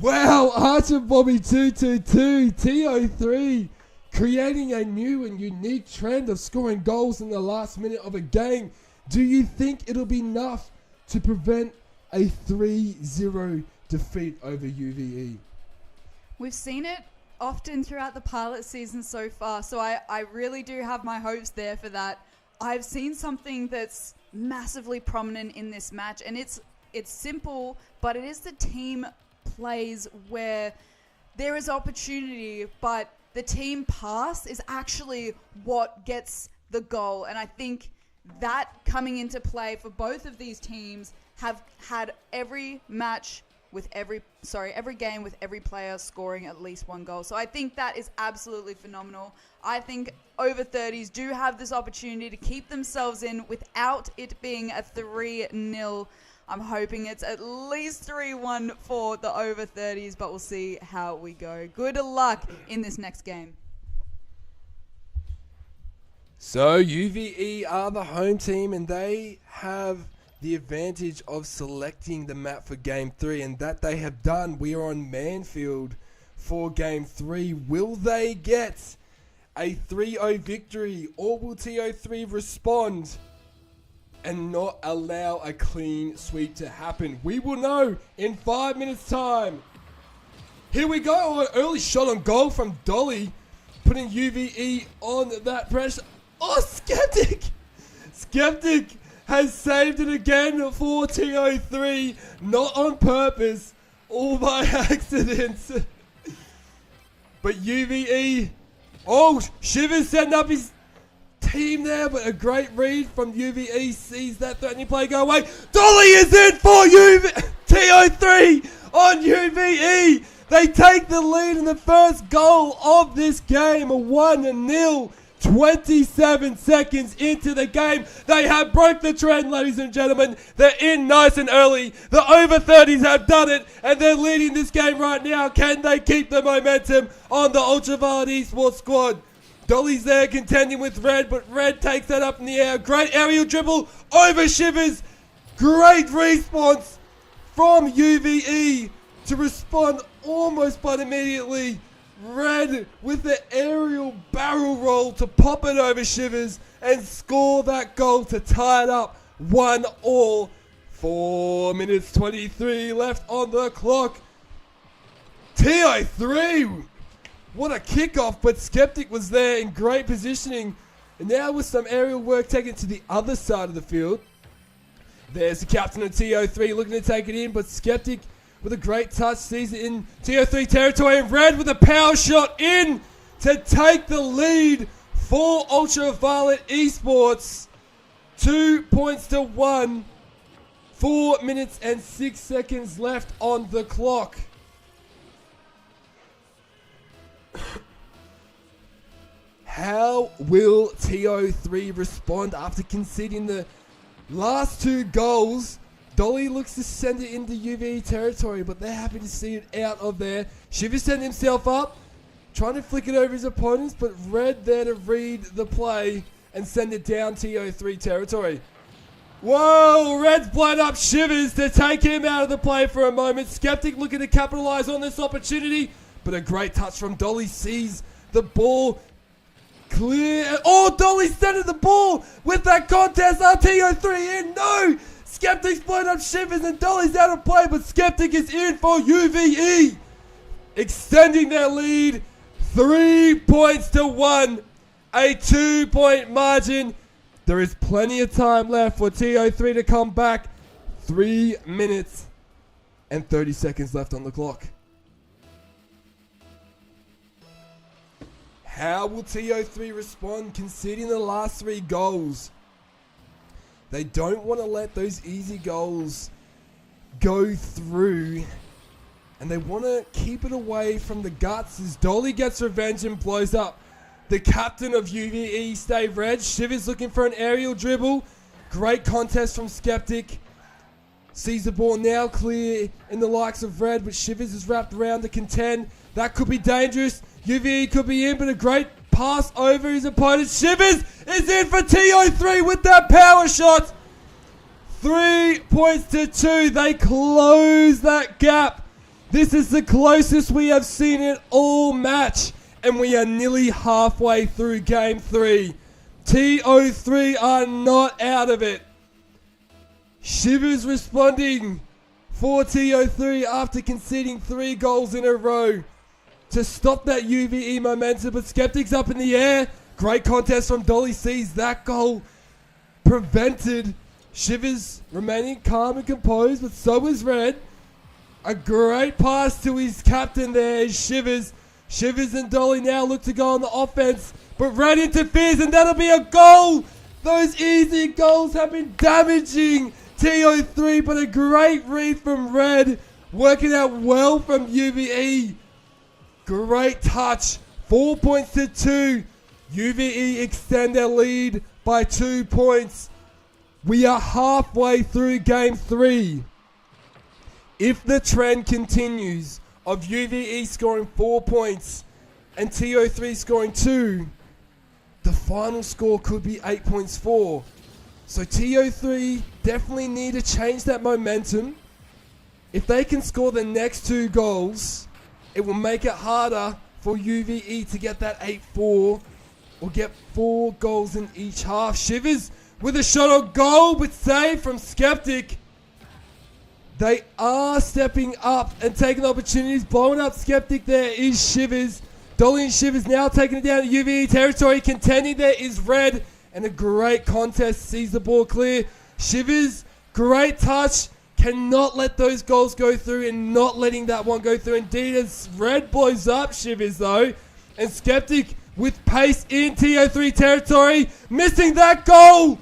A: Wow, Archer Bobby 222, TO3 creating a new and unique trend of scoring goals in the last minute of a game. Do you think it'll be enough to prevent a 3-0 defeat over UVE?
B: We've seen it often throughout the pilot season so far, so I really do have my hopes there for that. I've seen something that's massively prominent in this match, and it's simple, but it is the team plays where there is opportunity, but the team pass is actually what gets the goal. And I think that coming into play for both of these teams have had every game with every player scoring at least one goal. So I think that is absolutely phenomenal. I think over 30s do have this opportunity to keep themselves in without it being a 3-0. I'm hoping it's at least 3-1 for the over 30s, but we'll see how we go. Good luck in this next game.
A: So UVE are the home team, and they have the advantage of selecting the map for Game 3, and that they have done. We are on Manfield for Game 3. Will they get a 3-0 victory, or will TO3 respond and not allow a clean sweep to happen? We will know in 5 minutes' time. Here we go. An early shot on goal from Dolly, putting UVE on that pressure. Oh, Skeptic has saved it again for TO3, not on purpose, all by accident. But UVE, Shivers setting up his team there, but a great read from UVE, sees that threatening play go away. Dolly is in for TO3 on UVE. They take the lead in the first goal of this game, a 1-0. 27 seconds into the game. They have broke the trend, ladies and gentlemen. They're in nice and early. The over 30s have done it, and they're leading this game right now. Can they keep the momentum on the Ultraviolet Esports squad? Dolly's there contending with Red, but Red takes that up in the air. Great aerial dribble over Shivers. Great response from UVE to respond almost but immediately. Red with the aerial barrel roll to pop it over Shivers and score that goal to tie it up 1-1. 4 minutes 23 left on the clock. TO3, what a kickoff, but Skeptic was there in great positioning. And now with some aerial work taken to the other side of the field. There's the captain of TO3 looking to take it in, but Skeptic with a great touch sees it in TO3 territory, and Red with a power shot in to take the lead for Ultraviolet Esports. 2 points to 1. 4 minutes and 6 seconds left on the clock. How will TO3 respond after conceding the last 2 goals? Dolly looks to send it into UVE territory, but they're happy to see it out of there. Shivers setting himself up, trying to flick it over his opponents, but Red there to read the play and send it down TO3 territory. Whoa, Red's blown up Shivers to take him out of the play for a moment. Skeptic looking to capitalize on this opportunity, but a great touch from Dolly, sees the ball clear. Oh, Dolly centered the ball with that contest. TO3 in, no! Skeptic's blown up Shivers and Dolly's out of play, but Skeptic is in for UVE, extending their lead 3 points to 1, a 2-point margin. There is plenty of time left for TO3 to come back. 3 minutes and 30 seconds left on the clock. How will TO3 respond conceding the last 3 goals? They don't want to let those easy goals go through, and they want to keep it away from the guts as Dolly gets revenge and blows up the captain of UVE stay red. Shivers looking for an aerial dribble. Great contest from Skeptic. Sees the ball now clear in the likes of red, but Shivers is wrapped around to contend. That could be dangerous. UVE could be in, but a great pass over his opponent. Shivers is in for TO3 with that power shot. 3 points to 2. They close that gap. This is the closest we have seen it all match. And we are nearly halfway through game 3. TO3 are not out of it. Shivers responding for TO3 after conceding 3 goals in a row to stop that UVE momentum. But Skeptic's up in the air. Great contest from Dolly. Sees that goal prevented. Shivers remaining calm and composed, but so is Red. A great pass to his captain there is Shivers. Shivers and Dolly now look to go on the offense, but Red interferes and that'll be a goal. Those easy goals have been damaging TO3, but a great read from Red, working out well from UVE. Great touch. 4 points to 2. UVE extend their lead by 2 points. We are halfway through game 3. If the trend continues of UVE scoring 4 points and TO3 scoring 2, the final score could be 8 points for. So TO3 definitely need to change that momentum. If they can score the next 2 goals, it will make it harder for UVE to get that 8-4 or get 4 goals in each half. Shivers with a shot on goal, but save from Skeptic. They are stepping up and taking opportunities. Blowing up Skeptic there is Shivers. Dolly and Shivers now taking it down to UVE territory. Contending there is Red. And a great contest. Sees the ball clear. Shivers, great touch. Cannot let those goals go through and not letting that one go through. Indeed, as Red blows up Shivers though. And Skeptic with pace in TO3 territory. Missing that goal.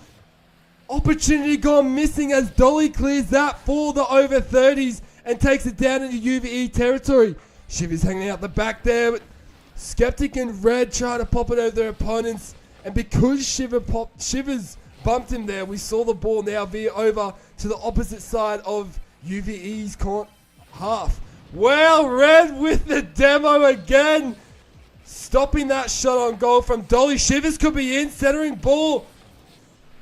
A: Opportunity gone missing as Dolly clears that for the over 30s and takes it down into UVE territory. Shivers hanging out the back there. But Skeptic and Red try to pop it over their opponents. And because Shivers bumped him there, we saw the ball now veer over to the opposite side of UVE's half. Well, Red with the demo again. Stopping that shot on goal from Dolly. Shivers could be in, centering ball.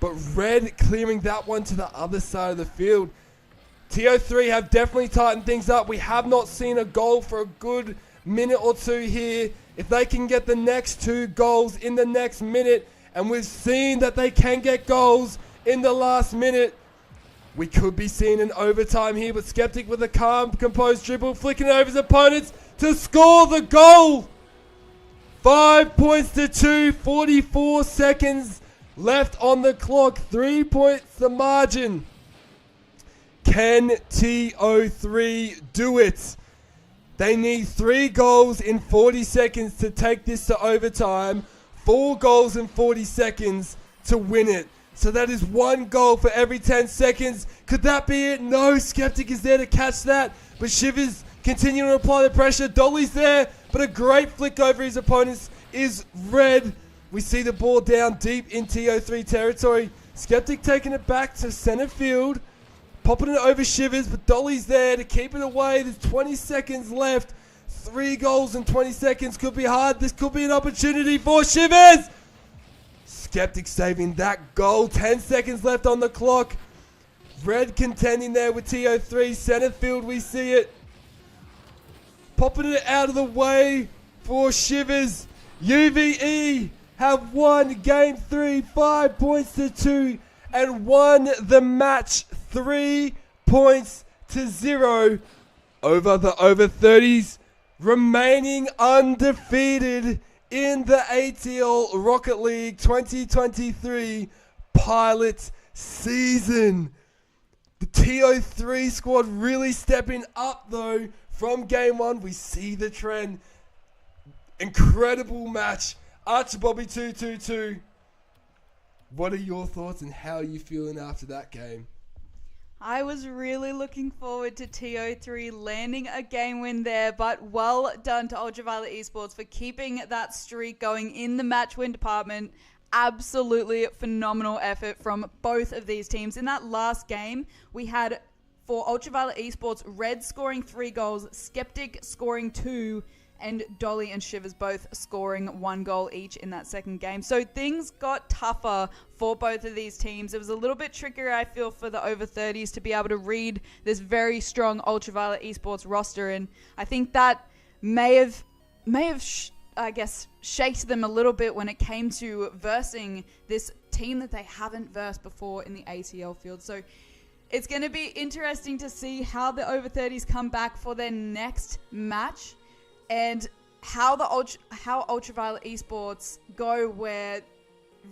A: But Red clearing that one to the other side of the field. TO3 have definitely tightened things up. We have not seen a goal for a good minute or 2 here. If they can get the next 2 goals in the next minute, and we've seen that they can get goals in the last minute, we could be seeing an overtime here. But Skeptic with a calm, composed dribble, flicking over his opponents to score the goal. 5 points to 2, 44 seconds left on the clock. 3 points the margin. Can TO3 do it? They need 3 goals in 40 seconds to take this to overtime. 4 goals in 40 seconds to win it. So that is 1 goal for every 10 seconds. Could that be it? No, Skeptic is there to catch that. But Shivers continuing to apply the pressure. Dolly's there, but a great flick over his opponents is Red. We see the ball down deep in TO3 territory. Skeptic taking it back to center field. Popping it over Shivers, but Dolly's there to keep it away. There's 20 seconds left. 3 goals in 20 seconds could be hard. This could be an opportunity for Shivers. Skeptic saving that goal. 10 seconds left on the clock. Red contending there with TO3. Center field, we see it. Popping it out of the way for Shivers. UVE have won game 3, 5 points to 2, and won the match 3 points to 0 over the over 30s, remaining undefeated in the ATL Rocket League 2023 pilot season. The TO3 squad really stepping up though from game 1. We see the trend. Incredible match. Archer Bobby 222. What are your thoughts and how are you feeling after that game?
B: I was really looking forward to TO3 landing a game win there, but well done to Ultraviolet Esports for keeping that streak going in the match win department. Absolutely phenomenal effort from both of these teams. In that last game, we had for Ultraviolet Esports, Red scoring 3 goals, Skeptic scoring 2, and Dolly and Shivers both scoring 1 goal each in that second game. So things got tougher for both of these teams. It was a little bit trickier, I feel, for the over 30s to be able to read this very strong Ultraviolet Esports roster, and I think that may have shaked them a little bit when it came to versing this team that they haven't versed before in the ATL field. So it's going to be interesting to see how the over 30s come back for their next match, and how Ultraviolet Esports go, where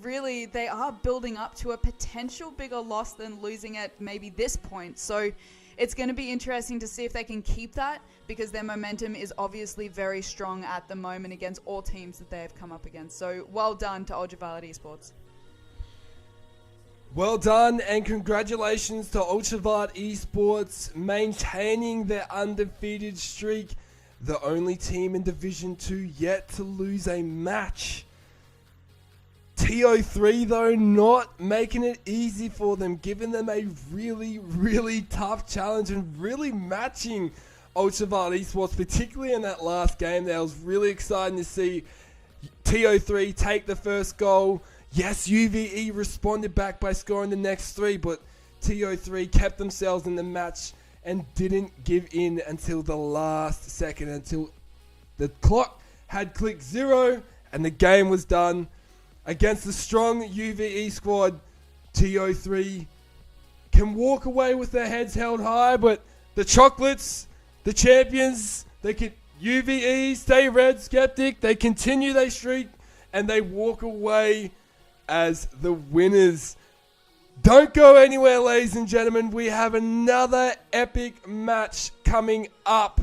B: really they are building up to a potential bigger loss than losing at maybe this point. So it's going to be interesting to see if they can keep that, because their momentum is obviously very strong at the moment against all teams that they have come up against. So well done to Ultraviolet Esports.
A: Well done, and congratulations to Ultraviolet Esports maintaining their undefeated streak. The only team in Division 2 yet to lose a match. TO3, though, not making it easy for them, giving them a really, really tough challenge and really matching Ultraviolet Esports, particularly in that last game. That was really exciting to see TO3 take the first goal. Yes, UVE responded back by scoring the next 3, but TO3 kept themselves in the match and didn't give in until the last second, until the clock had clicked 0 and the game was done. Against the strong UVE squad, TO3 can walk away with their heads held high, but the Chocolates, the champions, they can UVE, stay red, Skeptic, they continue their streak and they walk away as the winners. Don't go anywhere, ladies and gentlemen. We have another epic match coming up.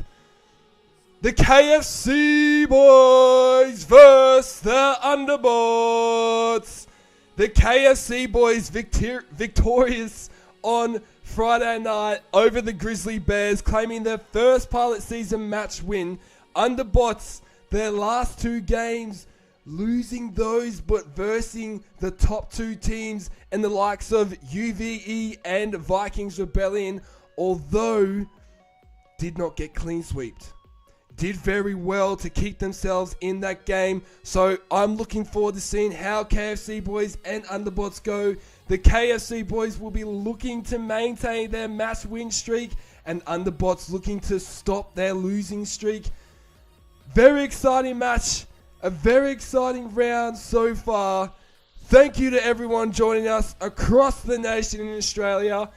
A: The KFC boys versus the Underbots. The KFC boys victorious on Friday night over the Grizzly Bears, claiming their first pilot season match win. Underbots, their last 2 games, losing those but versing the top 2 teams and the likes of UVE and Vikings Rebellion, although did not get clean sweeped. Did very well to keep themselves in that game. So I'm looking forward to seeing how KFC boys and Underbots go. The KFC boys will be looking to maintain their match win streak, and Underbots looking to stop their losing streak. Very exciting match. A very exciting round so far. Thank you to everyone joining us across the nation in Australia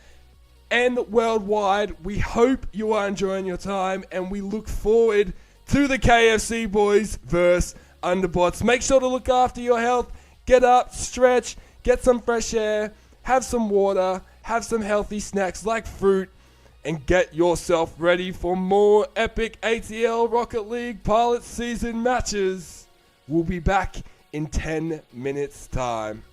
A: and worldwide. We hope you are enjoying your time, and we look forward to the KFC boys versus Underbots. Make sure to look after your health. Get up, stretch, get some fresh air, have some water, have some healthy snacks like fruit, and get yourself ready for more epic ATL Rocket League pilot season matches. We'll be back in 10 minutes' time.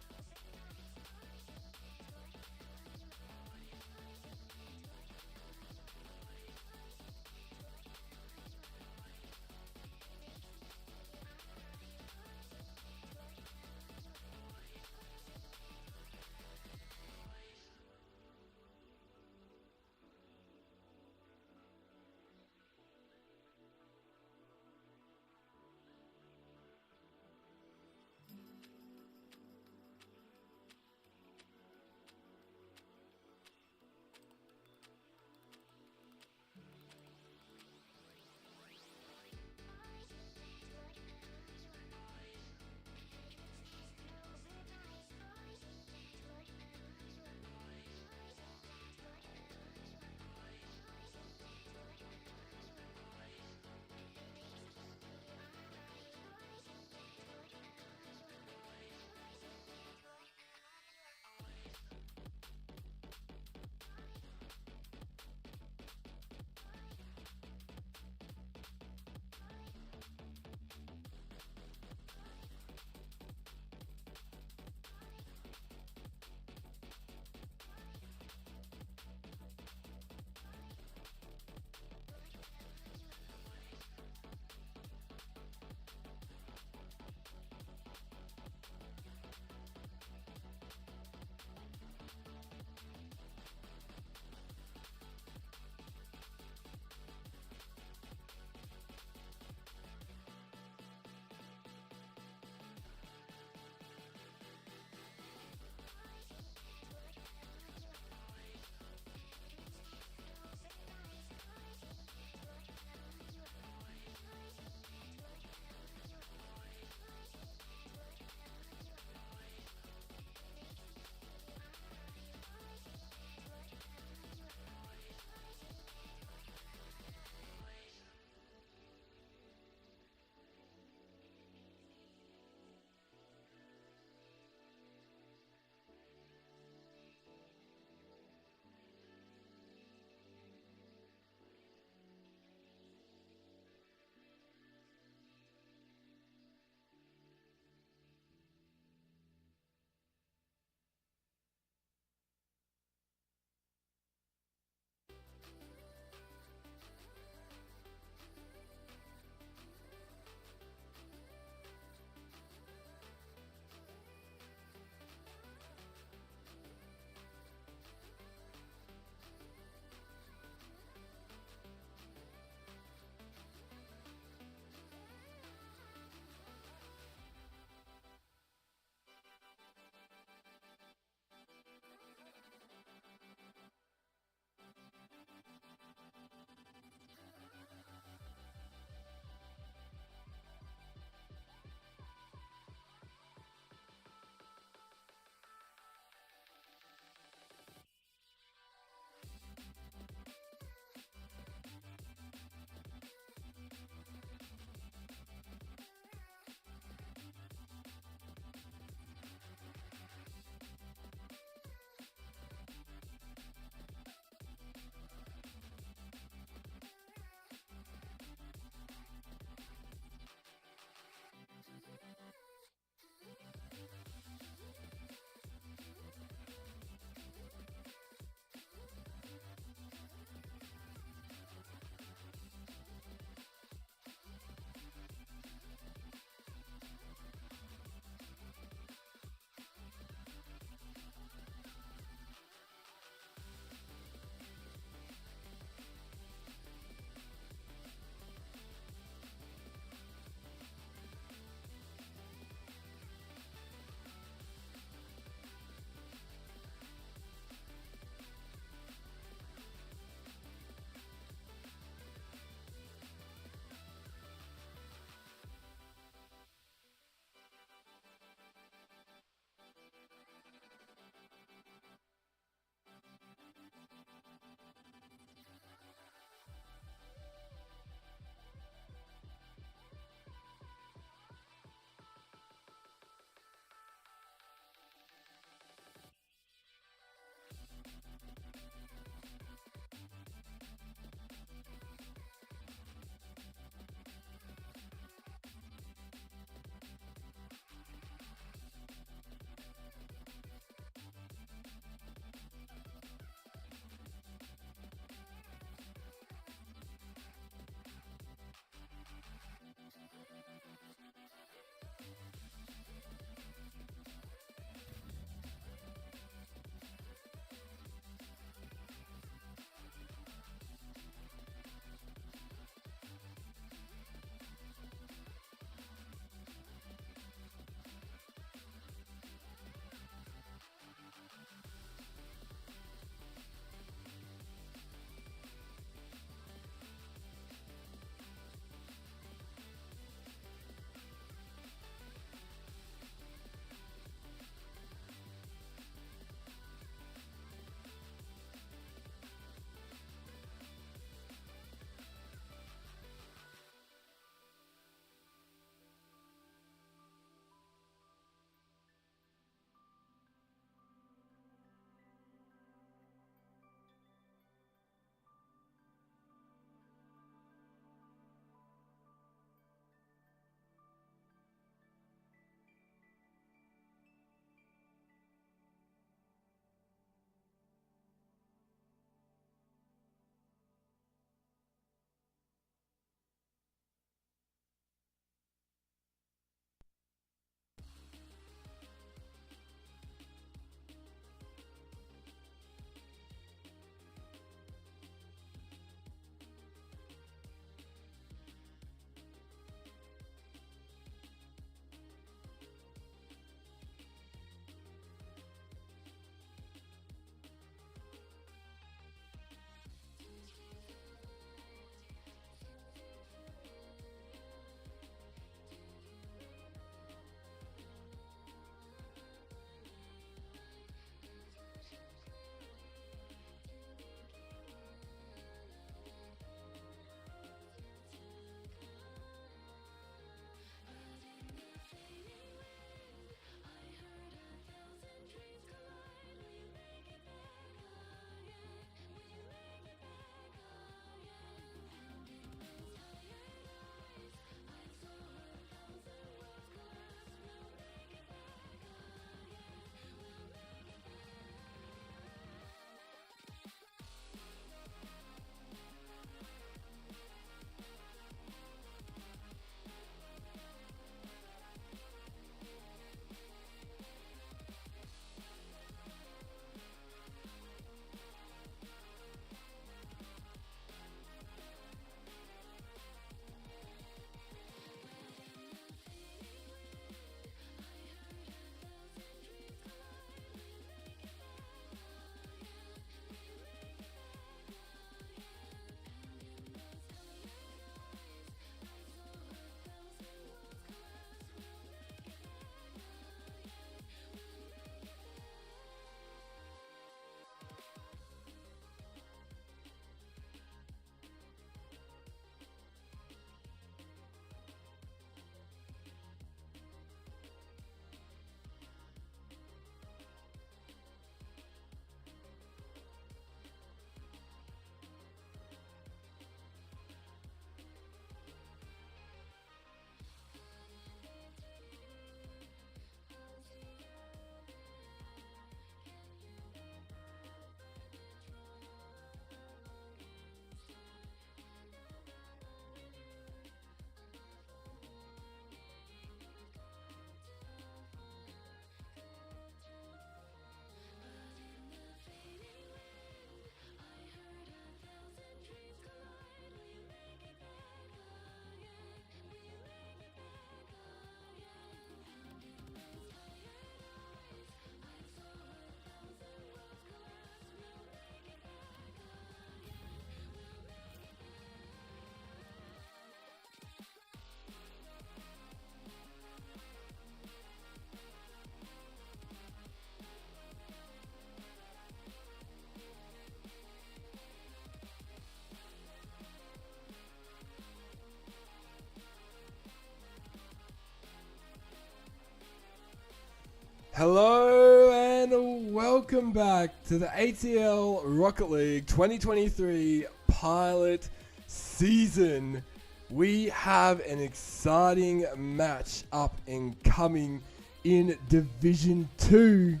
A: Hello and welcome back to the ATL Rocket League 2023 pilot season. We have an exciting match up and coming in Division 2.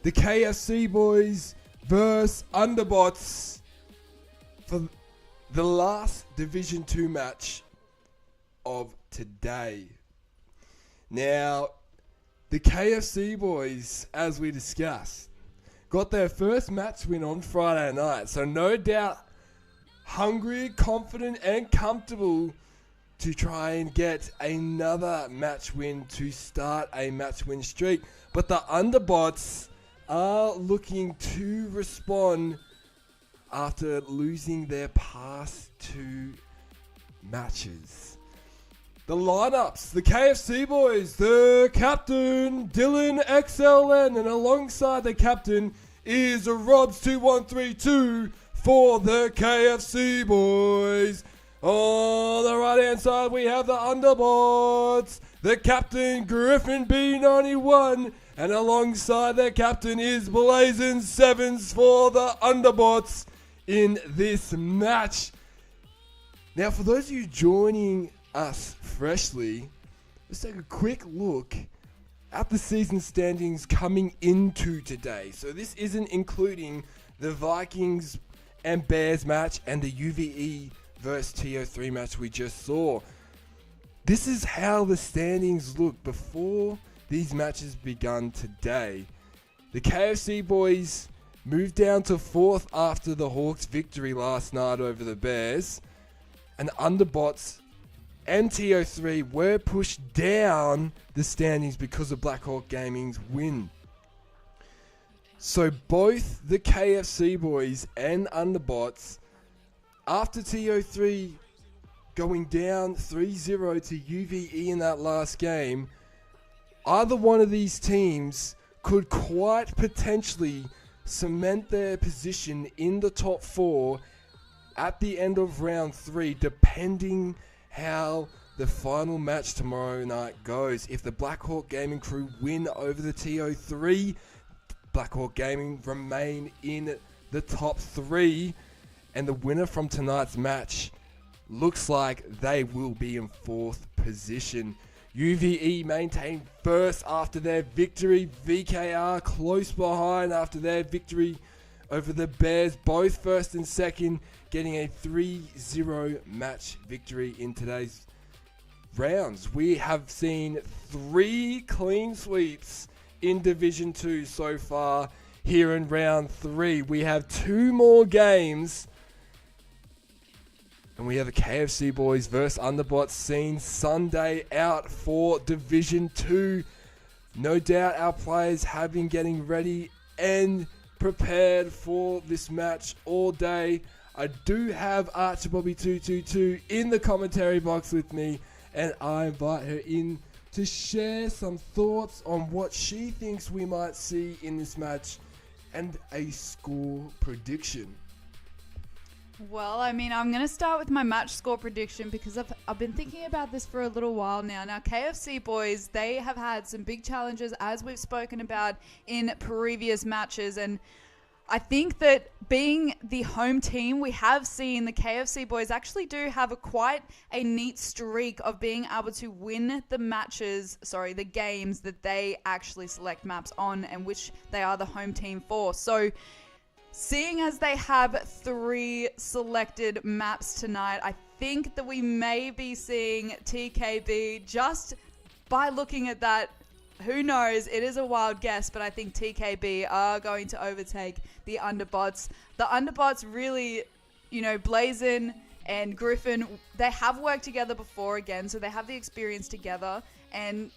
A: The KFC boys versus Underbots for the last Division 2 match of today. Now, the KFC boys, as we discussed, got their first match win on Friday night. So no doubt hungry, confident and comfortable to try and get another match win to start a match win streak. But the Underbots are looking to respond after losing their past two matches. The lineups, the KFC boys, the captain, Dylan XLN, and alongside the captain is Robs2132 for the KFC boys. On the right hand side we have the Underbots, the captain Griffin B91, and alongside the captain is Blazing Sevens for the Underbots in this match. Now for those of you joining us freshly, let's take a quick look at the season standings coming into today. So this isn't including the Vikings and Bears match and the UVE versus TO3 match we just saw. This is how the standings look before these matches begun today. The KFC boys moved down to 4th after the Hawks' victory last night over the Bears, and the Underbots and TO3 were pushed down the standings because of Black Hawk Gaming's win. So both the KFC boys and Underbots, after TO3 going down 3-0 to UVE in that last game, either one of these teams could quite potentially cement their position in the top 4 at the end of round 3, depending how the final match tomorrow night goes. If the Black Hawk Gaming crew win over the TO3, Black Hawk Gaming remain in the top 3, and the winner from tonight's match looks like they will be in 4th position. UVE maintain 1st after their victory. VKR close behind after their victory over the Bears, both 1st and 2nd, getting a 3-0 match victory in today's rounds. We have seen 3 clean sweeps in Division 2 so far here in round 3. We have 2 more games, and we have the KFC boys versus Underbots seen Sunday out for Division 2. No doubt our players have been getting ready and prepared for this match all day. I do have ArcherBobby222 in the commentary box with me, and I invite her in to share some thoughts on what she thinks we might see in this match and a score prediction.
B: Well, I mean, I'm going to start with my match score prediction because I've been thinking about this for a little while now. Now, KFC boys, they have had some big challenges, as we've spoken about in previous matches, and I think that being the home team, we have seen the KFC boys actually do have quite a neat streak of being able to win the games that they actually select maps on and which they are the home team for. So seeing as they have 3 selected maps tonight, I think that we may be seeing TKB just by looking at that. Who knows? It is a wild guess, but I think TKB are going to overtake the Underbots. The Underbots really, Blazin and Griffin, they have worked together before again, so they have the experience together. And,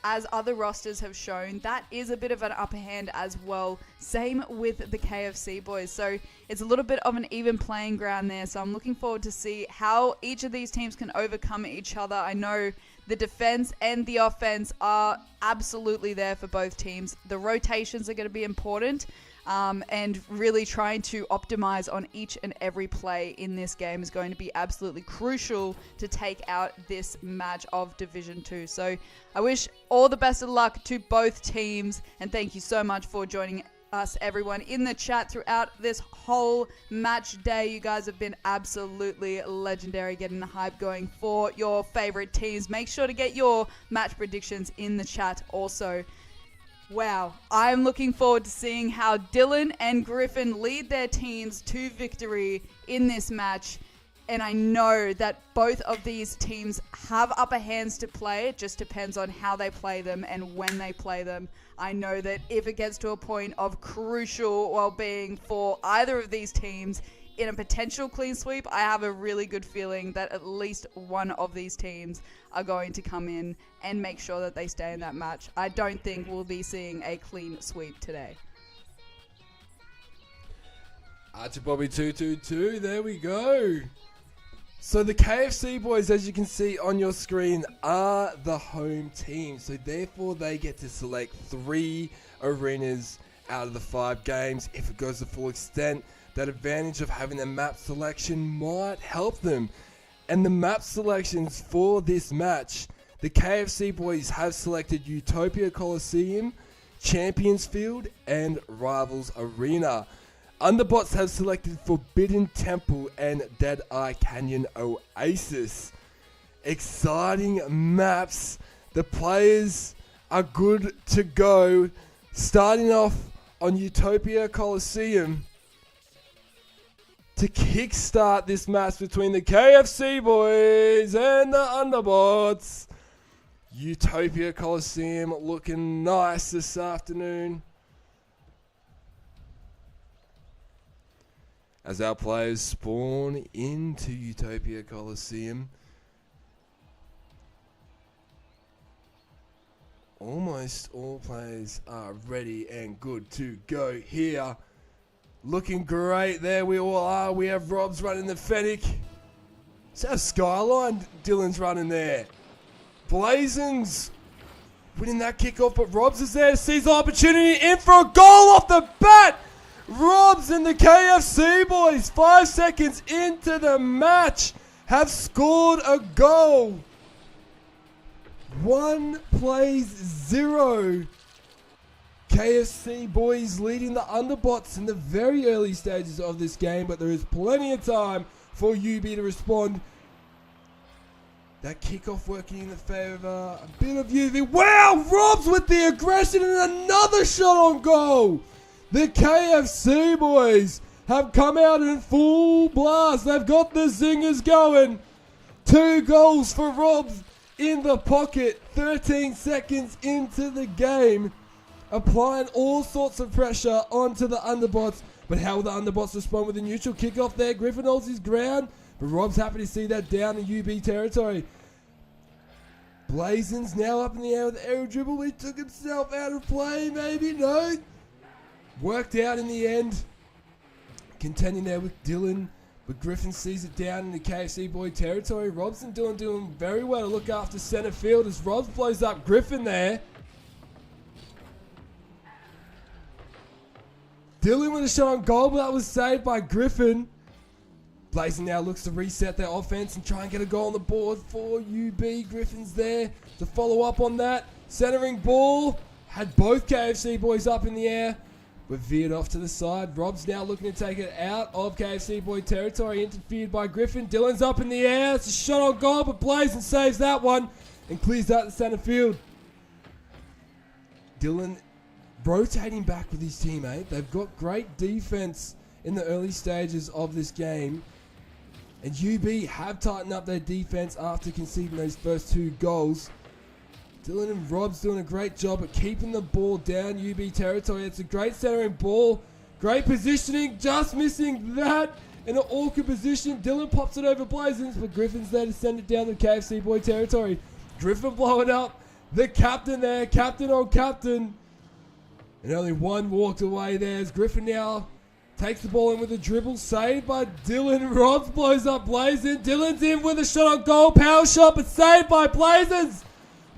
B: as other rosters have shown, that is a bit of an upper hand as well. Same with the KFC boys. So it's a little bit of an even playing ground there. So I'm looking forward to see how each of these teams can overcome each other. I know the defense and the offense are absolutely there for both teams. The rotations are going to be important. and really trying to optimize on each and every play in this game is going to be absolutely crucial to take out this match of Division 2. So I wish all the best of luck to both teams, and thank you so much for joining us, everyone in the chat throughout this whole match day. You guys have been absolutely legendary, getting the hype going for your favorite teams. Make sure to get your match predictions in the chat also. Wow, I'm looking forward to seeing how Dylan and Griffin lead their teams to victory in this match. And I know that both of these teams have upper hands to play. It just depends on how they play them and when they play them. I know that if it gets to a point of crucial well-being for either of these teams in a potential clean sweep, I have a really good feeling that at least one of these teams are going to come in and make sure that they stay in that match. I don't think we'll be seeing a clean sweep today.
A: Archie Bobby 222, there we go. So the KFC boys, as you can see on your screen, are the home team. So therefore they get to select 3 arenas out of the 5 games. If it goes to full extent, that advantage of having a map selection might help them. And the map selections for this match, the KFC boys have selected Utopia Coliseum, Champions Field, and Rivals Arena. Underbots have selected Forbidden Temple and Dead Eye Canyon Oasis. Exciting maps. The players are good to go. Starting off on Utopia Coliseum to kickstart this match between the KFC boys and the Underbots. Utopia Coliseum looking nice this afternoon, as our players spawn into Utopia Coliseum. Almost all players are ready and good to go here. Looking great, there we all are. We have Rob's running the Fennec. Is that a Skyline Dylan's running there? Blazins winning that kickoff, but Robs is there to seize the opportunity, in for a goal off the bat. Robs and the KFC boys, 5 seconds into the match, have scored a goal. 1 plays 0. KFC boys leading the Underbots in the very early stages of this game, but there is plenty of time for UB to respond. That kickoff working in the favour, a bit of UV. Wow, Robs with the aggression and another shot on goal. The KFC boys have come out in full blast. They've got the zingers going. 2 goals for Robs in the pocket. 13 seconds into the game. Applying all sorts of pressure onto the Underbots. But how will the Underbots respond with a neutral kickoff there? Griffin holds his ground, but Rob's happy to see that down in UB territory. Blazins now up in the air with the aerial dribble. He took himself out of play, maybe? No. Worked out in the end. Contending there with Dylan, but Griffin sees it down in the KFC boy territory. Robson doing very well to look after centre field as Robs blows up Griffin there. Dylan with a shot on goal, but that was saved by Griffin. Blazing now looks to reset their offense and try and get a goal on the board for UB. Griffin's there to follow up on that. Centering ball. Had both KFC boys up in the air, but veered off to the side. Rob's now looking to take it out of KFC boy territory. Interfered by Griffin. Dylan's up in the air. It's a shot on goal, but Blazing saves that one and clears out the centre field. Dylan rotating back with his teammate. They've got great defense in the early stages of this game. And UB have tightened up their defense after conceding those first 2 goals. Dylan and Rob's doing a great job at keeping the ball down UB territory. It's a great centering ball. Great positioning. Just missing that in an awkward position. Dylan pops it over Blazins, but Griffin's there to send it down to KFC boy territory. Griffin blowing up. The captain there. Captain on captain. And only one walked away there as Griffin now takes the ball in with a dribble. Saved by Dylan. Robs blows up Blazin. Dylan's in with a shot on goal. Power shot, but saved by Blazins.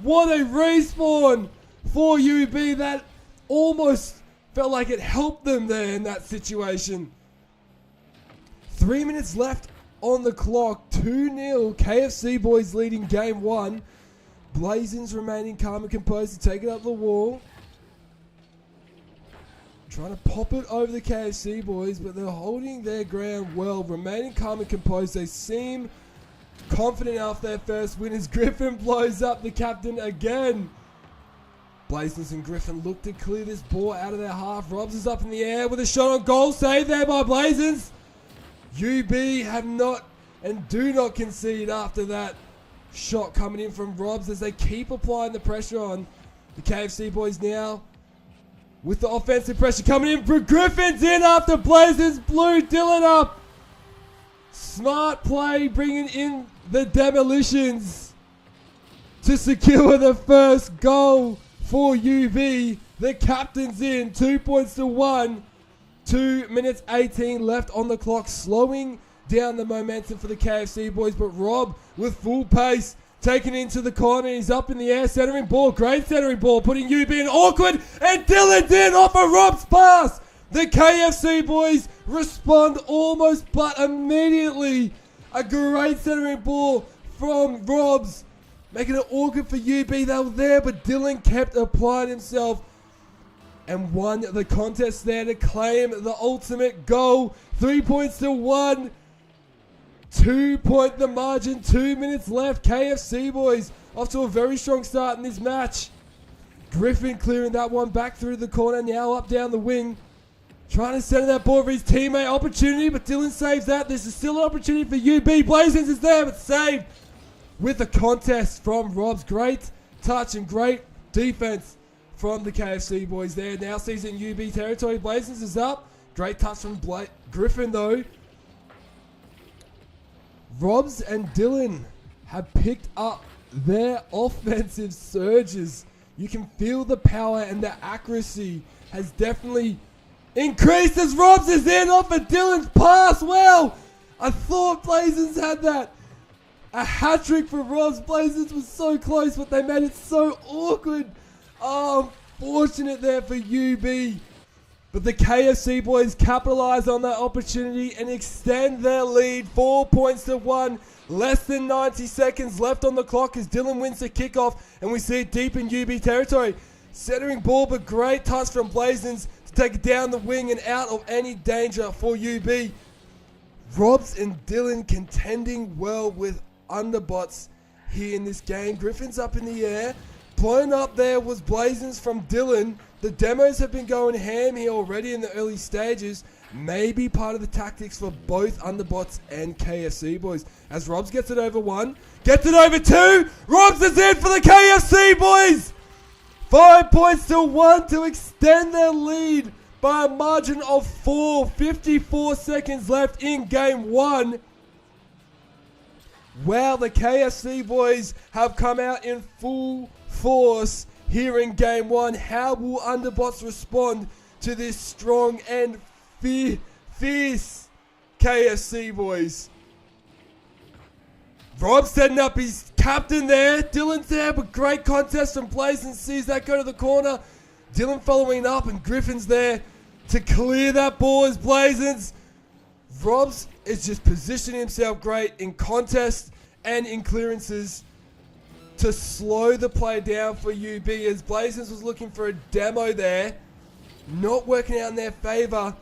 A: What a respawn for UB. That almost felt like it helped them there in that situation. 3 minutes left on the clock. 2-0. KFC boys leading game 1. Blazins remaining calm and composed to take it up the wall. Trying to pop it over the KFC boys, but they're holding their ground well. Remaining calm and composed. They seem confident after their first win as Griffin blows up the captain again. Blazins and Griffin look to clear this ball out of their half. Robs is up in the air with a shot on goal. Saved there by Blazins. UB have not and do not concede after that shot coming in from Robs as they keep applying the pressure on the KFC boys now. With the offensive pressure coming in, Griffin's in after Blazins blew Dylan up. Smart play bringing in the demolitions to secure the first goal for UB. The captain's in, 2 points to 1. 2 minutes 18 left on the clock, slowing down the momentum for the KFC boys. But Rob with full pace, taken into the corner. He's up in the air, centering ball. Great centering ball, putting UB in awkward. And Dylan's in off of Rob's pass. The KFC boys respond almost but immediately. A great centering ball from Robs, making it awkward for UB. They were there, but Dylan kept applying himself and won the contest there to claim the ultimate goal. 3 points to 1. 2 point the margin. 2 minutes left. KFC boys off to a very strong start in this match. Griffin clearing that one back through the corner. Now up down the wing. Trying to center that ball for his teammate. Opportunity, but Dylan saves that. This is still an opportunity for UB. Blazins is there, but saved with a contest from Robs. Great touch and great defense from the KFC boys there. Now sees it in UB territory. Blazins is up. Great touch from Griffin though. Robs and Dylan have picked up their offensive surges. You can feel the power and the accuracy has definitely increased as Robs is in off of Dylan's pass. Well, I thought Blazins had that. A hat-trick for Robs. Blazins was so close, but they made it so awkward. Oh, unfortunate there for UB. But the KFC boys capitalise on that opportunity and extend their lead. 4 points to 1. Less than 90 seconds left on the clock as Dylan wins the kickoff. And we see it deep in UB territory. Centering ball, but great touch from Blazins to take it down the wing and out of any danger for UB. Robs and Dylan contending well with underbots here in this game. Griffin's up in the air. Blown up there was Blazins from Dylan. The demos have been going ham here already in the early stages. Maybe part of the tactics for both underbots and KFC boys. As Robs gets it over 1. Gets it over 2. Robs is in for the KFC boys. 5 points to 1 to extend their lead by a margin of 4. 54 seconds left in game 1. Wow, the KFC boys have come out in full force here in game 1. How will underbots respond to this strong and fierce KFC boys? Rob setting up his captain there. Dylan's there, but great contest from Blazins. Sees that go to the corner. Dylan following up, and Griffin's there to clear that ball as Blazins. Robs is just positioning himself great in contest and in clearances to slow the play down for UB as Blazins was looking for a demo there. Not working out in their favour.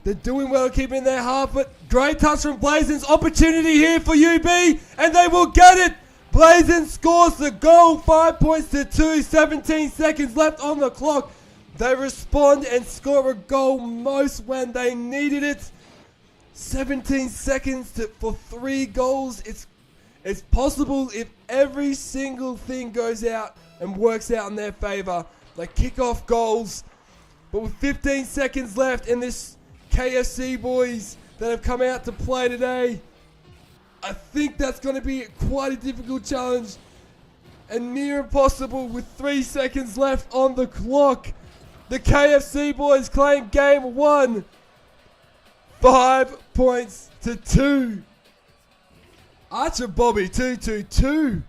A: They're doing well keeping their half, but great touch from Blazins. Opportunity here for UB, and they will get it. Blazins scores the goal. 5 points to 2. 17 seconds left on the clock. They respond and score a goal most when they needed it. 17 seconds for 3 goals. It's possible if every single thing goes out and works out in their favour. They kick off goals. But with 15 seconds left in this KFC boys that have come out to play today, I think that's going to be quite a difficult challenge and near impossible with 3 seconds left on the clock. The KFC boys claim game 1. 5 points to 2. Archer Bobby 2-2-2.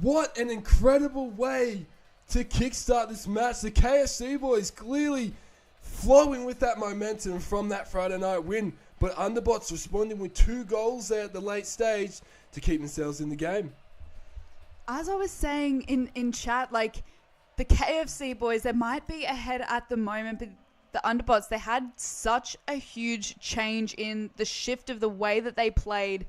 A: What an incredible way to kickstart this match. The KFC boys clearly flowing with that momentum from that Friday night win. But Underbots responding with 2 goals there at the late stage to keep themselves in the game.
B: As I was saying in chat, like, the KFC boys, they might be ahead at the moment, but the Underbots, they had such a huge change in the shift of the way that they played,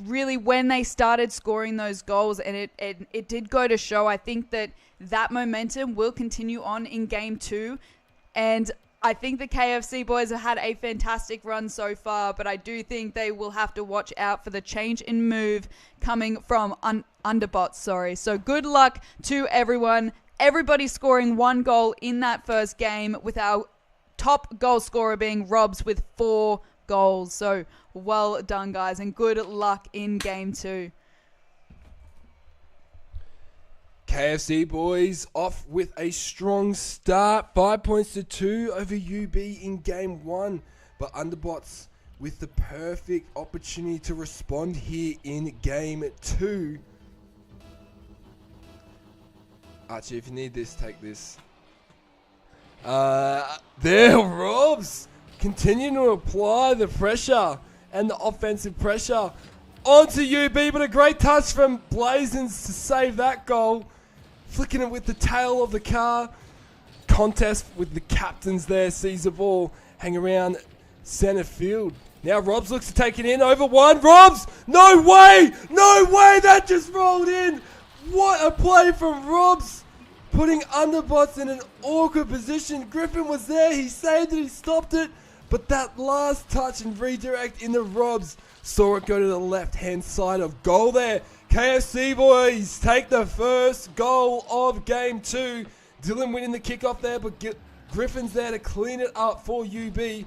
B: really, when they started scoring those goals, and it did go to show. I think that momentum will continue on in game 2, and I think the KFC boys have had a fantastic run so far, but I do think they will have to watch out for the change in move coming from Underbots. So good luck to everyone. Everybody scoring 1 goal in that first game, with our top goal scorer being Robs with 4 goals. So well done, guys, and good luck in game 2.
A: KFC boys off with a strong start. 5 points to 2 over UB in game 1. But Underbots with the perfect opportunity to respond here in game 2. Archie, if you need this, take this. There, Robs continuing to apply the pressure and the offensive pressure onto UB, but a great touch from Blazins to save that goal. Flicking it with the tail of the car. Contest with the captains there. Sees the ball hang around center field. Now Robs looks to take it in over 1. Robs! No way! No way! That just rolled in! What a play from Robs! Putting Underbots in an awkward position. Griffin was there. He saved it. He stopped it. But that last touch and redirect into Robs saw it go to the left-hand side of goal there. KFC boys take the first goal of game 2. Dylan winning the kickoff there, but Griffin's there to clean it up for UB.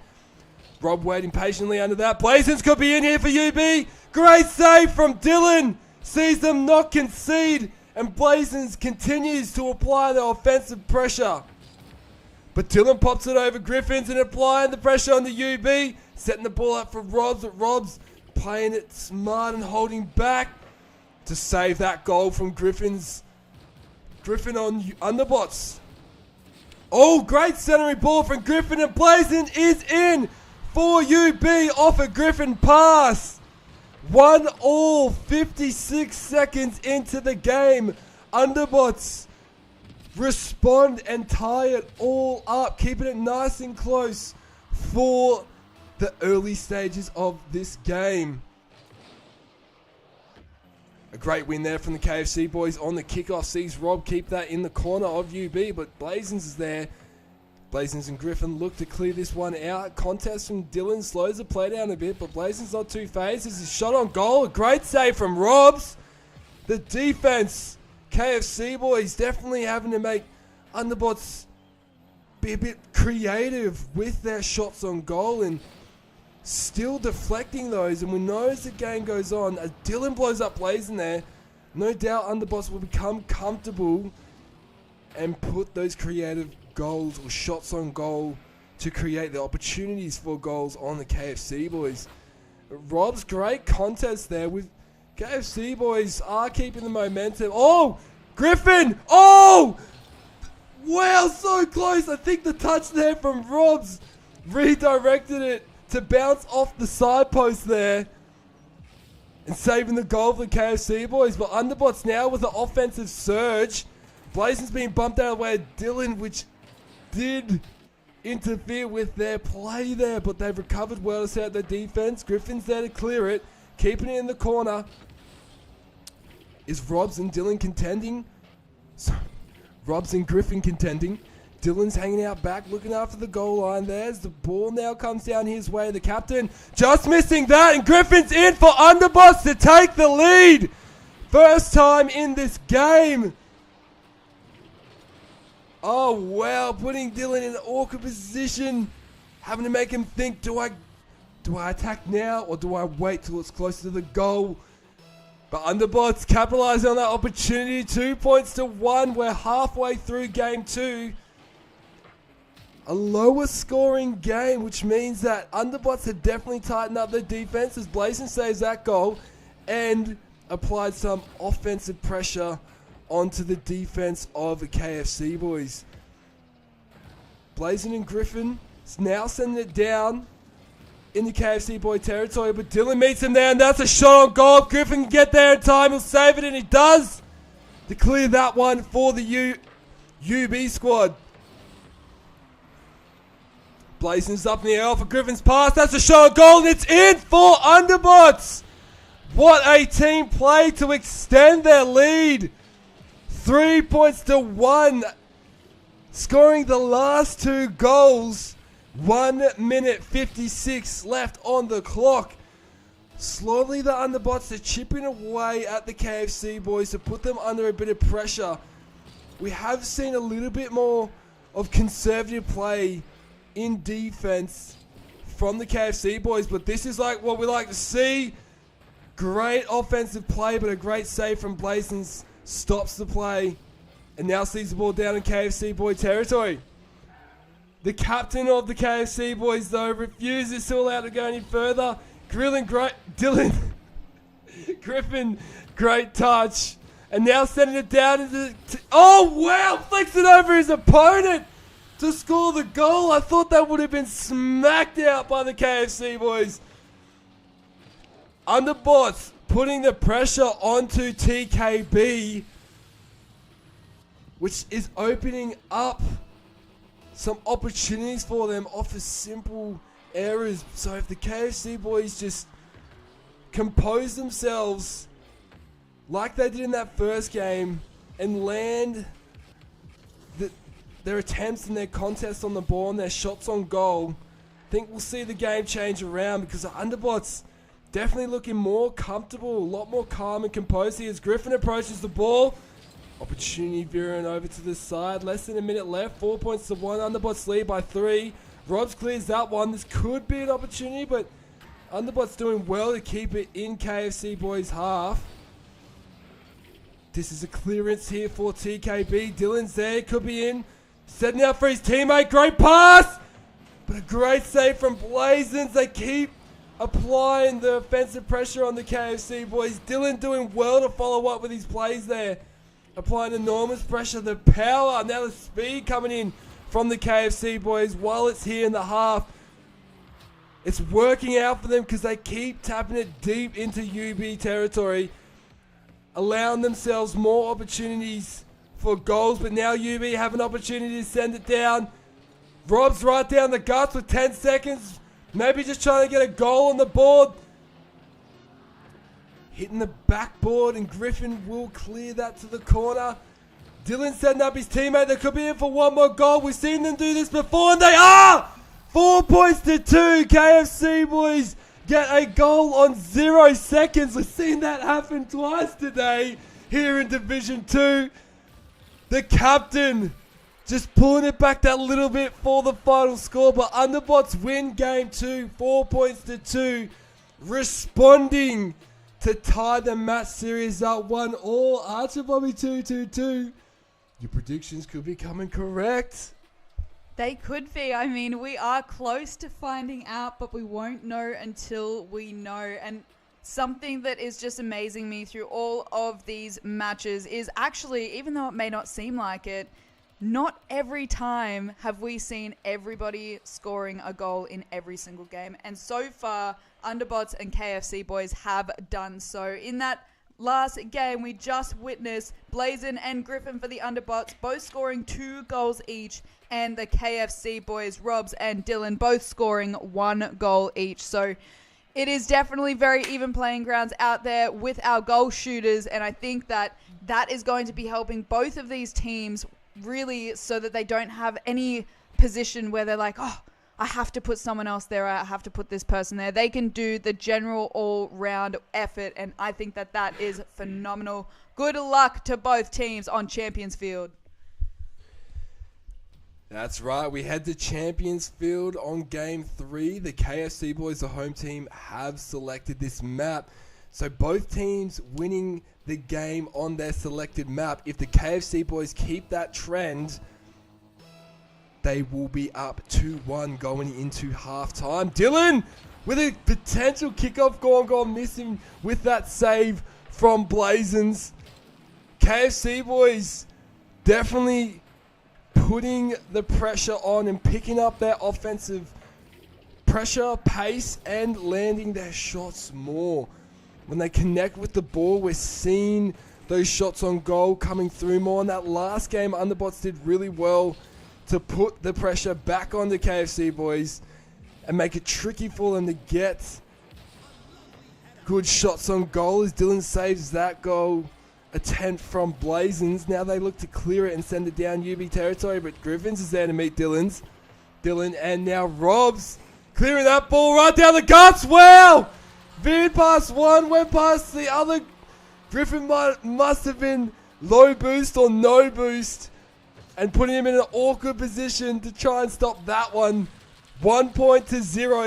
A: Rob waiting patiently under that. Blazins could be in here for UB. Great save from Dylan. Sees them not concede, and Blazins continues to apply the offensive pressure. But Dylan pops it over Griffins and applying the pressure on the UB. Setting the ball up for Robs, but Robs playing it smart and holding back to save that goal from Griffin on Underbots. Oh, great centering ball from Griffin, and Blazin is in for UB off a Griffin pass. 1-1, 56 seconds into the game. Underbots respond and tie it all up, keeping it nice and close for the early stages of this game. A great win there from the KFC boys on the kickoff. Sees Rob keep that in the corner of UB, but Blazins is there. Blazins and Griffin look to clear this one out. Contest from Dylan slows the play down a bit, but Blazins not too phased. This is a shot on goal. A great save from Robs. The defense, KFC boys definitely having to make Underbots be a bit creative with their shots on goal and still deflecting those. And we know as the game goes on, as Dylan blows up Blazin there, no doubt Underbots will become comfortable and put those creative goals or shots on goal to create the opportunities for goals on the KFC boys. Rob's great contest there with KFC boys are keeping the momentum. Oh, Griffin! Oh! Wow, so close. I think the touch there from Rob's redirected it to bounce off the side post there and saving the goal for the KFC boys. But Underbots now with the offensive surge. Blazon's being bumped out of the way of Dylan, which did interfere with their play there, but they've recovered well to set out their defense. Griffin's there to clear it, keeping it in the corner. Is Robs and Dylan contending? Robs and Griffin contending. Dylan's hanging out back, looking after the goal line. There's the ball now comes down his way. The captain just missing that, and Griffin's in for Underbots to take the lead. First time in this game. Oh, wow. Putting Dylan in an awkward position. Having to make him think, do I attack now or do I wait till it's closer to the goal? But Underbots capitalizing on that opportunity. 2 points to 1. We're halfway through game 2. A lower scoring game, which means that Underbots have definitely tightened up their defense as Blazon saves that goal and applied some offensive pressure onto the defense of the KFC boys. Blazin and Griffin is now sending it down in the KFC boy territory, but Dylan meets him there, and that's a shot on goal. If Griffin can get there in time, he'll save it, and he does to clear that one for the UB squad. Blazin's up in the air for Griffin's pass. That's a shot on goal, and it's in for Underbots. What a team play to extend their lead. 3 points to 1. Scoring the last 2 goals. 1 minute 56 left on the clock. Slowly the Underbots are chipping away at the KFC boys to put them under a bit of pressure. We have seen a little bit more of conservative play in defense from the KFC boys, but this is like what we like to see. Great offensive play, but a great save from Blazins stops the play and now sees the ball down in KFC boy territory. The captain of the KFC boys, though, refuses to allow it to go any further. Dylan Griffin, great touch. And now sending it down into oh, wow! Flicks it over his opponent to score the goal. I thought that would have been smacked out by the KFC boys. Underbots putting the pressure onto TKB, which is opening up some opportunities for them off of simple errors. So if the KFC boys just compose themselves like they did in that first game and land their attempts and their contests on the ball and their shots on goal, I think we'll see the game change around, because the Underbots definitely looking more comfortable, a lot more calm and composed here as Griffin approaches the ball. Opportunity veering over to the side. Less than a minute left. 4 points to 1. Underbots lead by 3. Robs clears that one. This could be an opportunity, but Underbots doing well to keep it in KFC boys' half. This is a clearance here for TKB. Dylan's there. Could be in. Setting out for his teammate. Great pass! But a great save from Blazins. They keep applying the offensive pressure on the KFC boys. Dylan doing well to follow up with his plays there. Applying enormous pressure, the power, now the speed coming in from the KFC boys while it's here in the half. It's working out for them because they keep tapping it deep into UB territory, allowing themselves more opportunities for goals, but now UB have an opportunity to send it down. Rob's right down the guts with 10 seconds, maybe just trying to get a goal on the board. Hitting the backboard, and Griffin will clear that to the corner. Dylan setting up his teammate. They could be in for one more goal. We've seen them do this before, and they are! 4 points to 2. KFC boys get a goal on 0 seconds. We've seen that happen twice today here in Division 2. The captain just pulling it back that little bit for the final score, but Underbots win game 2. 4 points to 2. Responding to tie the match series up 1-1. Archer Bobby 2-2-2. Your predictions could be coming correct.
B: They could be. I mean, we are close to finding out, but we won't know until we know. And something that is just amazing me through all of these matches is actually, even though it may not seem like it, not every time have we seen everybody scoring a goal in every single game. And so far, Underbots and KFC boys have done so. In that last game, we just witnessed Blazin and Griffin for the Underbots both scoring 2 goals each, and the KFC boys, Robs and Dylan, both scoring 1 goal each. So it is definitely very even playing grounds out there with our goal shooters, and I think that that is going to be helping both of these teams really, so that they don't have any position where they're like, oh, I have to put someone else there, I have to put this person there. They can do the general all-round effort, and I think that that is phenomenal. Good luck to both teams on Champions Field.
A: That's right, we head to Champions Field on Game 3. The KFC boys, the home team, have selected this map. So both teams winning the game on their selected map. If the KFC boys keep that trend, they will be up 2-1 going into halftime. Dylan with a potential kickoff gone missing with that save from Blazins. KFC boys definitely putting the pressure on and picking up their offensive pressure, pace, and landing their shots more. When they connect with the ball, we're seeing those shots on goal coming through more. In that last game, Underbots did really well to put the pressure back on the KFC boys and make it tricky for them to get good shots on goal as Dylan saves that goal attempt from Blazins. Now they look to clear it and send it down UB territory, but Griffins is there to meet Dylan, and now Robs clearing that ball right down the guts. Wow! Veered past one, went past the other. Griffin must have been low boost or no boost and putting him in an awkward position to try and stop that one. 1-0.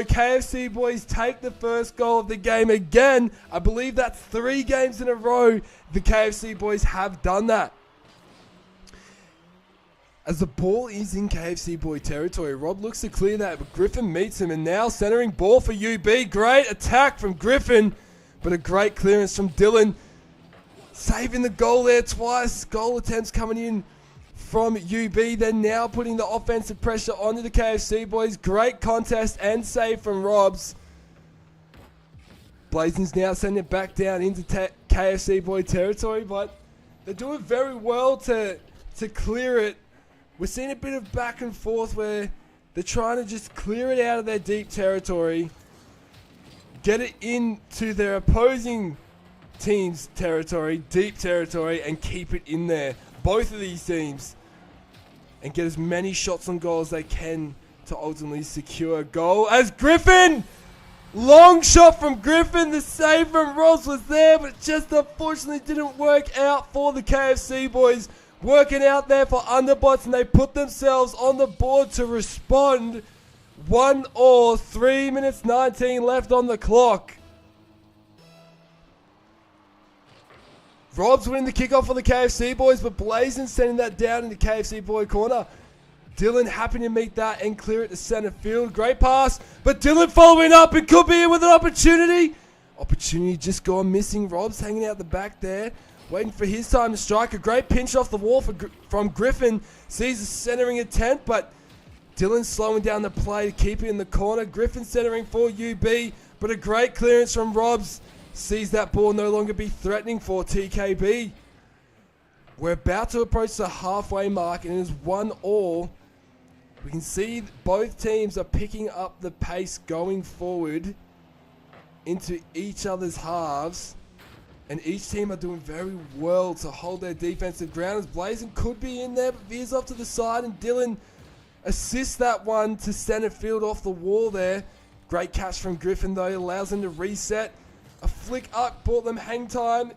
A: KFC boys take the first goal of the game again. I believe that's 3 games in a row the KFC boys have done that. As the ball is in KFC boy territory, Rob looks to clear that, but Griffin meets him, and now centering ball for UB. Great attack from Griffin, but a great clearance from Dylan. Saving the goal there twice. Goal attempts coming in from UB. They're now putting the offensive pressure onto the KFC boys. Great contest and save from Robs. Blazins now sending it back down into KFC boy territory, but they're doing very well to clear it. We're seeing a bit of back and forth where they're trying to just clear it out of their deep territory, get it into their opposing team's territory, deep territory, and keep it in there. Both of these teams, and get as many shots on goal as they can to ultimately secure a goal. As Griffin, long shot from Griffin, the save from Ross was there, but just unfortunately didn't work out for the KFC boys. Working out there for Underbots, and they put themselves on the board to respond. 1-1, 3 minutes 19 left on the clock. Rob's winning the kickoff for the KFC boys, but Blazin sending that down into KFC boy corner. Dylan happy to meet that and clear it to center field. Great pass, but Dylan following up and could be in with an opportunity. Opportunity just gone missing. Rob's hanging out the back there, waiting for his time to strike. A great pinch off the wall from Griffin. Sees the centering attempt, but Dylan slowing down the play to keep it in the corner. Griffin centering for UB, but a great clearance from Robs. Sees that ball no longer be threatening for TKB. We're about to approach the halfway mark, and it is 1-1. We can see both teams are picking up the pace going forward into each other's halves. And each team are doing very well to hold their defensive ground, as Blazin could be in there, but veers off to the side, and Dylan assists that one to center field off the wall there. Great catch from Griffin though, allows them to reset. A flick up bought them hang time,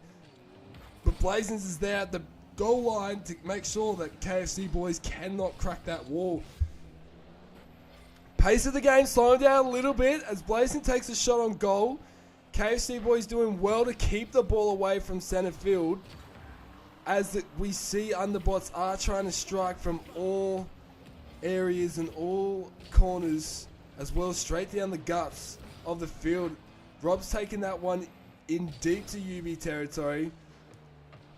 A: but Blazins is there at the goal line to make sure that KFC boys cannot crack that wall. Pace of the game slowing down a little bit as Blazin takes a shot on goal. KFC boys doing well to keep the ball away from center field, as we see Underbots are trying to strike from all areas and all corners, as well as straight down the guts of the field. Rob's taking that one in deep to UB territory.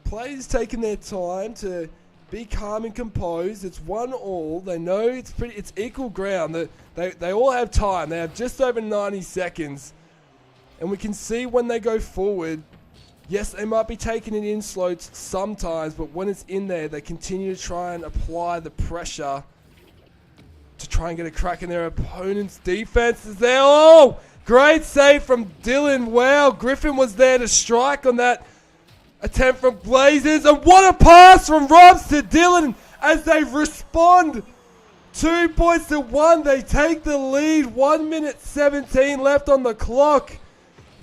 A: Players taking their time to be calm and composed. It's 1-1. They know it's equal ground. They all have time. They have just over 90 seconds. And we can see when they go forward, yes, they might be taking it in slow sometimes, but when it's in there, they continue to try and apply the pressure to try and get a crack in their opponent's defense. Is there? Oh, great save from Dylan. Wow, Griffin was there to strike on that attempt from Blazers. And what a pass from Robs to Dylan as they respond. 2-1. They take the lead. 1 minute 17 left on the clock.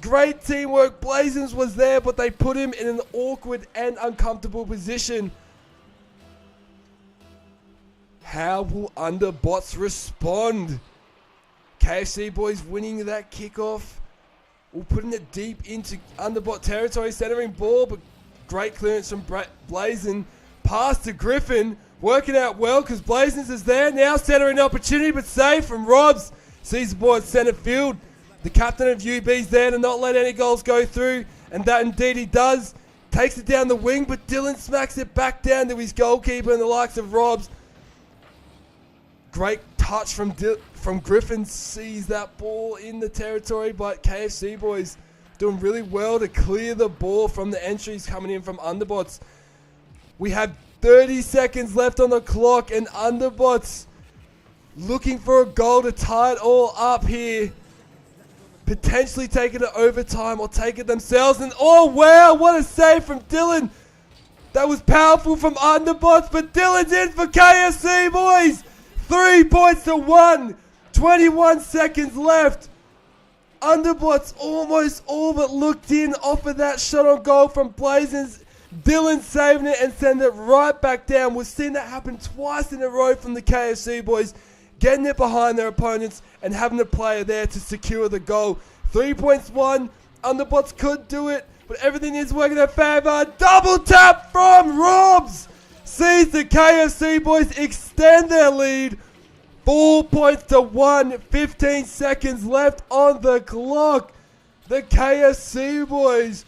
A: Great teamwork. Blazins was there, but they put him in an awkward and uncomfortable position. How will Underbots respond? KFC boys winning that kickoff. We're putting it deep into Underbot territory, centering ball, but great clearance from Blazin. Pass to Griffin, working out well because Blazins is there. Now centering opportunity, but save from Robs. Sees the ball at center field. The captain of UB's there to not let any goals go through, and that indeed he does. Takes it down the wing, but Dylan smacks it back down to his goalkeeper and the likes of Robs. Great touch from Griffin, sees that ball in the territory, but KFC boys doing really well to clear the ball from the entries coming in from Underbots. We have 30 seconds left on the clock, and Underbots looking for a goal to tie it all up here. Potentially take it to overtime or take it themselves. And oh wow, what a save from Dylan. That was powerful from Underbots, but Dylan's in for KFC boys. 3 points to 1. 21 seconds left. Underbots almost all but looked in off of that shot on goal from Blazers. Dylan saving it and send it right back down. We've seen that happen twice in a row from the KFC boys, getting it behind their opponents and having a player there to secure the goal. 3 points won. Underbots could do it, but everything is working in their favour. Double tap from Robs sees the KFC boys extend their lead. 4 points to 1. 15 seconds left on the clock. The KFC boys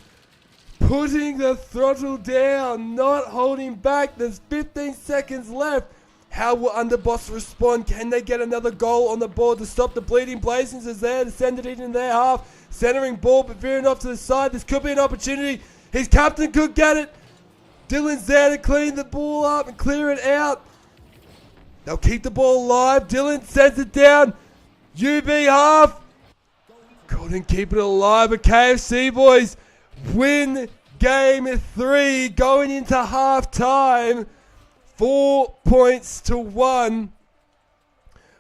A: putting the throttle down, not holding back. There's 15 seconds left. How will Underbots respond? Can they get another goal on the board to stop the bleeding Blazers? Is there to send it in their half? Centering ball, but veering off to the side. This could be an opportunity. His captain could get it. Dylan's there to clean the ball up and clear it out. They'll keep the ball alive. Dylan sends it down. UB half. Couldn't keep it alive, but KFC boys win game 3 going into half time. 4 points to 1.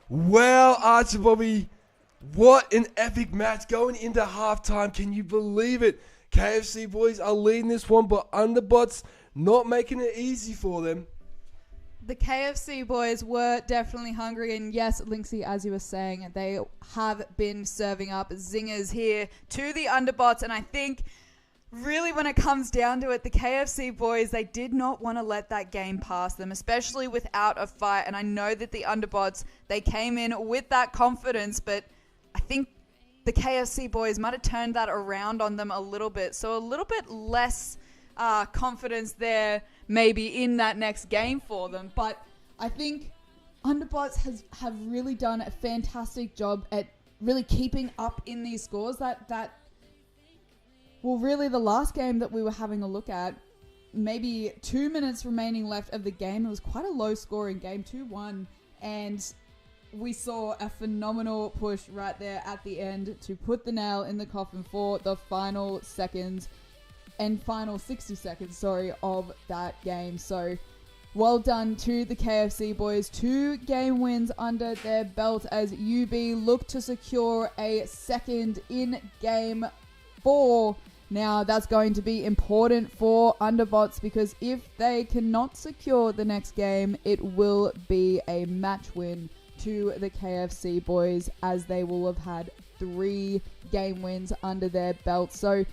A: Wow, Archie Bobby. What an epic match going into halftime. Can you believe it? KFC boys are leading this one, but Underbots not making it easy for them.
B: The KFC boys were definitely hungry, and yes, Linksy, as you were saying, they have been serving up zingers here to the Underbots, and I think really when it comes down to it, the KFC boys, they did not want to let that game pass them, especially without a fight, and I know that the Underbots, they came in with that confidence, but I think the KFC boys might have turned that around on them a little bit, so a little bit less confidence there maybe in that next game for them. But I think Underbots have really done a fantastic job at really keeping up in these scores. Well, really the last game that we were having a look at, maybe 2 minutes remaining left of the game, it was quite a low scoring game, 2-1, and we saw a phenomenal push right there at the end to put the nail in the coffin for the final seconds and final 60 seconds, of that game. So well done to the KFC boys. 2 game wins under their belt as UB look to secure a second in game 4. Now that's going to be important for Underbots, because if they cannot secure the next game, it will be a match win to the KFC boys, as they will have had 3 game wins under their belt. So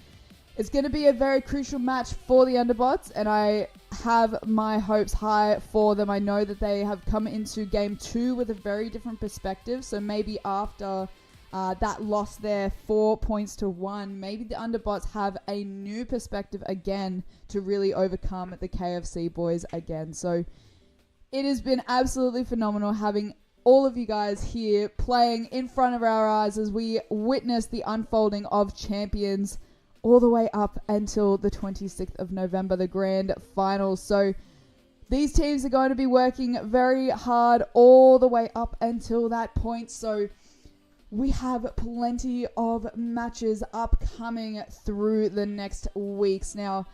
B: it's going to be a very crucial match for the Underbots, and I have my hopes high for them. I know that they have come into game 2 with a very different perspective, so maybe after that loss there, 4 points to 1, maybe the Underbots have a new perspective again to really overcome the KFC boys again. So it has been absolutely phenomenal having all of you guys here playing in front of our eyes as we witness the unfolding of champions all the way up until the 26th of November, the grand final. So these teams are going to be working very hard all the way up until that point. So we have plenty of matches upcoming through the next weeks. Now,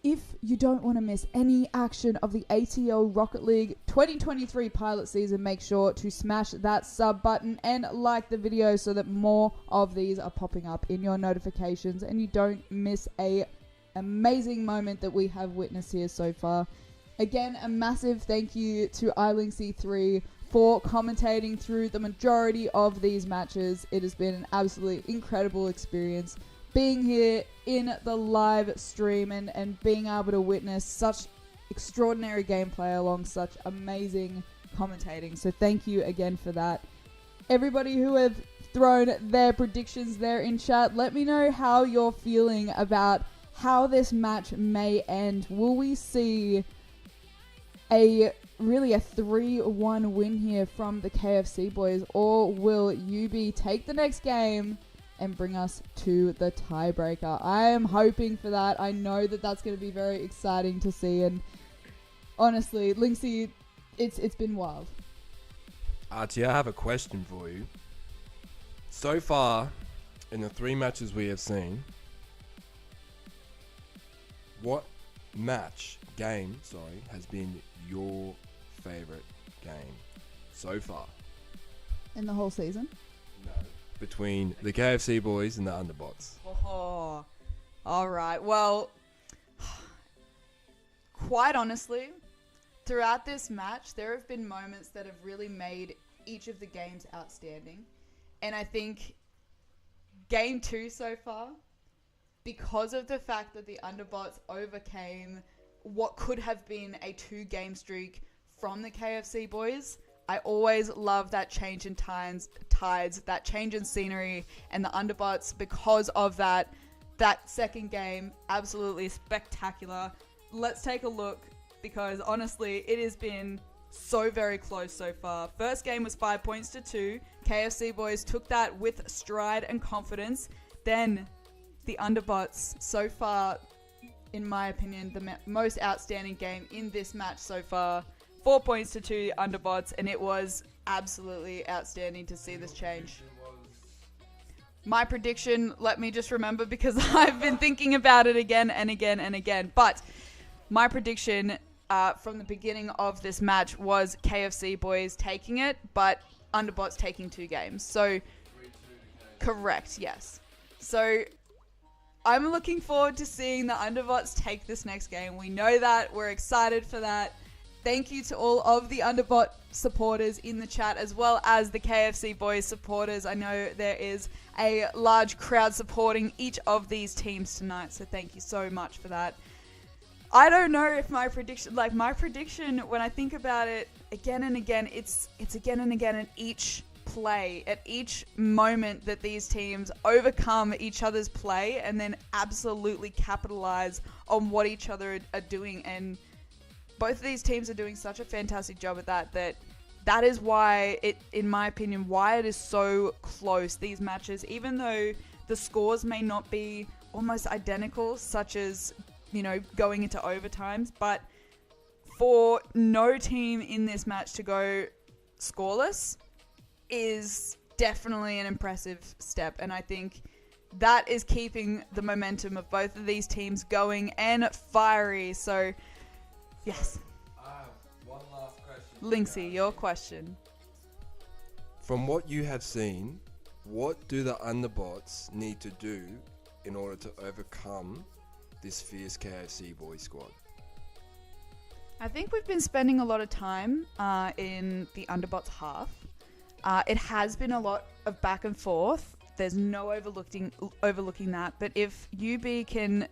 B: if you don't want to miss any action of the ATL Rocket League 2023 pilot season, make sure to smash that sub button and like the video so that more of these are popping up in your notifications and you don't miss a amazing moment that we have witnessed here so far. Again, a massive thank you to iLink3 for commentating through the majority of these matches. It has been an absolutely incredible experience being here in the live stream and being able to witness such extraordinary gameplay along such amazing commentating. So thank you again for that. Everybody who have thrown their predictions there in chat, let me know how you're feeling about how this match may end. Will we see a really a 3-1 win here from the KFC boys, or will UB take the next game and bring us to the tiebreaker? I am hoping for that. I know that that's going to be very exciting to see, and honestly, Linksy, it's been wild.
A: Archie, I have a question for you. So far, in the 3 matches we have seen, what game, has been your favourite game so far?
B: In the whole season?
A: No. Between the KFC boys and the Underbots.
B: Oh, all right. Well, quite honestly, throughout this match, there have been moments that have really made each of the games outstanding. And I think game 2 so far, because of the fact that the Underbots overcame what could have been a 2-game streak from the KFC boys, I always love that change in tides, that change in scenery, and the Underbots, because of that second game, absolutely spectacular. Let's take a look, because honestly, it has been so very close so far. First game was 5 points to 2. KFC boys took that with stride and confidence. Then the Underbots, so far, in my opinion, the most outstanding game in this match so far. 4 points to 2 Underbots, and it was absolutely outstanding to see this change. My prediction, let me just remember, because I've been thinking about it again and again and again. But my prediction from the beginning of this match was KFC boys taking it, but Underbots taking 2 games. So, correct, yes. So, I'm looking forward to seeing the Underbots take this next game. We know that. We're excited for that. Thank you to all of the Underbot supporters in the chat, as well as the KFC boys supporters. I know there is a large crowd supporting each of these teams tonight, so thank you so much for that. I don't know if my prediction, when I think about it again and again, it's again and again in each play, at each moment that these teams overcome each other's play and then absolutely capitalize on what each other are doing. And both of these teams are doing such a fantastic job at that is why in my opinion, why it is so close, these matches, even though the scores may not be almost identical, such as, going into overtimes, but for no team in this match to go scoreless is definitely an impressive step. And I think that is keeping the momentum of both of these teams going and fiery. So, yes.
A: One last question.
B: Linksy, your question.
A: From what you have seen, what do the Underbots need to do in order to overcome this fierce KFC boys squad?
B: I think we've been spending a lot of time in the Underbots half. It has been a lot of back and forth. There's no overlooking that. But if UB can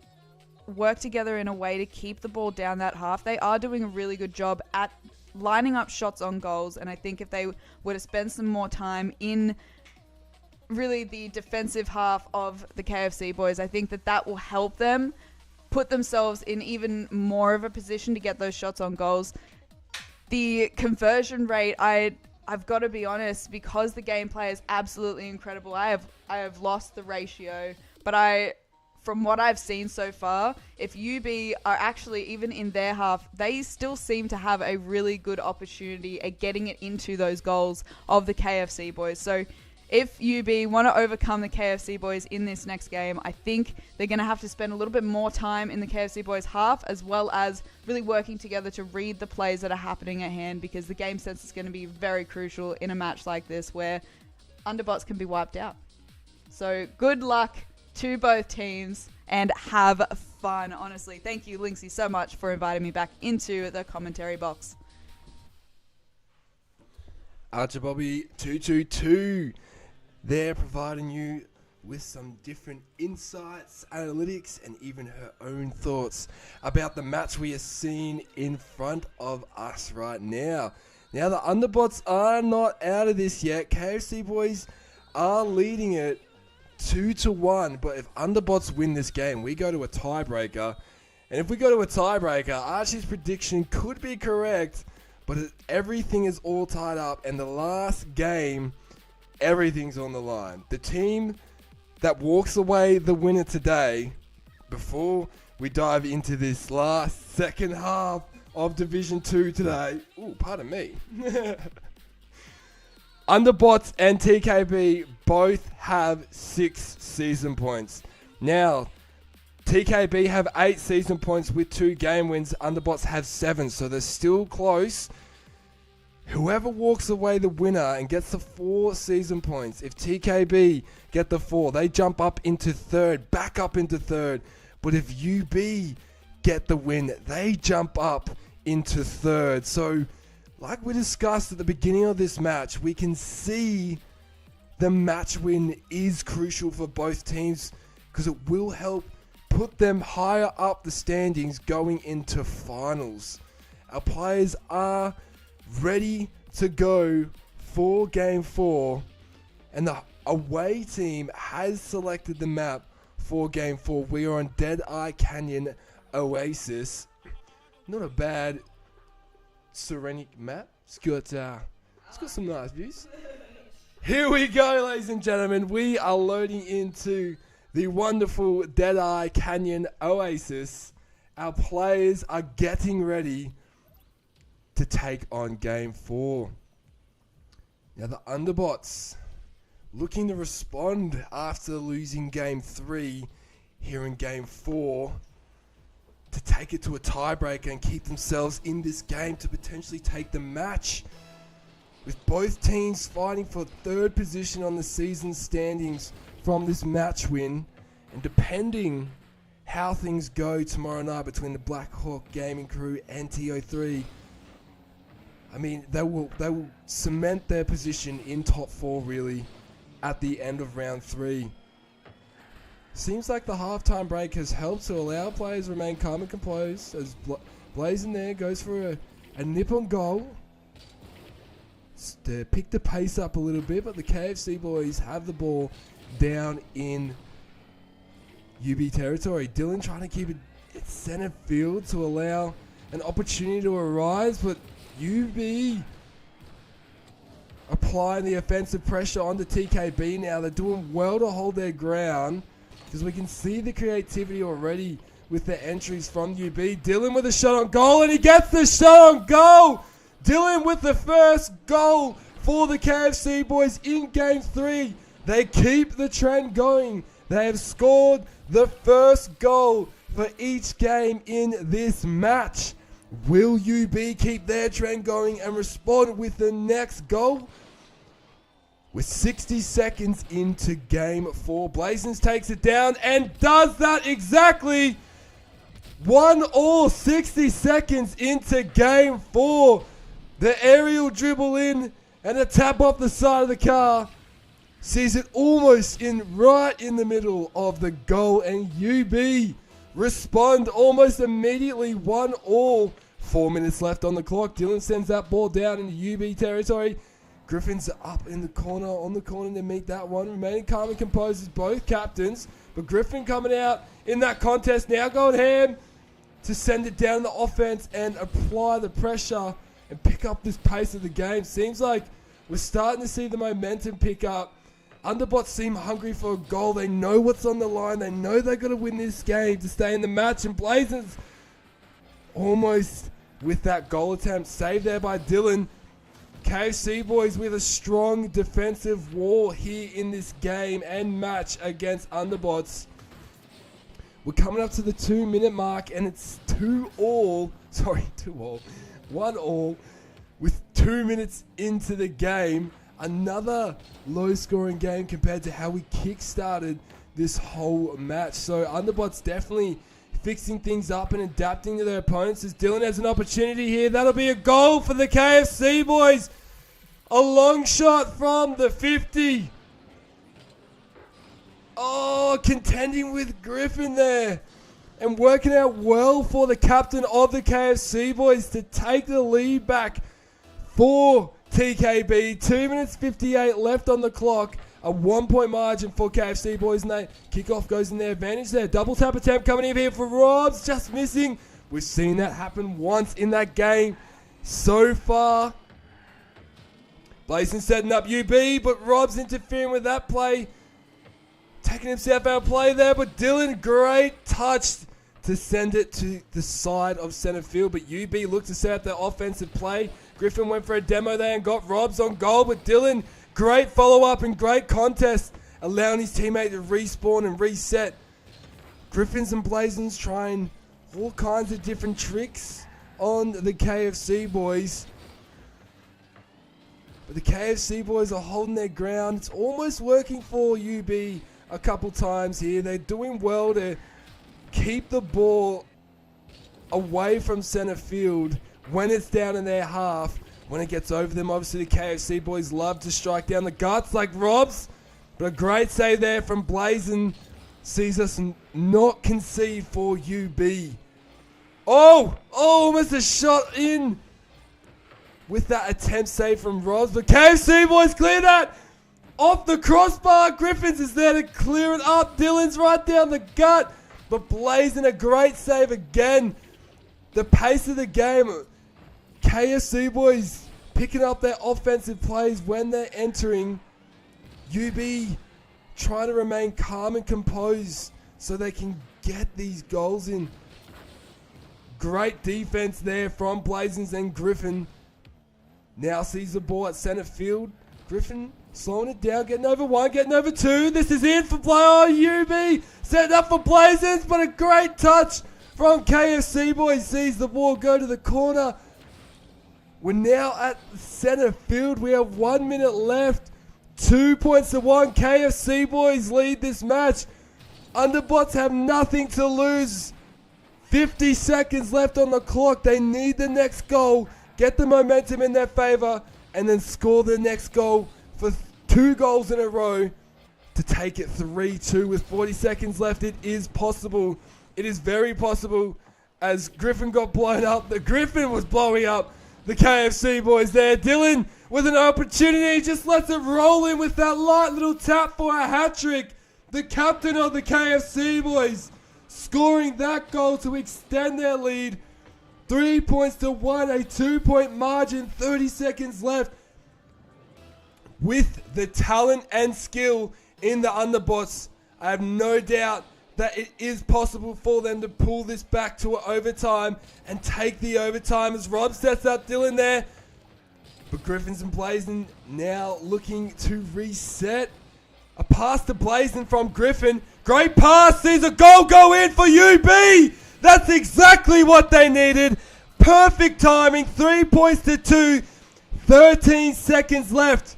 B: work together in a way to keep the ball down that half, they are doing a really good job at lining up shots on goals. And I think if they were to spend some more time in really the defensive half of the KFC boys, I think that will help them put themselves in even more of a position to get those shots on goals. The conversion rate, I've got to be honest, because the gameplay is absolutely incredible. I have lost the ratio, but from what I've seen so far, if UB are actually even in their half, they still seem to have a really good opportunity at getting it into those goals of the KFC boys. So if UB want to overcome the KFC boys in this next game, I think they're going to have to spend a little bit more time in the KFC boys half, as well as really working together to read the plays that are happening at hand, because the game sense is going to be very crucial in a match like this where Underbots can be wiped out. So good luck to both teams and have fun, honestly. Thank you, Linksy, so much for inviting me back into the commentary box.
A: Archer Bobby 222. They're providing you with some different insights, analytics, and even her own thoughts about the match we are seeing in front of us right now. Now, the Underbots are not out of this yet. KFC boys are leading it 2-1, but if Underbots win this game, we go to a tiebreaker. And if we go to a tiebreaker, Archie's prediction could be correct, But everything is all tied up, and the last game, everything's on the line. The team that walks away the winner today, before we dive into this last second half of Division 2 today. Ooh, pardon me. Underbots and TKB both have 6 season points. Now, TKB have 8 season points with 2 game wins. Underbots have 7, so they're still close. Whoever walks away the winner and gets the 4 season points, if TKB get the 4, they jump up into 3rd, back up into 3rd. But if UB get the win, they jump up into 3rd. So, like we discussed at the beginning of this match, we can see the match win is crucial for both teams because it will help put them higher up the standings going into finals. Our players are ready to go for Game 4, and the away team has selected the map for Game 4. We are on Deadeye Canyon Oasis. Not a bad serenic map. It's got some nice views. Here we go, ladies and gentlemen. We are loading into the wonderful Deadeye Canyon Oasis. Our players are getting ready to take on Game 4. Now the Underbots looking to respond after losing Game 3 here in Game 4 to take it to a tiebreaker and keep themselves in this game to potentially take the match. With both teams fighting for 3rd position on the season standings from this match win, and depending how things go tomorrow night between the Black Hawk Gaming Crew and TO3, I mean, they will cement their position in top 4 really at the end of round 3. Seems like the halftime break has helped to allow players to remain calm and composed as Blazing there goes for a nip on goal. To pick the pace up a little bit, but the KFC boys have the ball down in UB territory. Dylan trying to keep it at center field to allow an opportunity to arise, but UB applying the offensive pressure on the TKB now. They're doing well to hold their ground because we can see the creativity already with the entries from UB. Dylan with a shot on goal, and he gets the shot on goal! Dylan with the first goal for the KFC boys in Game 3. They keep the trend going. They have scored the first goal for each game in this match. Will UB keep their trend going and respond with the next goal? With 60 seconds into Game 4, Blazins takes it down and does that exactly. 1-1, 60 seconds into Game 4. The aerial dribble in and a tap off the side of the car sees it almost right in the middle of the goal, and UB respond almost immediately. 1-1, 4 minutes left on the clock. Dylan sends that ball down into UB territory. Griffin's up in the corner, on the corner to meet that one. Remaining calm and composed as both captains, but Griffin coming out in that contest now, going ham to send it down the offense and apply the pressure and pick up this pace of the game. Seems like we're starting to see the momentum pick up. Underbots seem hungry for a goal. They know what's on the line. They know they've got to win this game to stay in the match. And Blazers almost with that goal attempt saved there by Dylan. KFC boys with a strong defensive wall here in this game and match against Underbots. We're coming up to the 2-minute mark and it's 1-1 with 2 minutes into the game. Another low-scoring game compared to how we kick-started this whole match. So Underbots definitely fixing things up and adapting to their opponents as Dylan has an opportunity here. That'll be a goal for the KFC boys. A long shot from the 50. Oh, contending with Griffin there. And working out well for the captain of the KFC boys to take the lead back for TKB. 2 minutes 58 left on the clock. A 1-point margin for KFC boys, and that kickoff goes in their advantage there. Double tap attempt coming in here for Robs, just missing. We've seen that happen once in that game so far. Blazing setting up UB, but Rob's interfering with that play. Taking himself out of play there, but Dylan, great touch to send it to the side of center field. But UB looked to set up the offensive play. Griffin went for a demo there and got Robs on goal. But Dylan, great follow-up and great contest, allowing his teammate to respawn and reset. Griffins and Blazons trying all kinds of different tricks on the KFC boys. But the KFC boys are holding their ground. It's almost working for UB a couple times here. They're doing well to keep the ball away from center field when it's down in their half. When it gets over them, obviously the KFC boys love to strike down the guts like Robs. But a great save there from Blazon sees us not concede for UB. Oh, almost a shot in with that attempt save from Robs. But KFC boys clear that off the crossbar. Griffins is there to clear it up. Dylan's right down the gut. But Blazon, a great save again. The pace of the game. KFC boys picking up their offensive plays when they're entering. UB trying to remain calm and composed so they can get these goals in. Great defense there from Blazons and Griffin. Now sees the ball at center field. Griffin slowing it down, getting over one, getting over two. This is in for UB. Setting up for Blazons, but a great touch from KFC boys. Sees the ball go to the corner. We're now at center field. We have 1 minute left. 2 points to 1. KFC boys lead this match. Underbots have nothing to lose. 50 seconds left on the clock. They need the next goal. Get the momentum in their favor. And then score the next goal for 2 goals in a row to take it 3-2 with 40 seconds left. It is possible. It is very possible. As Griffin got blown up. The Griffin was blowing up the KFC boys there. Dylan with an opportunity. Just lets it roll in with that light little tap for a hat-trick. The captain of the KFC boys scoring that goal to extend their lead. 3 points to 1. A 2-point margin. 30 seconds left. With the talent and skill in the Underbots, I have no doubt that it is possible for them to pull this back to an overtime and take the overtime as Rob sets up Dylan there. But Griffins and Blazon now looking to reset. A pass to Blazon from Griffin. Great pass. Sees a goal go in for UB. That's exactly what they needed. Perfect timing. 3 points to 2. 13 seconds left.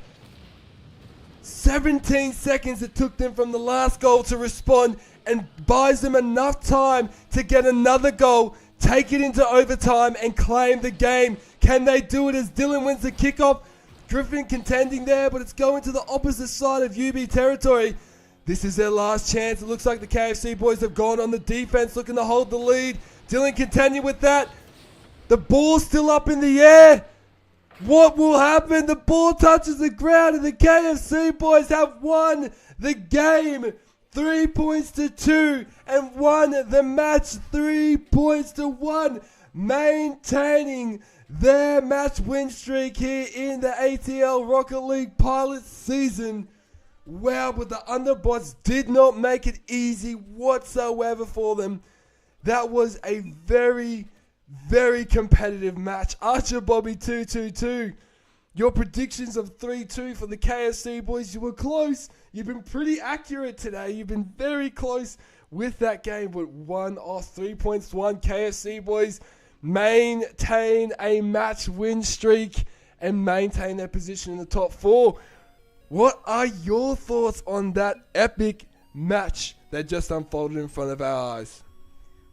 A: 17 seconds it took them from the last goal to respond and buys them enough time to get another goal, take it into overtime and claim the game. Can they do it as Dylan wins the kickoff? Griffin contending there, but it's going to the opposite side of UB territory. This is their last chance. It looks like the KFC boys have gone on the defense, looking to hold the lead. Dylan continuing with that. The ball's still up in the air. What will happen? The ball touches the ground and the KFC boys have won the game. 3 points to 2 and won the match 3 points to 1. Maintaining their match win streak here in the ATL Rocket League pilot season. Wow, but the Underbots did not make it easy whatsoever for them. That was a very, very competitive match. Archer Bobby 222. Your predictions of 3-2 for the KFC boys, you were close. You've been pretty accurate today. You've been very close with that game, but 1 off 3 points to 1. KFC boys maintain a match win streak and maintain their position in the top 4. What are your thoughts on that epic match that just unfolded in front of our eyes?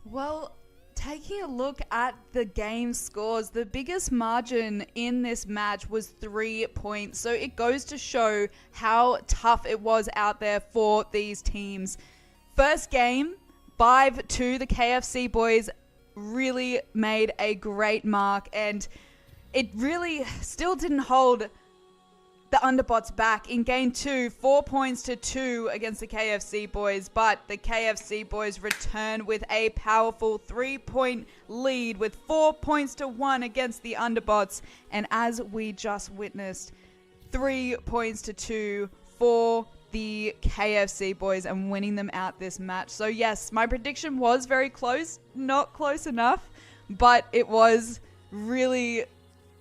B: Well, taking a look at the game scores, the biggest margin in this match was 3 points. So it goes to show how tough it was out there for these teams. First game, 5-2. The KFC boys really made a great mark, and it really still didn't hold the Underbots back in game 2, 4 points to 2 against the KFC boys, but the KFC boys return with a powerful 3-point lead with 4 points to 1 against the Underbots. And as we just witnessed, 3 points to 2 for the KFC boys and winning them out this match. So yes, my prediction was very close, not close enough, but it was really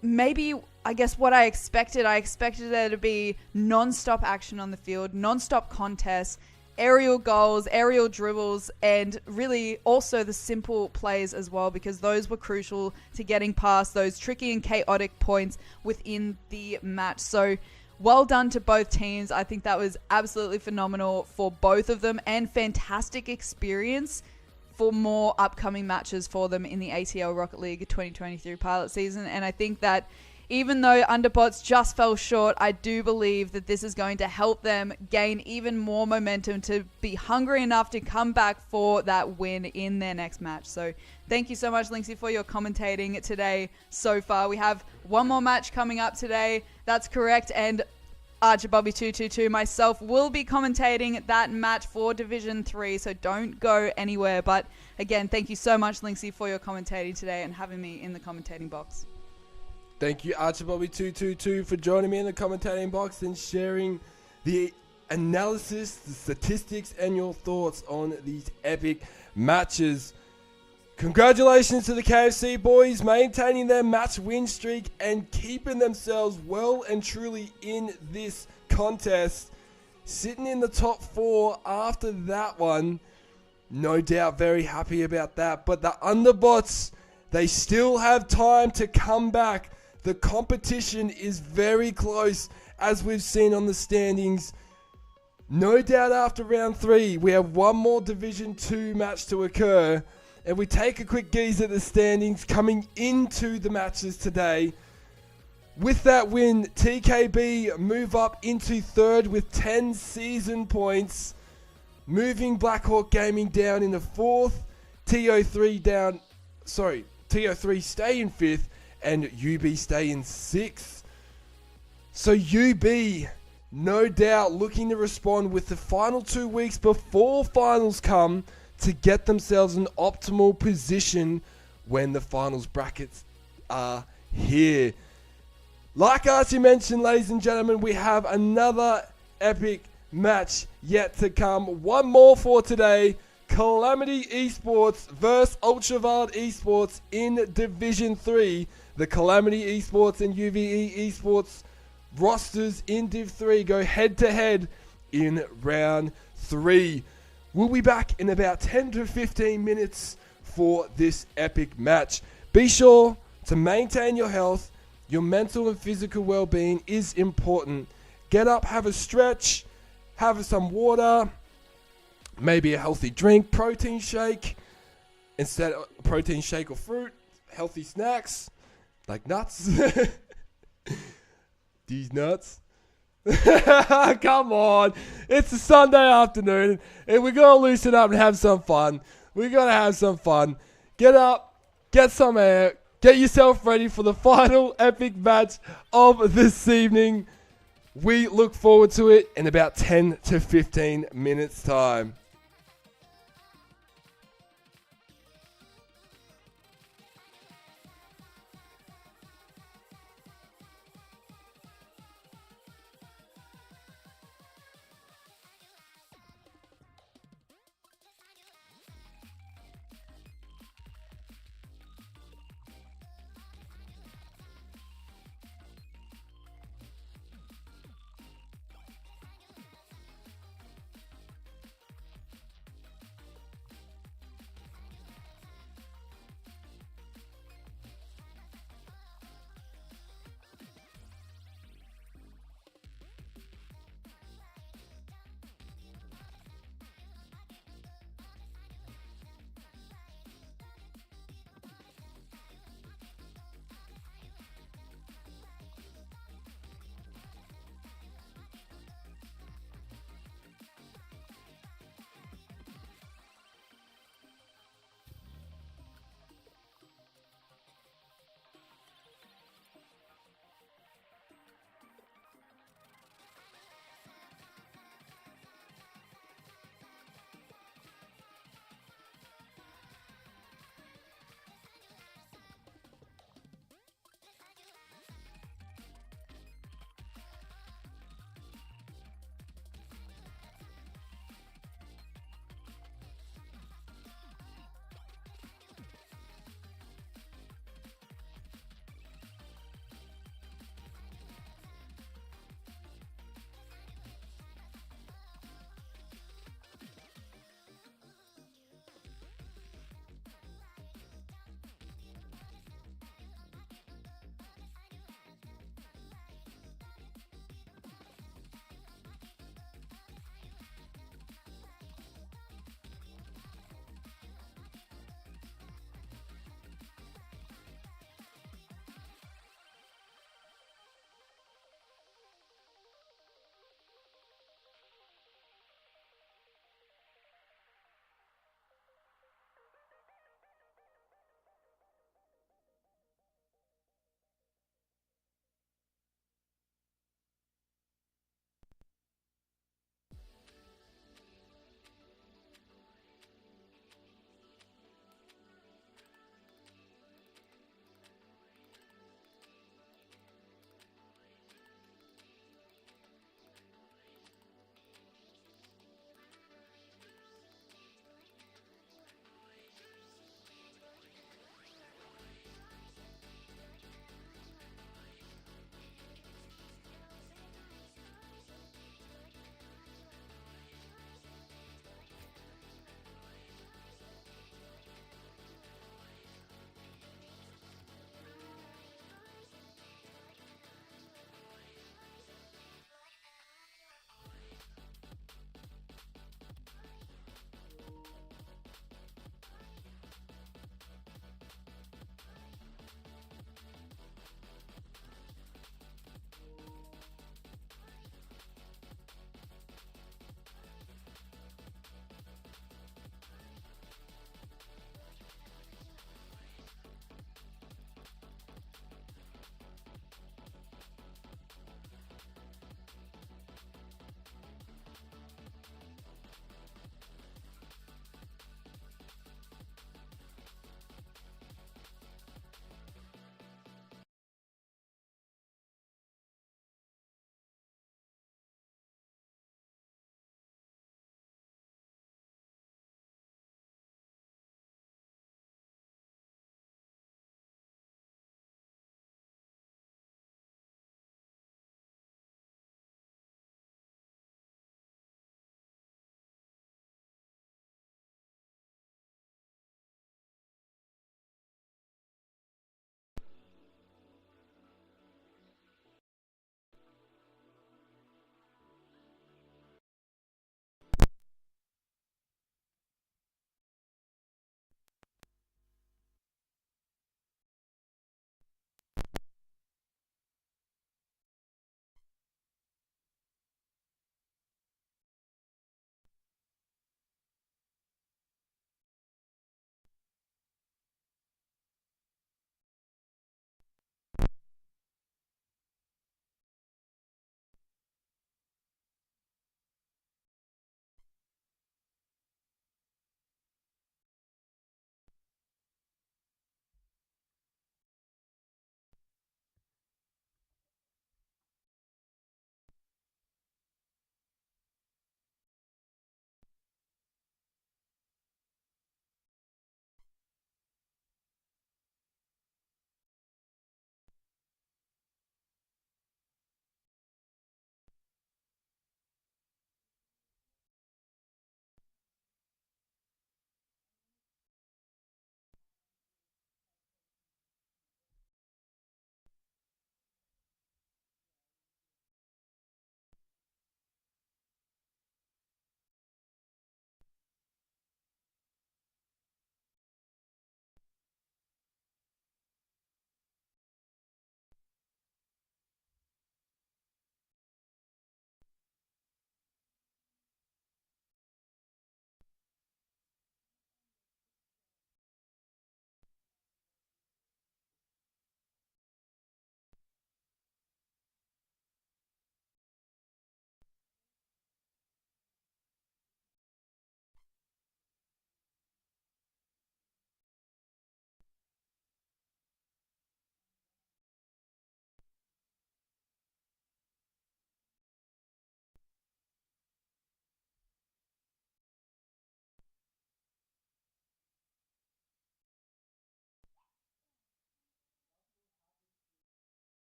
B: maybe, I guess, what I expected. I expected there to be non-stop action on the field, non-stop contests, aerial goals, aerial dribbles, and really also the simple plays as well, because those were crucial to getting past those tricky and chaotic points within the match. So well done to both teams. I think that was absolutely phenomenal for both of them and fantastic experience for more upcoming matches for them in the ATL Rocket League 2023 pilot season. And I think that even though Underbots just fell short, I do believe that this is going to help them gain even more momentum to be hungry enough to come back for that win in their next match. So thank you so much, Linksy, for your commentating today so far. We have one more match coming up today. That's correct. And ArcherBobby222, myself, will be commentating that match for Division 3, so don't go anywhere. But again, thank you so much, Linksy, for your commentating today and having me in the commentating box.
A: Thank you, ArcherBobby222, for joining me in the commentating box and sharing the analysis, the statistics, and your thoughts on these epic matches. Congratulations to the KFC boys, maintaining their match win streak and keeping themselves well and truly in this contest. Sitting in the top 4 after that one. No doubt very happy about that. But the Underbots, they still have time to come back. The competition is very close, as we've seen on the standings. No doubt after round 3, we have one more Division 2 match to occur. And we take a quick gaze at the standings coming into the matches today. With that win, TKB move up into 3rd with 10 season points. Moving Blackhawk Gaming down in the 4th. TO3 stay in 5th. And UB stay in 6th. So UB, no doubt, looking to respond with the final 2 weeks before finals come, to get themselves an optimal position when the finals brackets are here. Like Archie mentioned, ladies and gentlemen, we have another epic match yet to come. One more for today. Calamity Esports versus Ultraviolet Esports in Division 3. The Calamity Esports and UVE Esports rosters in Div 3 go head to head in round 3. We'll be back in about 10 to 15 minutes for this epic match. Be sure to maintain your health. Your mental and physical well-being is important. Get up, have a stretch, have some water, maybe a healthy drink, protein shake. Instead of protein shake or fruit, healthy snacks like nuts. These nuts. Come on, it's a Sunday afternoon and we're gonna loosen up and have some fun. We're gonna have some fun. Get up, get some air, get yourself ready for the final epic match of this evening. We look forward to it in about 10 to 15 minutes time.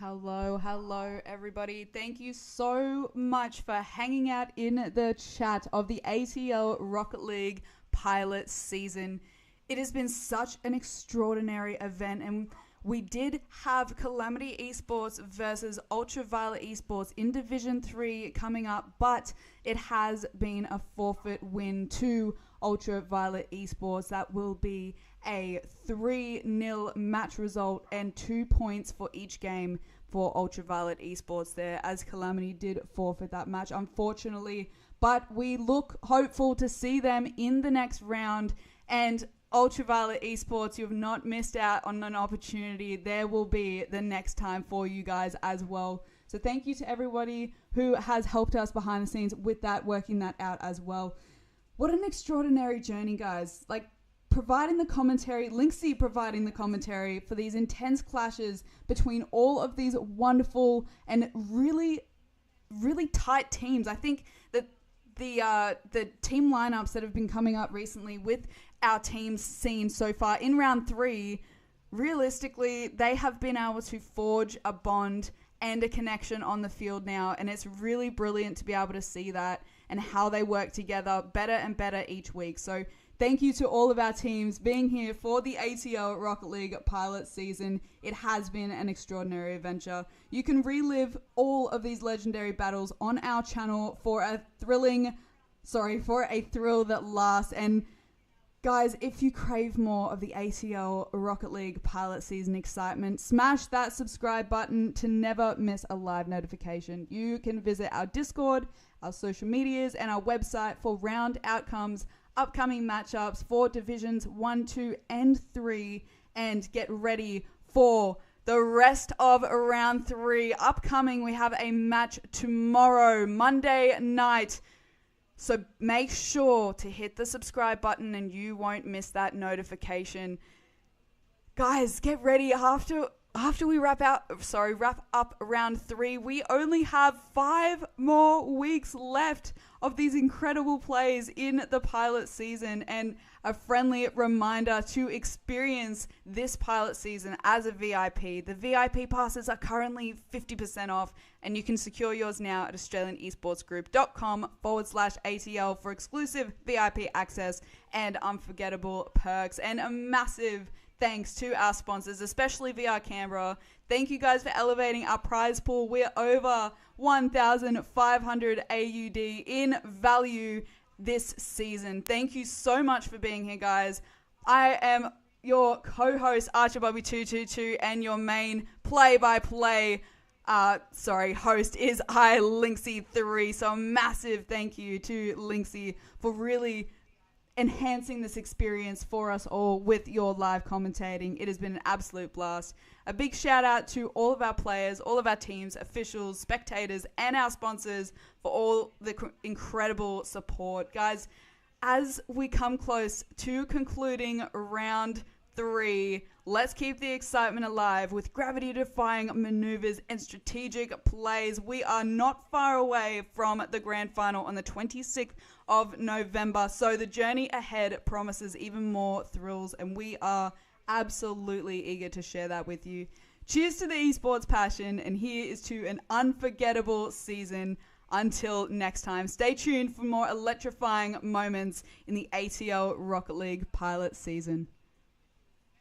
B: Hello, everybody. Thank you so much for hanging out in the chat of the ATL Rocket League pilot season. It has been such an extraordinary event, and we did have Calamity Esports versus Ultraviolet Esports in Division 3 coming up, but it has been a forfeit win to Ultraviolet Esports. That will be a 3-0 match result and 2 points for each game for Ultraviolet Esports there, as Calamity did forfeit that match, unfortunately. But we look hopeful to see them in the next round, and Ultraviolet Esports, you have not missed out on an opportunity. There will be the next time for you guys as well. So thank you to everybody who has helped us behind the scenes with that, working that out as well. What an extraordinary journey, guys. Like, providing the commentary, Linksy providing the commentary for these intense clashes between all of these wonderful and really, really tight teams. I think that the team lineups that have been coming up recently with our teams seen so far in round 3, realistically, they have been able to forge a bond and a connection on the field now, and it's really brilliant to be able to see that and how they work together better and better each week. So thank you to all of our teams being here for the ATL Rocket League pilot season. It has been an extraordinary adventure. You can relive all of these legendary battles on our channel for a thrill that lasts. And guys, if you crave more of the ATL Rocket League pilot season excitement, smash that subscribe button to never miss a live notification. You can visit our Discord, our social medias, and our website for round outcomes, upcoming matchups for Divisions 1, 2, and 3, and get ready for the rest of round 3. Upcoming, we have a match tomorrow, Monday night. So make sure to hit the subscribe button and you won't miss that notification. Guys, get ready. After we wrap up round 3, we only have 5 more weeks left of these incredible plays in the pilot season, and a friendly reminder to experience this pilot season as a VIP. The VIP passes are currently 50% off, and you can secure yours now at australianesportsgroup.com/ATL for exclusive VIP access and unforgettable perks. And a massive thanks to our sponsors, especially VR Canberra. Thank you guys for elevating our prize pool. We're over 1,500 AUD in value this season. Thank you so much for being here, guys. I am your co-host, ArcherBobby222, and your main play-by-play host is Linksy3. So a massive thank you to Linksy for really enhancing this experience for us all with your live commentating. It has been an absolute blast. A big shout out to all of our players, all of our teams, officials, spectators, and our sponsors for all the incredible support. Guys, as we come close to concluding round 3, let's keep the excitement alive with gravity-defying maneuvers and strategic plays. We are not far away from the grand final on the 26th of November, so the journey ahead promises even more thrills, and we are absolutely eager to share that with you. Cheers to the esports passion, and here is to an unforgettable season. Until next time, stay tuned for more electrifying moments in the ATL Rocket League pilot season.